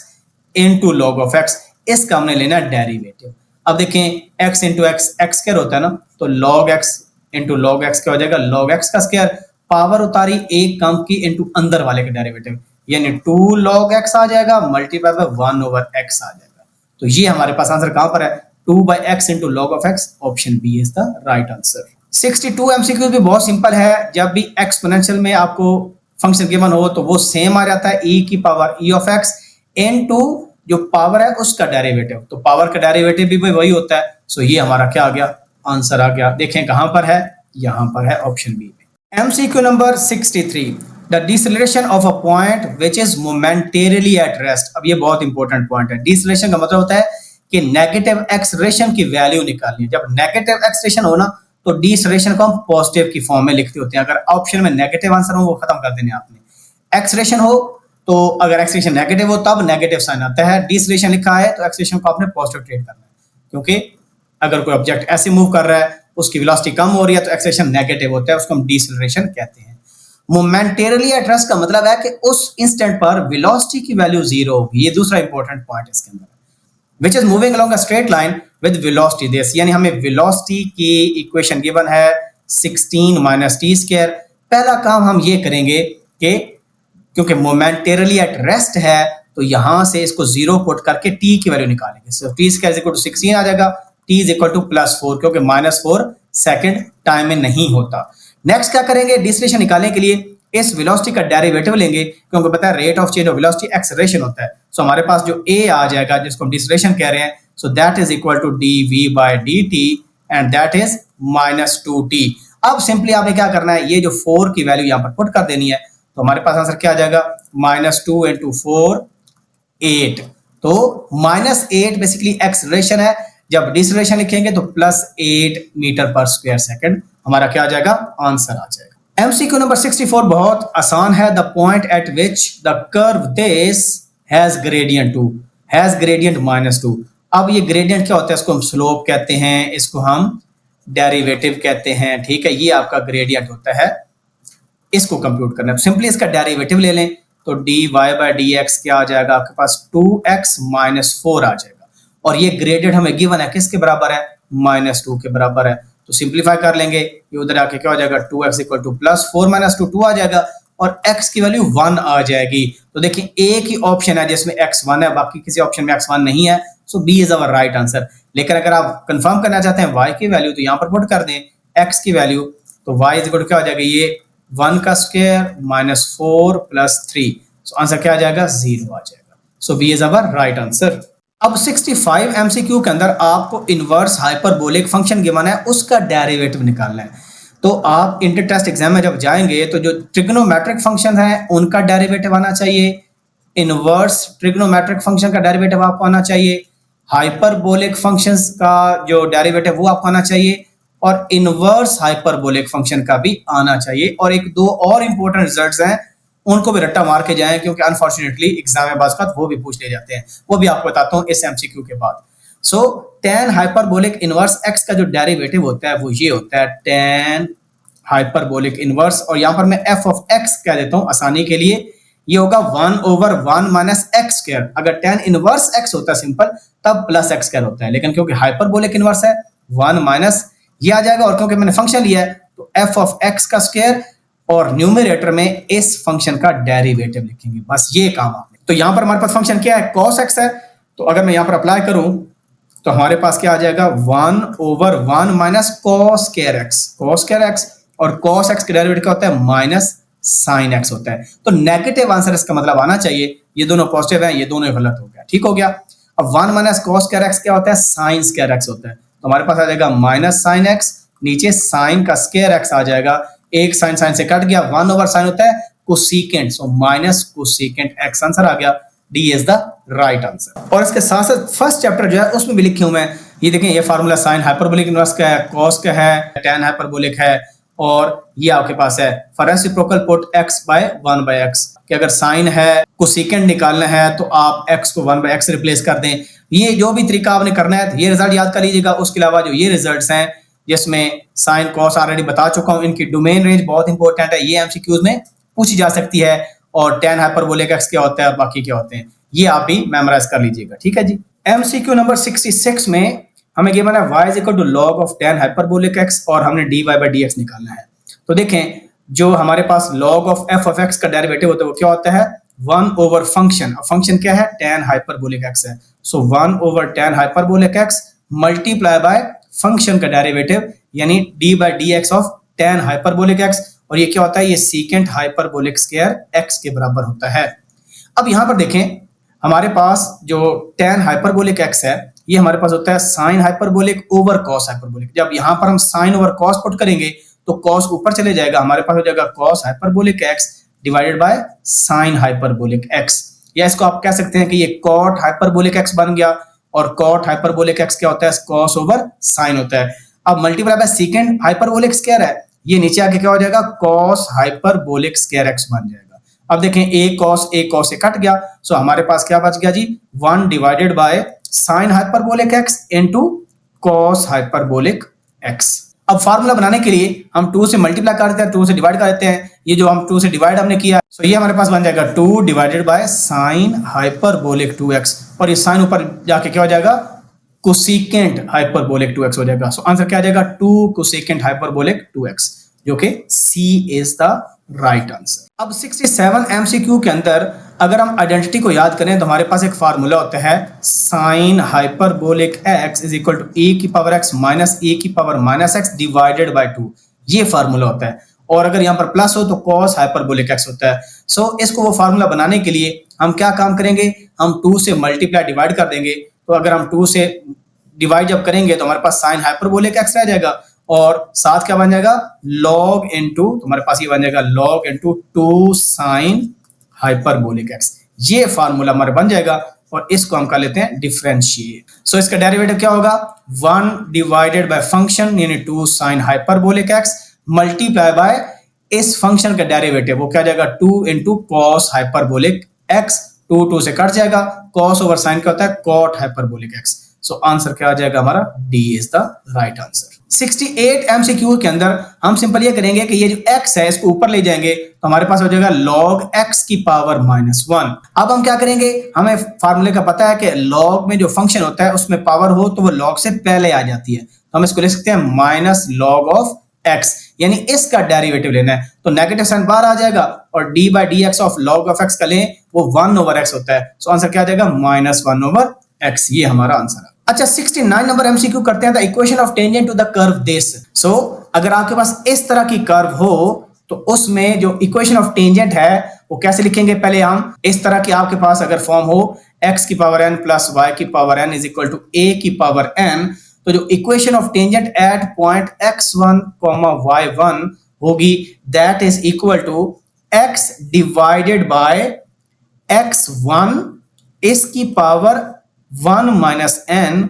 into log of x, इसका हमने लेना डेरिवेटिव। अब देखें x into x x square होता है ना, तो log x into log x क्या हो जाएगा log x का स्क्वायर, पावर उतारी एक कम की into अंदर वाले का डेरिवेटिव, यानी 2 log x आ जाएगा मल्टीप्लाई बाय 1 over x आ जाएगा। तो ये हमारे पास आंसर कहां पर है, 2 by x into log of x, option B is the right answer. 62 MCQ भी बहुत सिंपल है, जब भी एक्सपोनेंशियल में आपको फंक्शन गिवन हो तो वो सेम आ जाता है e की power e of x into जो पावर है उसका डेरिवेटिव, तो पावर का डेरिवेटिव भी वही होता है। सो ये हमारा क्या आ गया, आंसर आ गया। देखें कहां पर है, यहां पर है ऑप्शन बी में। MCQ number 63, the deceleration of a point which is momentarily at rest. अब ये बहुत इंपॉर्टेंट पॉइंट है। डिसेलेरेशन का मतलब होता है कि नेगेटिव एक्सेलरेशन की वैल्यू निकालनी है। जब नेगेटिव एक्सेलरेशन हो ना तो डिसेलेरेशन को हम पॉजिटिव की फॉर्म में लिखते होते हैं। अगर ऑप्शन में नेगेटिव आंसर हो वो खत्म कर देने आपने। एक्सेलरेशन हो तो अगर एक्सेलरेशन नेगेटिव हो तब नेगेटिव साइन आता है, डिसेलेरेशन लिखा है तो एक्सेलरेशन को आपने पॉजिटिव ट्रीट करना है, क्योंकि अगर कोई ऑब्जेक्ट ऐसे मूव कर रहा है उसकी वेलोसिटी कम हो रही है तो एक्सेलरेशन नेगेटिव होता है, उसको हम डिसेलेरेशन कहते हैं। मोमेंटेरली एट रेस्ट का मतलब है कि उस इंस्टेंट पर वेलोसिटी की वैल्यू 0 होगी। ये दूसरा इंपॉर्टेंट पॉइंट इसके अंदर, which is moving along a straight line with velocity this, यानी हमें वेलोसिटी की इक्वेशन गिवन है 16 minus t square। पहला काम हम ये करेंगे कि क्योंकि मोमेंटेरली एट रेस्ट है तो यहां से इसको 0 पुट करके t की वैल्यू निकालेंगे। So t square is equal to 16 आ जाएगा, t इज इक्वल टू +4, क्योंकि -4 सेकंड टाइम में नहीं होता। नेक्स्ट क्या करेंगे, डिसेलेरेशन निकालने के लिए इस वेलोसिटी का डेरिवेटिव लेंगे, क्योंकि पता है rate of change of velocity acceleration होता है। सो हमारे पास जो a आ जाएगा जिसको हम डिसेलेरेशन कह रहे हैं, so that is equal to dv/dt and that is -2t। अब सिंपली आपने क्या करना है, ये जो 4 की वैल्यू यहां पर पुट कर देनी है, तो हमारे पास आंसर क्या आ जाएगा, -2 × 4 8। तो -8 बेसिकली एक्सेलरेशन है, जब डिसेलेरेशन लिखेंगे तो +8 मीटर पर स्क्वायर सेकंड हमारा क्या आ जाएगा, आंसर आ जाएगा। MCQ नंबर 64 बहुत आसान है। The point eight which the curve this has gradient 2 has gradient -2। अब ये ग्रेडियंट क्या होता है, इसको हम स्लोप कहते हैं, इसको हम डेरिवेटिव कहते हैं, ठीक है। ये आपका ग्रेडियंट होता है, इसको कंप्यूट करना है। सिंपली इसका डेरिवेटिव ले लें तो dy/dx क्या आ जाएगा, आपके पास 2x - 4 आ जाएगा, और ये ग्रेडियंट हमें गिवन है किसके बराबर है, -2 के बराबर है। तो सिंपलीफाई कर लेंगे, ये उधर आके क्या हो जाएगा, 2x = +4 - 2 2 आ जाएगा, और x की वैल्यू 1 आ जाएगी। तो देखिए एक ही ऑप्शन है जिसमें x 1 है, बाकी किसी ऑप्शन में x 1 नहीं है, so b is our right answer. लेकिन अगर आप कंफर्म करना चाहते हैं y की वैल्यू तो यहाँ पर पुट कर दें x की वैल्यू, तो y = क्या हो जाएगा, ये 1 का स्क्वायर -4 + 3, सो आंसर क्या आ जाएगा, 0 आ जाएगा। सो b is our right answer. अब 65 एमसीक्यू के अंदर आपको इनवर्स हाइपरबोलिक फंक्शन गिवन है, उसका डेरिवेटिव निकालना है। तो आप इंटर टेस्ट एग्जाम में जब जाएंगे तो जो ट्रिग्नोमेट्रिक फंक्शन है उनका डेरिवेटिव आना चाहिए, इनवर्स ट्रिग्नोमेट्रिक फंक्शन का डेरिवेटिव आपको आना चाहिए, हाइपरबोलिक फंक्शंस का जो डेरिवेटिव वो आपको आना चाहिए, और इनवर्स हाइपरबोलिक फंक्शन का भी आना चाहिए। और एक दो और इंपॉर्टेंट रिजल्ट्स हैं, उनको भी रट्टा मार के जाएं, क्योंकि अनफॉर्चुनेटली एग्जाम में बात वो भी पूछ ले जाते हैं, वो भी आपको बताता हूं इस एमसीक्यू के बाद। सो tan हाइपरबोलिक इनवर्स x का जो डेरिवेटिव होता है वो ये होता है tan हाइपरबोलिक इनवर्स, और यहां पर मैं f of x कह देता हूं आसानी के लिए, ये होगा 1/1 - x²। अगर tan इनवर्स x होता है सिंपल तब +x² होता है, लेकिन क्योंकि हाइपरबोलिक इनवर्स है 1 माइनस ये आ जाएगा, और क्योंकि मैंने फंक्शन लिया है तो f of x का स्क्वायर, और न्यूमरेटर में इस फंक्शन का डेरिवेटिव लिखेंगे, बस ये काम आपने। तो यहां पर हमारे पास फंक्शन क्या है, cos x है, तो अगर मैं यहां पर अप्लाई करूं तो हमारे पास क्या आ जाएगा, 1/1 - cos² x, और cos x का डेरिवेटिव क्या होता है, -sin x होता है। तो नेगेटिव आंसर इसका मतलब आना चाहिए, ये दोनों पॉजिटिव हैं, ये दोनों गलत हो गया, ठीक हो गया। अब 1 - cos² x क्या होता है, sin² x होता है, तो हमारे पास आ जाएगा -sin x, नीचे sin का स्क्वायर x आ जाएगा, एक sin से कट गया, 1/sin होता है कोसेकेंट, सो -कोसेकेंट x आंसर आ गया, D is the right answer. और इसके साथ साथ फर्स्ट चैप्टर जो है उसमें भी लिखे हुए हैं, ये देखें, ये फार्मूला साइन हाइपरबोलिक इनवर्स का है, कॉस का है, tan हाइपरबोलिक है, और ये आपके पास है फॉर रेसिप्रोकल पुट x/1/x, कि अगर साइन है कोसेकेंट निकालना है तो आप x को 1/x रिप्लेस कर दें। ये जो भी तरीका आपने करना है ये रिजल्ट याद कर लीजिएगा। उसके अलावा जो ये रिजल्ट्स हैं जिसमें साइन कॉस ऑलरेडी बता चुका हूं, इनकी डोमेन रेंज बहुत इंपॉर्टेंट है, ये एमसीक्यूज में पूछी जा सकती है, और tan हाइपरबोलिक x क्या होता है और बाकी क्या होते हैं, ये आप भी मेमोराइज कर लीजिएगा, ठीक है जी। MCQ नंबर 66 में हमें गिवन है y is equal to log of tan hyperbolic x और हमने dy बाई dx निकालना है। तो देखें, जो हमारे पास log of f of x का डेरिवेटिव होता है वो क्या होता है, 1 ओवर फंक्शन, फंक्शन क्या है, tan हाइपरबोलिक x है, so 1 over tan hyperbolic x multiply by function का डेरिवेटिव यानी d by dx of tan hyperbolic x, और ये क्या होता है, ये सीकेंट हाइपरबोलिक स्क्वायर x के बराबर होता है। अब यहां पर देखें, हमारे पास जो tan हाइपरबोलिक x है ये हमारे पास होता है sin hyperbolic over cos hyperbolic. जब यहां पर हम sin ओवर cos पुट करेंगे तो cos ऊपर चले जाएगा, हमारे पास हो जाएगा cos hyperbolic x divided bye sin hyperbolic x, या इसको आप कह सकते हैं कि ये cot हाइपरबोलिक x बन गया, और cot हाइपरबोलिक x क्या होता है, cos ओवर sin होता है। अब multiply by second hyperbolic square है, ये नीचे आके क्या हो जाएगा, cos हाइपरबोलिक स्क्वायर x बन जाएगा। अब देखें a cos से कट गया, सो हमारे पास क्या बच गया जी, 1 divided by sin hyperbolic x into cos hyperbolic x। अब फार्मूला बनाने के लिए हम 2 से मल्टीप्लाई कर देते हैं, 2 से डिवाइड कर देते हैं, ये जो हम 2 से डिवाइड हमने किया, सो ये हमारे पास बन जाएगा 2 divided by sin hyperbolic 2x, और ये sin ऊपर जाके क्या हो जाएगा, कोसेकेंट हाइपरबोलिक 2x हो जाएगा। सो आंसर क्या आ जाएगा, 2 कोसेकेंट हाइपरबोलिक 2x, जो कि C is the right answer. अब 67 MCQ के अंदर अगर हम आइडेंटिटी को याद करें तो हमारे पास एक फार्मूला होता है sin hyperbolic x is equal to a की पावर x माइनस a की power minus x divided by 2, ये फार्मूला होता है, और अगर यहाँ पर प्लस हो तो cos हाइपरबोलिक x होता है। सो इसको वो फार्मूला बनाने के लिए हम क्या काम करेंगे, हम 2 से मल्टीप्लाई डिवाइड कर देंगे, तो अगर हम 2 से डिवाइड जब करेंगे तो हमारे पास sin हाइपरबोलिक x रह जाएगा, और साथ क्या बन जाएगा, log इनटू, तो हमारे पास ये बन जाएगा log into 2 sin hyperbolic x, ये फार्मूला हमारे बन जाएगा, और इसको हम कर लेते हैं डिफरेंशिएट। सो इसका डेरिवेटिव क्या होगा, 1 डिवाइडेड बाय फंक्शन यानी 2 sin hyperbolic x multiply bye इस फंक्शन का डेरिवेटिव, वो क्या जाएगा 2 इनटू cos हाइपरबोलिक x, 2 से कट जाएगा, cos ओवर sin क्या होता है, cot hyperbolic x। So answer क्या आ जाएगा हमारा, D is the right answer. 68 MCQ के अंदर हम सिंपल ये करेंगे कि ये जो x है इसको ऊपर ले जाएंगे, तो हमारे पास हो जाएगा log x की पावर -1। अब हम क्या करेंगे, हमें फार्मूले का पता है कि log में जो फंक्शन होता है उसमें पावर हो तो वो log से पहले आ जाती है, तो हम इसको ले सकते हैं माइनस log ऑफ x, यानी इसका डेरिवेटिव लेना है, तो नेगेटिव साइन बाहर आ जाएगा, और d by dx of log of x का लें वो 1 ओवर x होता है, सो आंसर क्या आ जाएगा, -1 ओवर x, ये हमारा आंसर है। अच्छा 69 नंबर MCQ करते हैं, the equation of tangent to the curve this. So अगर आपके पास इस तरह की कर्व हो तो उसमें जो इक्वेशन ऑफ टेंजेंट है वो कैसे लिखेंगे, पहले हम इस तरह की आपके पास अगर फॉर्म हो x की पावर n प्लस y की power n is equal to a की पावर n, तो जो equation of tangent at point x1, y1 होगी that is equal to x divided by x1 इसकी power 1 minus n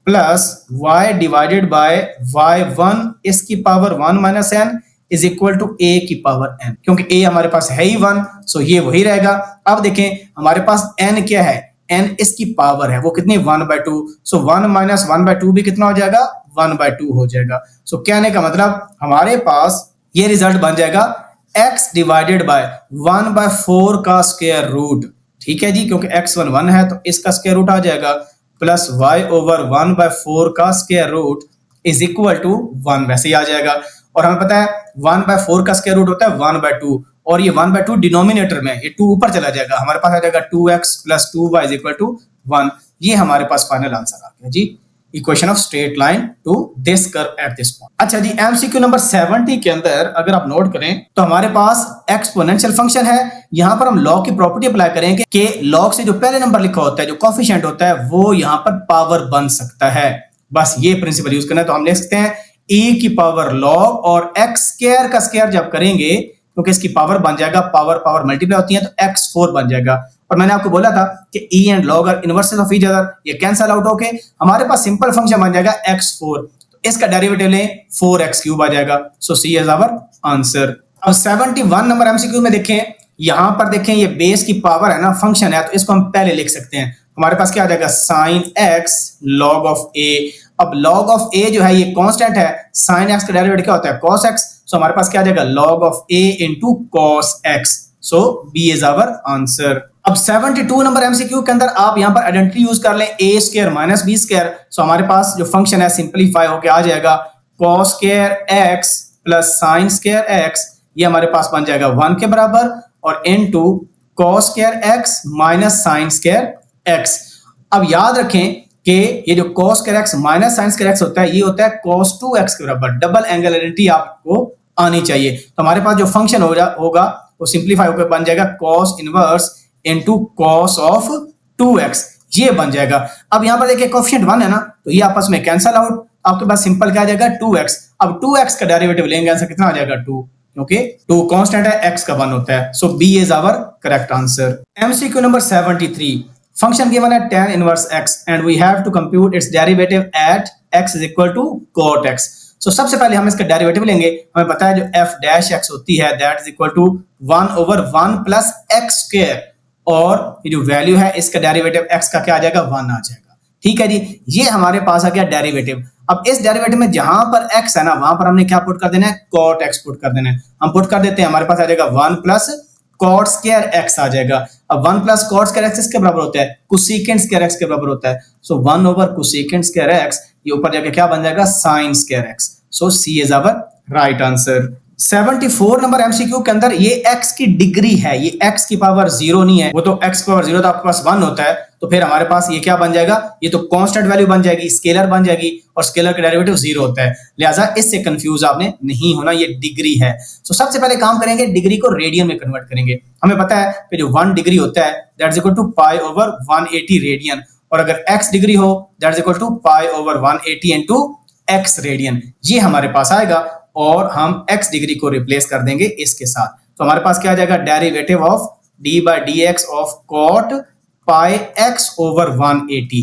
plus y divided by y1 इसकी power 1 minus n is equal to a की power n, क्योंकि a हमारे पास है ही 1, सो ये वही रहेगा। अब देखें हमारे पास n क्या है, n इसकी पावर है वो कितनी 1/2, सो 1 माइनस 1/2 भी कितना हो जाएगा, 1/2 हो जाएगा। सो कहने का मतलब हमारे पास ये रिजल्ट बन जाएगा x डिवाइडेड बाय 1/4 का स्क्वायर रूट, ठीक है जी, क्योंकि x1 1 है तो इसका स्क्वायर रूट आ जाएगा, प्लस y ओवर 1/4 का square root is equal to 1, वैसे ही आ जाएगा। और हमें पता है 1/4 का स्क्वायर रूट होता है 1/2, और ये 1/2 डिनोमिनेटर में, ये 2 ऊपर चला जाएगा, हमारे पास आ जाएगा 2x plus 2y is equal to 1, ये हमारे पास फाइनल आंसर आ गया जी, equation of straight line to this curve at this point. अच्छा जी MCQ नंबर 70 के अंदर अगर आप नोट करें तो हमारे पास एक्सपोनेंशियल फंक्शन है, यहां पर हम लॉग की प्रॉपर्टी अप्लाई करेंगे कि लॉग से जो पहले नंबर लिखा होता है जो कोफिशिएंट होता है वो यहां पर पावर बन सकता है, बस ये प्रिंसिपल यूज करना है। तो हम लिख सकते हैं e की पावर लॉग और x स्क्वायर का स्क्वायर जब करेंगे क्योंकि इसकी पावर बन जाएगा, पावर मल्टीप्लाई होती है तो x4 बन जाएगा। और मैंने आपको बोला था कि e and log are inverses of each other, ये कैंसिल आउट होके हमारे पास सिंपल फंक्शन बन जाएगा x4, तो इसका डेरिवेटिव लें 4x³ आ जाएगा, so C is our answer. अब 71 नंबर MCQ में देखें, यहां पर देखें ये बेस की पावर है ना, फंक्शन है, तो इसको हम पहले लिख सकते हैं, हमारे पास क्या आ जाएगा sin x log of a। अब log ऑफ a जो है ये कांस्टेंट है, sin x का डेरिवेटिव क्या होता है cos x, सो हमारे पास क्या आ जाएगा log of a into cos x. So b is our answer. अब 72 नंबर एमसीक्यू के अंदर आप यहाँ पर आइडेंटिटी यूज कर लें a square minus b square. So हमारे पास जो फंक्शन है सिंपलीफाई होके आ जाएगा cos square x plus sine square x, ये हमारे पास बन जाएगा 1 के बराबर, और into cos square x minus sine square x. अब याद रखें कि ये जो cos square x minus sine square x होता है, ये होता है cos 2x के बराबर. डबल एंगल आइडेंटिटी आपको आनी चाहिए. तो हमारे पास जो फंक्शन होगा वो सिंपलीफाई होकर बन जाएगा cos inverse into cos of 2x, ये बन जाएगा. अब यहां पर देखिए कोएफिशिएंट 1 है ना, तो ये आपस में कैंसिल आउट, आपके पास सिंपल क्या आ जाएगा 2x. अब 2x का डेरिवेटिव लेंगे, आंसर कितना आ जाएगा 2, क्योंकि 2 कांस्टेंट है, x का 1 होता है. So b is our correct answer. MCQ number 73. Function given है tan inverse x and we have to compute its derivative at x is equal to cot x. So सबसे पहले हम इसका डेरिवेटिव लेंगे. हमें पता है जो f डैश x होती है that is equal to 1 over 1 plus x square, और ये जो वैल्यू है इसका डेरिवेटिव x का क्या आ जाएगा 1 आ जाएगा. ठीक है जी, ये हमारे पास आ गया डेरिवेटिव. अब इस डेरिवेटिव में जहां पर x है ना, वहां पर हमने क्या पुट कर देना है, cot x पुट कर देना है. हम पुट कर देते हैं, हमारे पास आ जाएगा 1 प्लस cot स्क्वायर x आ जाएगा. अब 1 प्लस cot स्क्वायर x किसके बराबर होता है, कोसेकेंट स्क्वायर x के बराबर होता है. So 1 over cosecant square x, ये ऊपर जाके क्या बन जाएगा sin square x. So c is our right answer. 74 number MCQ के अंदर ये x की डिग्री है, ये x की पावर 0 नहीं है, वो तो x की पावर 0 तो आपके पास 1 होता है. तो फिर हमारे पास ये क्या बन जाएगा, ये तो कांस्टेंट वैल्यू बन जाएगी, स्केलर बन जाएगी, और स्केलर का डेरिवेटिव 0 होता है. लिहाजा इससे कंफ्यूज आपने नहीं होना, ये डिग्री है. सो सबसे पहले काम करेंगे, डिग्री को रेडियन में कन्वर्ट करेंगे. हमें पता है कि जो 1 डिग्री होता है that is equal to pi over 180 radian, और अगर x डिग्री हो that is equal to pi over 180 into x radian. ये हमारे पास आएगा, और हम x डिग्री को रिप्लेस कर देंगे इसके साथ. तो हमारे पास क्या आ जाएगा, derivative of d by d x of cot pi x over 180.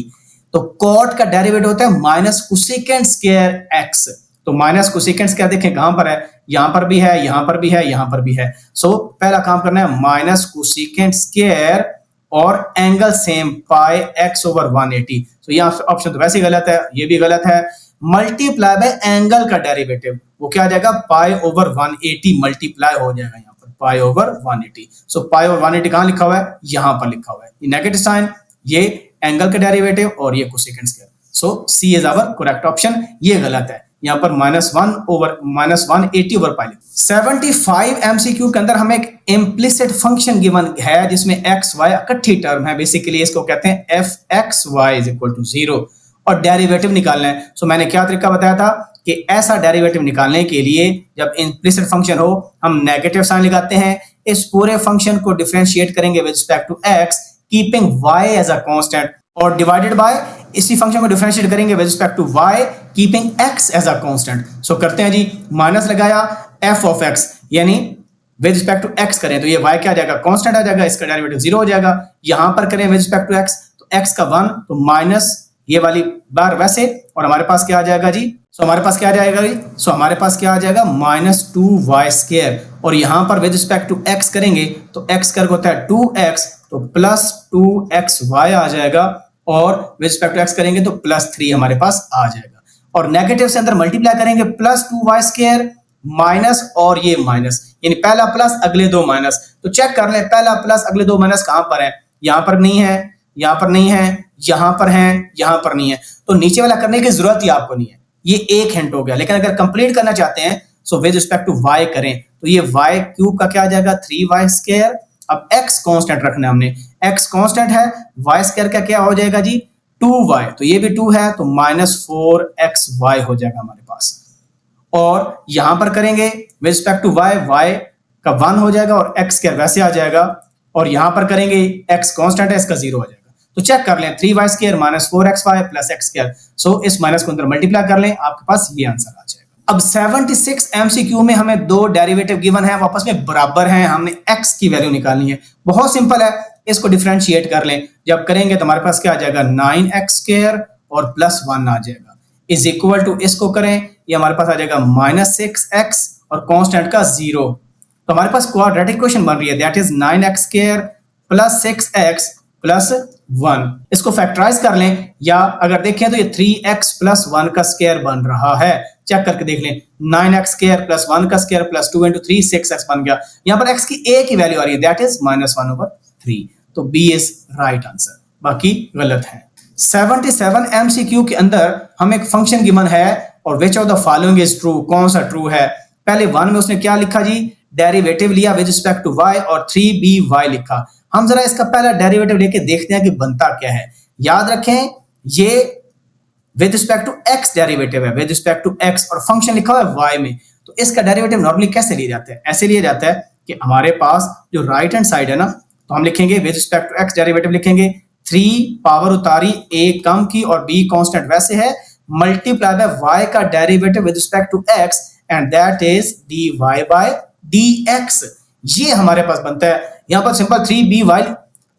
तो cot का डेरिवेटिव होता है माइनस कोसेकेंट स्क्वायर x. तो माइनस कोसेकेंट स्क्वायर देखें कहां पर है, यहां पर भी है, यहां पर भी है, यहां पर भी है. सो पहला काम करना है माइनस कोसेकेंट स्क्वायर और एंगल सेम पाई x ओवर 180. तो ये ऑप्शन तो वैसे ही गलत है, ये भी गलत है. मल्टीप्लाई बाय एंगल का डेरिवेटिव, वो क्या आ जाएगा, पाई ओवर 180 मल्टीप्लाई हो जाएगा यहाँ पर पाई ओवर 180. सो पाई ओवर 180 कहाँ लिखा हुआ है, यहाँ पर लिखा हुआ है. ये नेगेटिव साइन, ये एंगल का डेरिवेटिव, और ये cosecant square. So C is our correct option. ये गलत है, यहाँ पर माइनस 180 ओवर पाई. 75 एमसीक्यू के अंदर हमें एक इम्प्लिसिट फंक्शन गिवन है जिसमें एक्स वाई इकट्ठी टर्म है. बेसिकली इसको कहते हैं F X Y is equal to 0, और डेरिवेटिव निकालना है. सो मैंने क्या तरीका बताया था कि ऐसा डेरिवेटिव निकालने के लिए जब इम्प्लिसिट फंक्शन हो हम नेगेटिव साइन लगाते हैं. इस पूरे फंक्शन को डिफरेंशिएट करेंगे with respect to x, keeping y as a constant, और डिवाइडेड बाय इसी फंक्शन को डिफरेंशिएट करेंगे with respect to y, keeping x as a constant. So करते हैं जी, माइनस लगाया f ऑफ x, यानी विद रिस्पेक्ट टू x करें तो ये y क्या आ जाएगा, कांस्टेंट आ जाएगा, इसका डेरिवेटिव 0 हो जाएगा. यहां पर करें विद रिस्पेक्ट टू x, तो x का 1, तो माइनस ये वाली बार वैसे, और हमारे पास क्या आ जाएगा जी, सो हमारे पास क्या आ जाएगा जी, सो हमारे पास क्या आ जाएगा माइनस 2y स्क्वायर, और यहां पर विद रिस्पेक्ट टू x करेंगे तो x स्क्वायर होता है 2x, तो प्लस 2xy आ जाएगा, और विद रिस्पेक्ट टू x करेंगे तो प्लस 3 हमारे पास आ जाएगा. और नेगेटिव से अंदर मल्टीप्लाई करेंगे, प्लस 2y स्क्वायर माइनस और ये माइनस, यानी पहला प्लस अगले दो माइनस. तो चेक कर लें पहला प्लस अगले दो माइनस कहां पर है, यहां पर नहीं है, यहां पर नहीं है, यहां पर है, यहां पर नहीं है. तो नीचे वाला करने की जरूरत ही आपको नहीं है. ये एक हिंट हो गया. लेकिन अगर कंप्लीट करना चाहते हैं so with respect to y करें तो ये y क्यूब का क्या आ जाएगा 3y स्क्वायर. अब x कांस्टेंट रखना है हमने, x कांस्टेंट है, y स्क्वायर का क्या हो जाएगा जी 2y, तो ये भी 2 है, तो माइनस 4xy हो जाएगा हमारे पास. और यहां पर करेंगे with respect to y, y का 1 हो जाएगा और x स्क्वायर वैसे आ जाएगा, और यहां पर करेंगे x कांस्टेंट है, इसका 0 हो जाएगा. तो चेक कर लें 3y square minus 4xy plus x square. So इस माइनस को अंदर मल्टीप्लाई कर लें, आपके पास ये आंसर आ जाएगा. अब 76 एमसीक्यू में हमें दो डेरिवेटिव गिवन है, आपस में बराबर हैं, हमने x की वैल्यू निकालनी है. बहुत सिंपल है, इसको डिफरेंशिएट कर लें. जब करेंगे तो हमारे पास क्या आ जाएगा 9x स्क्वायर और प्लस 1 आ जाएगा, इज इक्वल टू इसको करें, ये हमारे पास आ जाएगा माइनस 6x और कांस्टेंट का 0. तो हमारे पास क्वाड्रेटिक इक्वेशन बन रही है, that is 9x square plus 6x plus 1। इसको फैक्टराइज कर लें, या अगर देखें तो ये 3x प्लस 1 का स्क्वायर बन रहा है। चेक करके देख लें, 9x स्क्वायर प्लस 1 का स्क्वायर प्लस 2 इंटू 3 6x बन गया। यहाँ पर x की एक ही वैल्यू आ रही है, दैट इज -1/3। तो बी इज राइट आंसर, बाकी गलत है। 77 MCQ के अंदर हम एक फंक्शन गिवन है और which of the following is true, कौन सा ट्रू है। पहले 1 में उसने क्या लिखा जी, डेरिवेटिव लिया विद रिस्पेक्ट टू y और 3by लिखा। हम जरा इसका पहला डेरिवेटिव लेके देखते हैं कि बनता क्या है। याद रखें ये with respect to x derivative है, विद रिस्पेक्ट टू x, और फंक्शन लिखा हुआ है y में। तो इसका डेरिवेटिव नॉर्मली कैसे लिया जाता है, ऐसे लिया जाता है कि हमारे पास जो राइट हैंड साइड है ना, तो हम लिखेंगे with respect to x derivative लिखेंगे 3 पावर उतारी a कम की और b कांस्टेंट वैसे है, मल्टीप्लाई बाय y का derivative with respect to x and that is dy by dx। ये हमारे पास बनता है। यहाँ पर सिंपल 3by,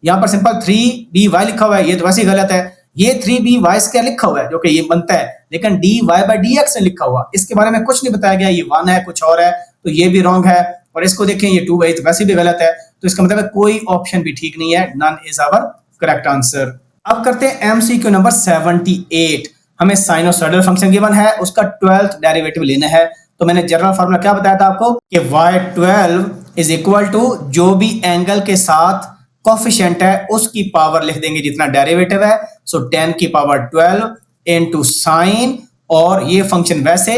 यहाँ पर सिंपल 3by लिखा हुआ है, ये तो वैसे ही गलत है। ये 3by स्क्वायर लिखा हुआ है जो कि ये बनता है, लेकिन dy बाय dx ने लिखा हुआ, इसके बारे में कुछ नहीं बताया गया, ये 1 है कुछ और है, तो ये भी रॉन्ग है। और इसको देखें ये 2 है, तो वैसे भी गलत है। तो इसका मतलब है कोई ऑप्शन भी ठीक नहीं है, none is our correct answer. अब करते हैं MCQ नंबर 78। हमें साइनोसॉइडल फंक्शन गिवन है, उसका 12th डेरिवेटिव लेना है। तो मैंने जनरल फार्मूला क्या बताया था आपको कि y12 इज इक्वल टू जो भी एंगल के साथ कोफिशिएंट है उसकी पावर लिख देंगे जितना डेरिवेटिव है। सो 10 की पावर 12 इनटू साइन, और ये फंक्शन वैसे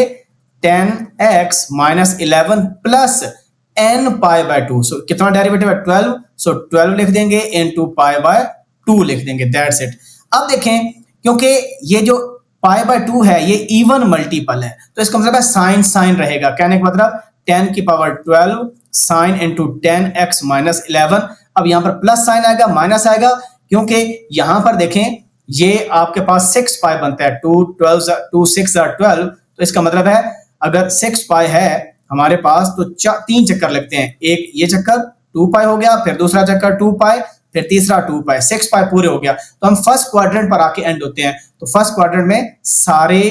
10x minus 11 plus n pi by 2। सो कितना डेरिवेटिव है 12, सो 12 लिख देंगे इनटू पाई बाय 2 लिख देंगे, दैट्स इट। अब देखें क्योंकि ये जो पाई बाय 2 है ये इवन मल्टीपल है, तो इसका मतलब है साइन साइन रहेगा। कहने का मतलब 10 की power 12 sine into 10x minus 11। अब यहाँ पर प्लस साइन आएगा, माइनस आएगा, क्योंकि यहाँ पर देखें ये आपके पास 6 पाई बनता है, 2 6 12। तो इसका मतलब है अगर 6 पाई है हमारे पास तो 3 चक्कर लगते हैं, एक ये चक्कर 2 पाई हो गया, फिर दूसरा चक्कर 2 पाई, फिर तीसरा 2 पाई, 6 पाई पूरे हो गया। तो हम फर्स्ट क्वाड्रेंट पर आके एंड होते हैं। तो फर्स्ट क्वाड्रेंट में सारे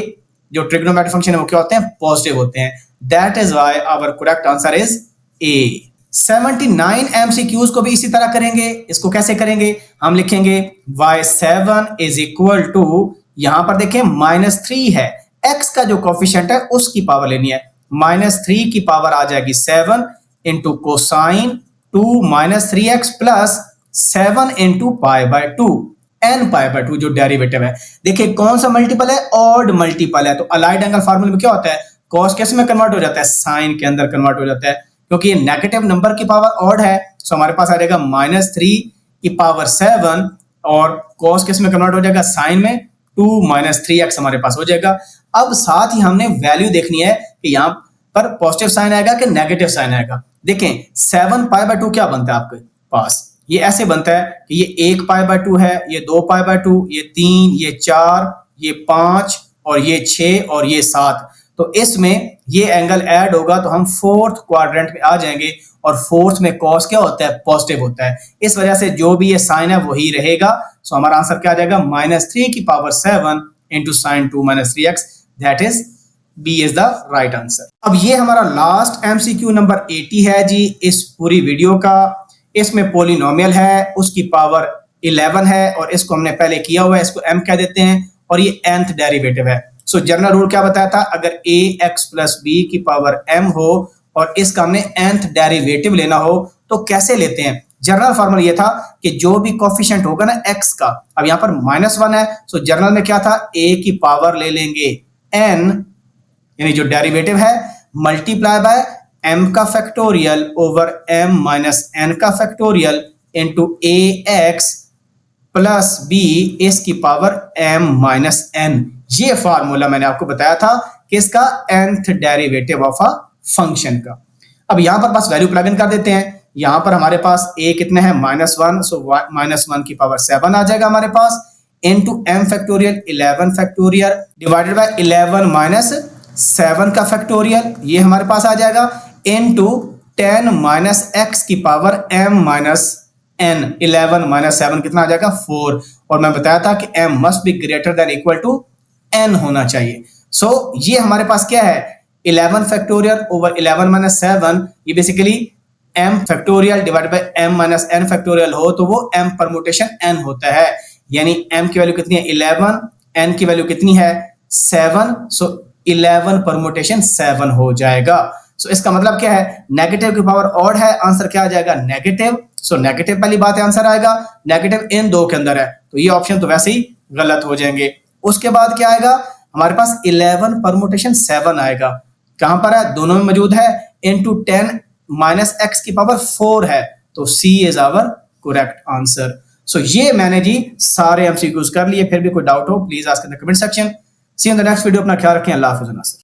जो ट्रिग्नोमेट्रिक फंक्शन है वो क्या होते हैं, पॉजिटिव होते हैं। That is why our correct answer is A. 79 MCQs को भी इसी तरह करेंगे। इसको कैसे करेंगे, हम लिखेंगे y7 इज इक्वल टू, यहां पर देखें -3 है, x का जो कोफिशिएंट है उसकी पावर लेनी है। -3 की पावर आ जाएगी 7 into cosine 2 -3x plus 7 into pi by 2 n pi by 2 जो डेरिवेटिव है। देखिए कौन सा मल्टीपल है, ऑड मल्टीपल है। तो अलाइड एंगल फार्मूले में क्या होता है, कॉस किस में कन्वर्ट हो जाता है, साइन के अंदर कन्वर्ट हो जाता है। क्योंकि ये नेगेटिव नंबर की पावर ऑड है, सो हमारे पास आ जाएगा -3 की पावर 7, और कॉस किस में कन्वर्ट हो जाएगा, साइन में 2 -3x हमारे पास हो जाएगा। अब साथ ही हमने वैल्यू देखनी है कि यहाँ पर पॉजिटिव साइन आएगा कि नेगेटिव साइन आएगा। देखें 7 पाई बाय 2 क्या बनता है आपके पास, ये ऐसे बनता है कि ये 1 पाई बाय 2 है, ये 2 पाई बाय 2, ये 3, ये 4, ये 5 और ये 6 और ये 7। तो इसमें ये एंगल ऐड होगा तो हम फोर्थ क्वाड्रेंट में आ जाएंगे, और फोर्थ में कॉस क्या होता है, पॉजिटिव होता है। इस वजह से जो भी ये साइन है वही रहेगा। सो हमारा आंसर क्या आ जाएगा, -3 की power 7 into sine 2 -3x, that is B is the right answer. अब ये हमारा लास्ट MCQ नंबर 80 है जी इस पूरी वीडियो का। इसमें पोलिनोमियल है, उसकी पावर 11 है, और इसको हमने पहले किया हुआ है, इसको m कह देते हैं, और ये nth डेरिवेटिव है। सो जनरल रूल क्या बताया था, अगर ax प्लस b की पावर m हो और इसका हमने nth डेरिवेटिव लेना हो तो कैसे लेते हैं। जनरल फॉर्मूला ये था कि जो भी कोफिशिएंट होगा ना x का, अब यहाँ पर -1 है, सो जनरल में क्या था, a की पावर ले लेंगे n, यानी जो डेरिवेटिव है, मल्टीप्लाई बाय m का factorial over m minus n का factorial into ax plus b इसकी पावर m माइनस n। ये फार्मूला मैंने आपको बताया था कि इसका nth derivative of a function का। अब यहां पर बस वैल्यू प्लग इन कर देते हैं। यहां पर हमारे पास a कितने हैं, -1, सो -1 की पावर 7 आ जाएगा हमारे पास, into m factorial 11 factorial divided by 11 minus 7 का फैक्टोरियल, ये हमारे पास आ जाएगा, इनटू 10 माइनस x की power m minus n। 11 minus 7 कितना आ जाएगा, 4। और मैं बताया था कि m must be greater than equal to n होना चाहिए। सो ये हमारे पास क्या है, 11 फैक्टोरियल ओवर 11 माइनस 7, ये basically m factorial divide by m minus n factorial हो तो वो m परमुटेशन n होता है। यानी m की वैल्यू कितनी है 11, n की वैल्यू कितनी है 7, सो 11 परमुटेशन 7 हो जाएगा। सो इसका मतलब क्या है, नेगेटिव की पावर ऑड है, आंसर क्या आ जाएगा नेगेटिव। सो नेगेटिव पहली बात है, आंसर आएगा नेगेटिव इन दो के अंदर है, तो ये ऑप्शन तो वैसे ही गलत हो जाएंगे। उसके बाद क्या आएगा हमारे पास 11 परमुटेशन 7 आएगा, कहां पर है, दोनों में मौजूद है, इनटू 10 माइनस एक्स की पावर 4 है, तो C is our correct answer. सो ये मैंने जी सारे एमसीक्यूज कर लिए, फिर भी कोई डाउट हो please ask in the comment section. See you in the next video, अपना ख्याल रखें, अल्लाह हाफिज़।